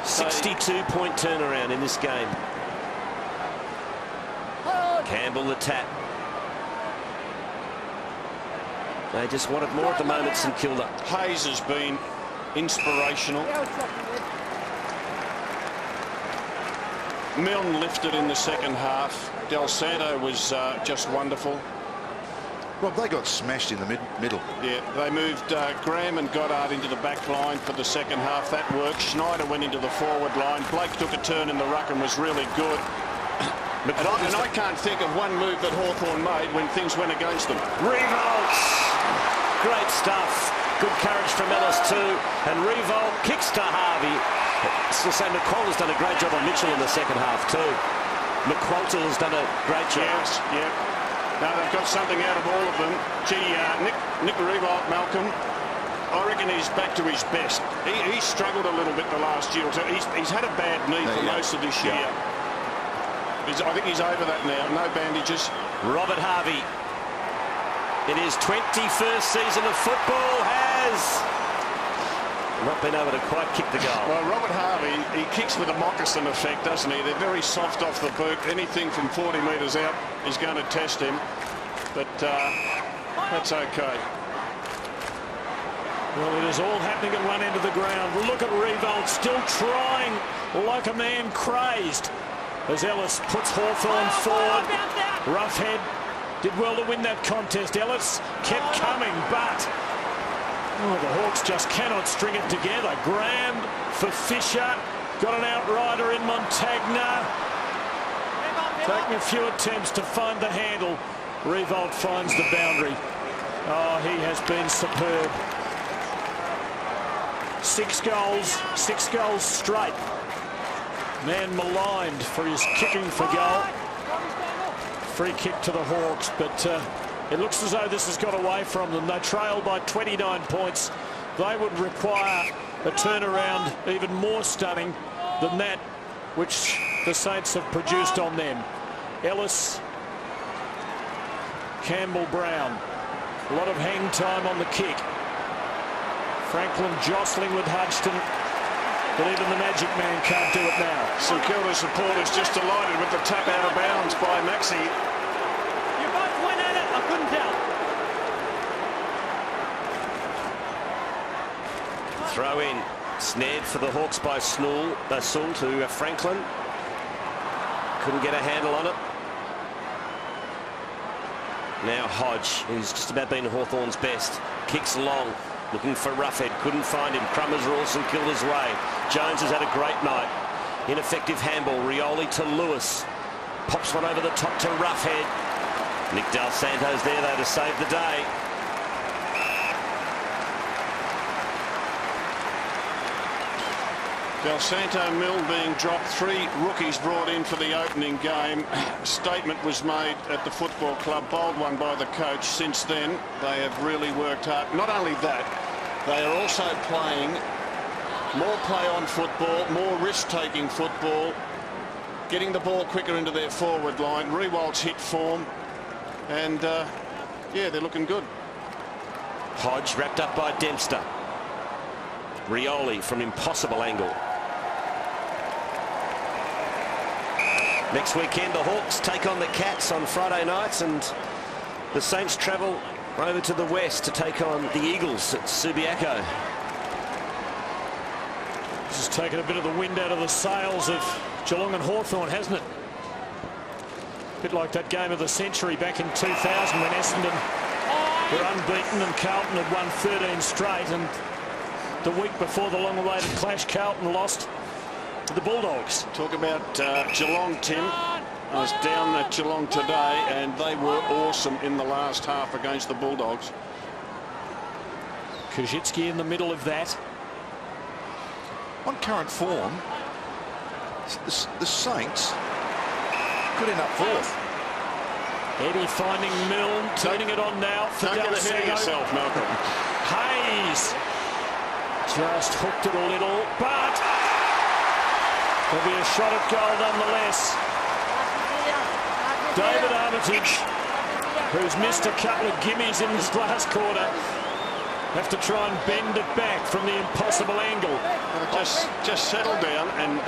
62-point turnaround in this game. Campbell the tap. They just want it more at the moment, St Kilda. Hayes has been inspirational. Milne lifted in the second half. Del Santo was just wonderful. Rob, they got smashed in the middle. Yeah, they moved Graham and Goddard into the back line for the second half. That worked. Schneider went into the forward line. Blake took a turn in the ruck and was really good. and I can't think of one move that Hawthorn made when things went against them. Revolts. Great stuff. Good courage from Ellis too. And Revolt kicks to Harvey. So McQualter's done a great job on Mitchell in the second half too. McQualter has done a great job. Yes, yeah. No, they've got something out of all of them. Gee, Nick Revolt, Malcolm, I reckon he's back to his best. He struggled a little bit the last year or so. He's had a bad knee for most of this year. I think he's over that now. No bandages. Robert Harvey, in his 21st season of football, has not been able to quite kick the goal. Well, Robert Harvey, he kicks with a moccasin effect, doesn't he? They're very soft off the boot. Anything from 40 metres out is going to test him. But that's okay. Well, it is all happening at one end of the ground. Look at Revolt still trying like a man crazed as Ellis puts Hawthorn forward. Roughhead did well to win that contest. Ellis kept coming, but the Hawks just cannot string it together. Graham for Fisher. Got an outrider in Montagna. Taking a few attempts to find the handle. Revolt finds the boundary. Oh, he has been superb. 6 goals straight. Man maligned for his kicking for goal. Free kick to the Hawks, but it looks as though this has got away from them. They trail by 29 points. They would require a turnaround even more stunning than that which the Saints have produced on them. Ellis, Campbell, Brown. A lot of hang time on the kick. Franklin jostling with Hodgson, but even the Magic Man can't do it now. St Kilda supporters just delighted with the tap out of bounds by Maxi. You both went at it. I couldn't tell. Throw in. Snared for the Hawks by Sewell to Franklin. Couldn't get a handle on it. Now Hodge, who's just about been Hawthorn's best. Kicks long, looking for Roughhead. Couldn't find him. Crummers are also Kilda's way. Jones has had a great night. Ineffective handball. Rioli to Lewis. Pops one over the top to Roughhead. Nick Del Santo's there, though, to save the day. Del Santo Mill being dropped. 3 rookies brought in for the opening game. Statement was made at the football club, bold one by the coach. Since then, they have really worked hard. Not only that, they are also playing more play-on football, more risk-taking football, getting the ball quicker into their forward line. Rewald's hit form, and yeah, they're looking good. Hodge wrapped up by Dempster. Rioli from impossible angle. Next weekend, the Hawks take on the Cats on Friday nights, and the Saints travel over to the west to take on the Eagles at Subiaco. This has taken a bit of the wind out of the sails of Geelong and Hawthorn, hasn't it? A bit like that game of the century back in 2000 when Essendon were unbeaten and Carlton had won 13 straight, and the week before the long-awaited clash, Carlton lost to the Bulldogs. Talk about Geelong, Tim. I was down at Geelong today, and they were awesome in the last half against the Bulldogs. Kajitsky in the middle of that. On current form, the Saints could end up 4th. Eddie finding Milne, turning it on now for Don't get ahead of yourself, Malcolm. Hayes just hooked it a little, but there'll be a shot at goal nonetheless. David Armitage, who's missed a couple of gimmies in this last quarter, have to try and bend it back from the impossible angle. Just settle down and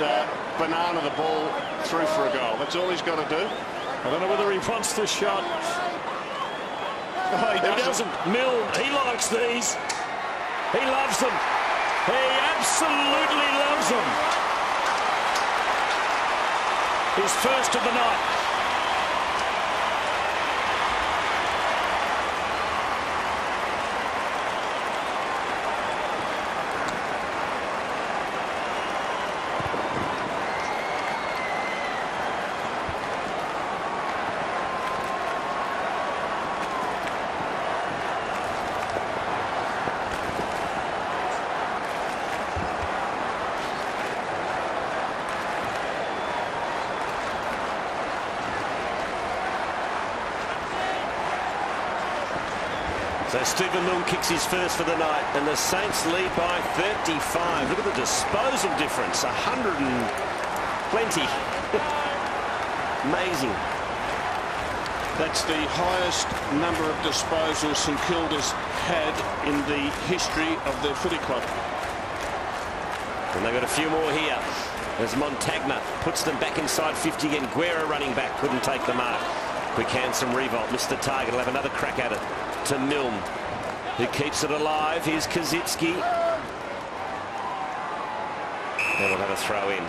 banana the ball through for a goal. That's all he's got to do. I don't know whether he wants the shot. Oh, he doesn't. Milne, he likes these. He loves them. He absolutely loves them. His first of the night. So Stephen Milne kicks his first for the night, and the Saints lead by 35. Look at the disposal difference, 120. Amazing. That's the highest number of disposals St Kilda's had in the history of their footy club. And they've got a few more here as Montagna puts them back inside 50 again. Guerra running back, couldn't take the mark. Quick hands from Revolt, missed the target. He'll have another crack at it to Milne, who keeps it alive. Here's Kazitsky. And we'll have a throw in.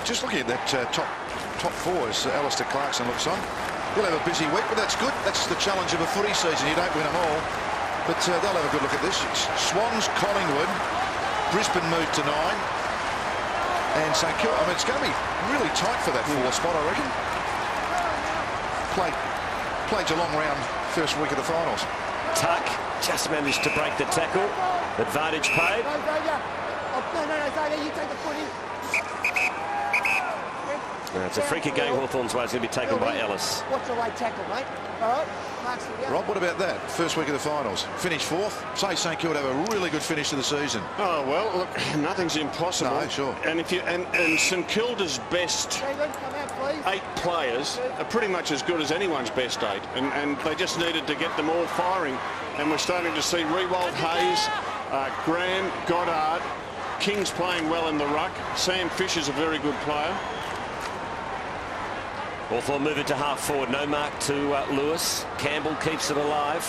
Just looking at that top 4 as Alistair Clarkson looks on. He'll have a busy week, but that's good. That's the challenge of a footy season. You don't win them all. But they'll have a good look at this. Swans, Collingwood, Brisbane moved to 9. And St Kilda, I mean, it's going to be really tight for that 4 spot, I reckon. Played Geelong round first week of the finals. Tuck just managed to break the tackle. Advantage paid. No, Xavier, you take the foot in. It's a free kick going Hawthorn's way. It's going to be taken by Ellis. Watch the late tackle, mate. All right. Marks it down. Rob, what about that? First week of the finals. Finished 4th. Say St Kilda have a really good finish to the season. Oh, well, look, nothing's impossible. No, sure. And if you and St Kilda's best Stephen, come out, please. 8 players are pretty much as good as anyone's best 8. And they just needed to get them all firing. And we're starting to see Rewald, Hayes, Graham, Goddard, King's playing well in the ruck. Sam Fisher's a very good player. Hawthorn move it to half forward. No mark to Lewis. Campbell keeps it alive.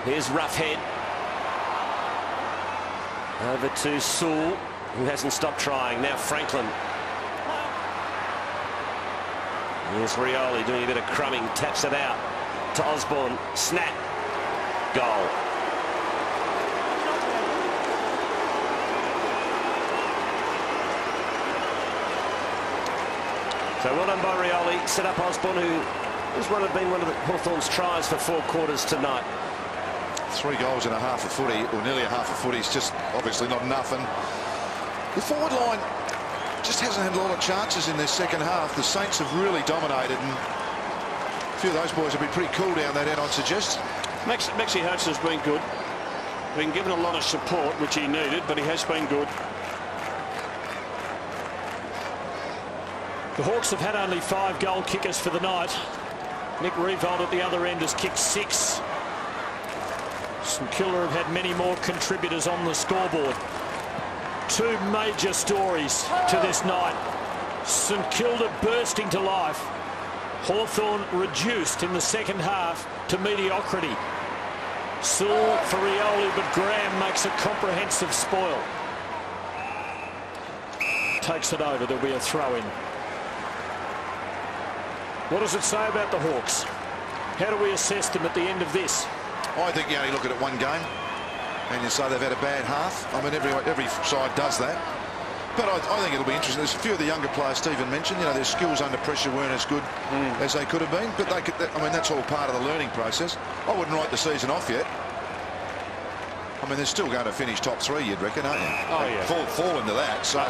Here's Roughhead. Over to Sewell, who hasn't stopped trying. Now Franklin. Here's Rioli doing a bit of crumbing. Taps it out to Osborne. Snap. Goal. So well done by Rioli. Set up Osborne, who has been one of the Hawthorn's tries for 4 quarters tonight. 3 goals in a half a footy, or nearly a half a footy, is just obviously not enough. And the forward line just hasn't had a lot of chances in their second half. The Saints have really dominated, and a few of those boys have been pretty cool down that end, I'd suggest. Maxie Hudson's been good. Been given a lot of support, which he needed, but he has been good. The Hawks have had only 5 goal kickers for the night. Nick Rewald at the other end has kicked 6. St Kilda have had many more contributors on the scoreboard. 2 major stories to this night. St Kilda bursting to life. Hawthorn reduced in the second half to mediocrity. Sewell for Rioli, but Graham makes a comprehensive spoil. Takes it over. There'll be a throw-in. What does it say about the Hawks? How do we assess them at the end of this? I think you only look at it one game and you say they've had a bad half. I mean, every side does that. But I think it'll be interesting. There's a few of the younger players Stephen mentioned. You know, their skills under pressure weren't as good as they could have been. But they could, I mean, that's all part of the learning process. I wouldn't write the season off yet. I mean, they're still going to finish top 3, you'd reckon, aren't you? Oh, yeah. Fall into that. So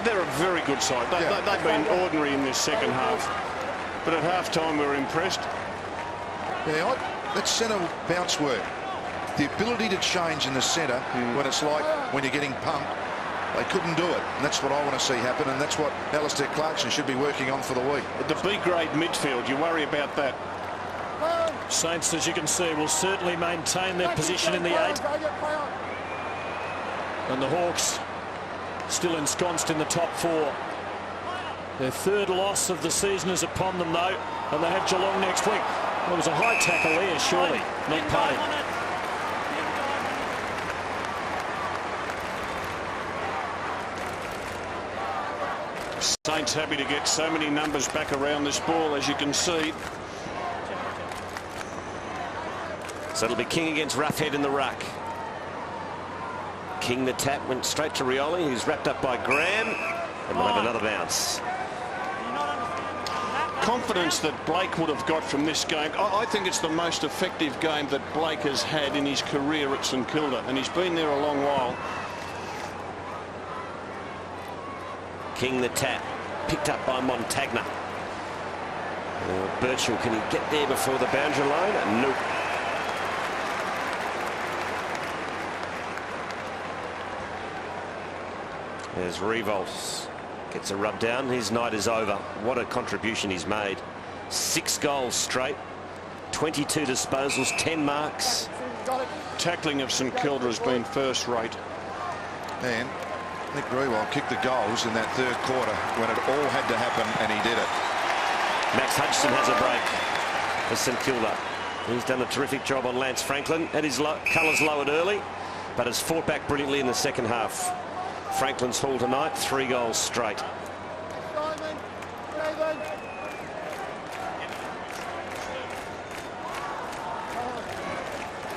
they're a very good side. They've been ordinary in this second half. But at half-time, we were impressed. Yeah, that centre bounce work. The ability to change in the centre when it's like when you're getting pumped, they couldn't do it. And that's what I want to see happen, and that's what Alistair Clarkson should be working on for the week. The B-grade midfield, you worry about that. Saints, as you can see, will certainly maintain their position in the 8. And the Hawks still ensconced in the top 4. Their 3rd loss of the season is upon them, though, and they have Geelong next week. Well, there was a high tackle there, surely, not paid. Saints happy to get so many numbers back around this ball, as you can see. So it'll be King against Roughhead in the ruck. King, the tap, went straight to Rioli, who's wrapped up by Graham, and we'll have another bounce. Confidence that Blake would have got from this game. I think it's the most effective game that Blake has had in his career at St Kilda, and he's been there a long while. King, the tap, picked up by Montagna. Birchall, can he get there before the boundary line? Nope. There's Revolts. Gets a rub down. His night is over. What a contribution he's made. 6 goals straight. 22 disposals, 10 marks. Tackling of St Kilda has been first rate. And Nick Rewald kicked the goals in that 3rd quarter when it all had to happen, and he did it. Max Hutchison has a break for St Kilda. He's done a terrific job on Lance Franklin. Had his colours lowered early, but has fought back brilliantly in the second half. Franklin's haul tonight, 3 goals straight.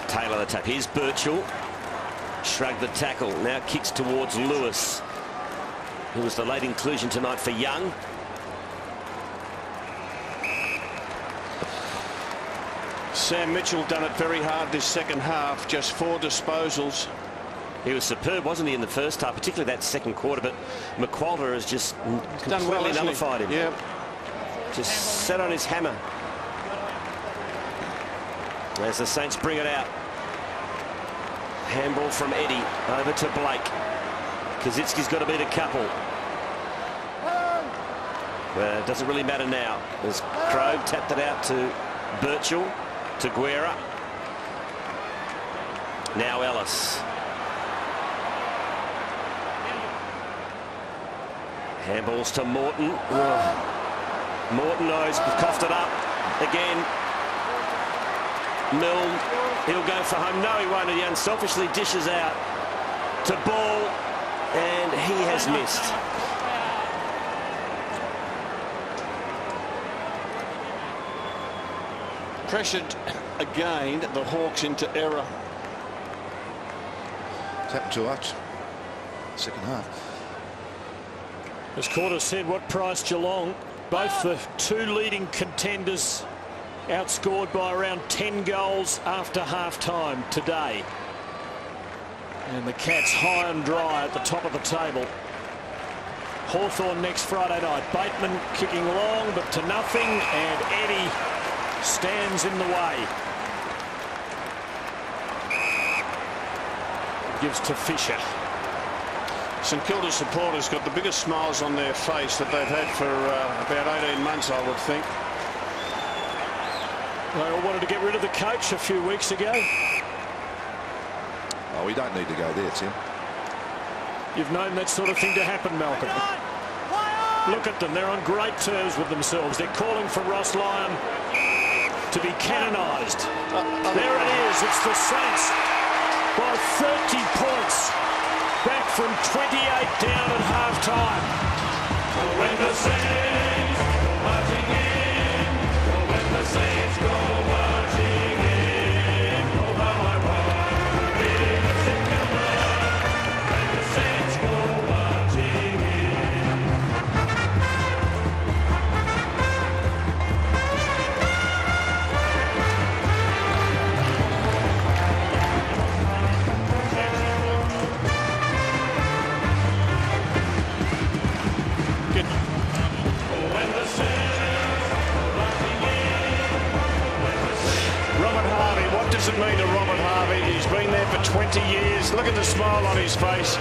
Taylor the tap. Here's Birchall. Shrugged the tackle. Now kicks towards Lewis, who was the late inclusion tonight for Young. Sam Mitchell done it very hard this second half. Just 4 disposals. He was superb, wasn't he, in the first half, particularly that second quarter. But McQualter has just Done well, completely nullified him. Yeah. Just sat on his hammer. As the Saints bring it out. Handball from Eddie over to Blake. Kazitsky's got to beat a couple. Well, it doesn't really matter now. As Crowe tapped it out to Birchall, to Guerra. Now Ellis. Handballs to Morton. Oh. Morton knows, coughed it up again. Milne, he'll go for home. No, he won't. He unselfishly dishes out to Ball, and he has missed. Pressured again, the Hawks into error. It's happened too much. Second half. As Corder said, what price Geelong? Both the two leading contenders outscored by around 10 goals after half-time today. And the Cats high and dry at the top of the table. Hawthorn next Friday night. Bateman kicking long, but to nothing, and Eddie stands in the way. Gives to Fisher. St Kilda supporters got the biggest smiles on their face that they've had for about 18 months, I would think. They all wanted to get rid of the coach a few weeks ago. Oh, we don't need to go there, Tim. You've known that sort of thing to happen, Malcolm. Look at them. They're on great terms with themselves. They're calling for Ross Lyon to be canonised. There it is. It's the Saints by 30 points. Back from 28 down at half-time. When the Saints go marching in, when the Saints go marching in, oh how I want to be a St Kilda. When the Saints go marching in. What does it mean to Robert Harvey? He's been there for 20 years. Look at the smile on his face.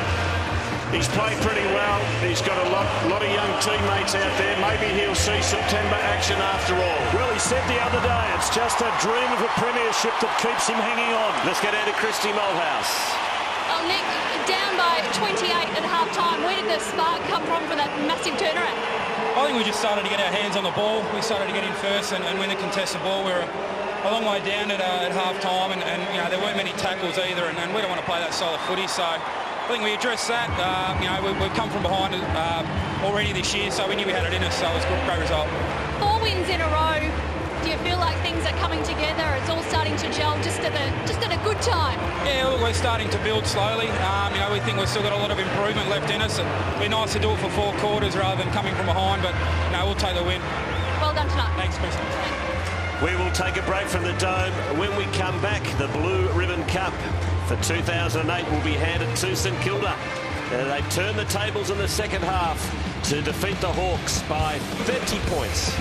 He's played pretty well. He's got a lot of young teammates out there. Maybe he'll see September action after all. Well, he said the other day, it's just a dream of a premiership that keeps him hanging on. Let's get out to Christy Mulhouse. Oh, Nick, down by 28 at half-time. Where did the spark come from for that massive turnaround? I think we just started to get our hands on the ball. We started to get in first and win the contested ball. We were a long way down at half-time, and you know, there weren't many tackles either, and we don't want to play that style of footy, so I think we addressed that. You know, we've come from behind already this year, so we knew we had it in us, so it was a great result. 4 wins in a row. Do you feel like things are coming together? It's all starting to gel just at a good time. Yeah, look, we're starting to build slowly. You know, we think we've still got a lot of improvement left in us. It'd be nice to do it for 4 quarters rather than coming from behind, but you know, we'll take the win. Well done tonight. Thanks, Chris. We will take a break from the Dome. When we come back, the Blue Ribbon Cup for 2008 will be handed to St Kilda. They've turned the tables in the second half to defeat the Hawks by 30 points.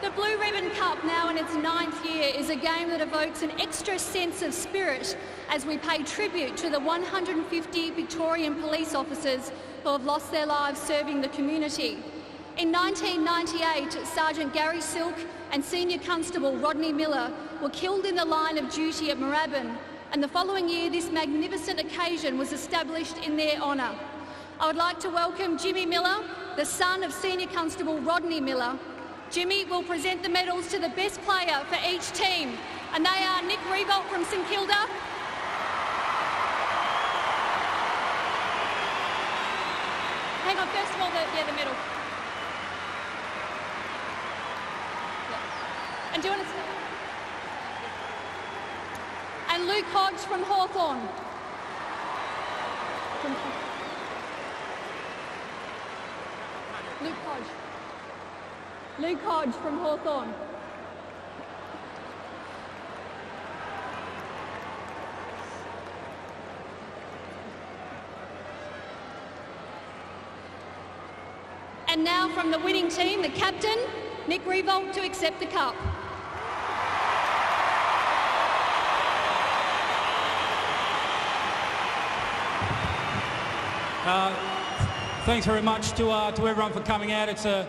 The Blue Ribbon Cup, now in its 9th year, is a game that evokes an extra sense of spirit as we pay tribute to the 150 Victorian police officers who have lost their lives serving the community. In 1998, Sergeant Gary Silk and Senior Constable Rodney Miller were killed in the line of duty at Moorabbin, and the following year this magnificent occasion was established in their honour. I would like to welcome Jimmy Miller, the son of Senior Constable Rodney Miller. Jimmy will present the medals to the best player for each team, and they are Nick Revolt from St Kilda, hang on, first of all, the medal. And do you want to... And Luke Hodge from Hawthorn. Luke Hodge. Luke Hodge from Hawthorn. And now from the winning team, the captain, Nick Revolt, to accept the cup. Thanks very much to everyone for coming out. It's a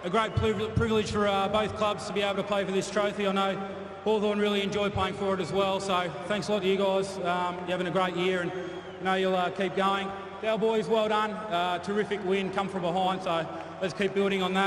great privilege for both clubs to be able to play for this trophy. I know Hawthorn really enjoy playing for it as well, so thanks a lot to you guys. You're having a great year, and I know you'll keep going. Our boys, well done. Terrific win, come from behind, so let's keep building on that.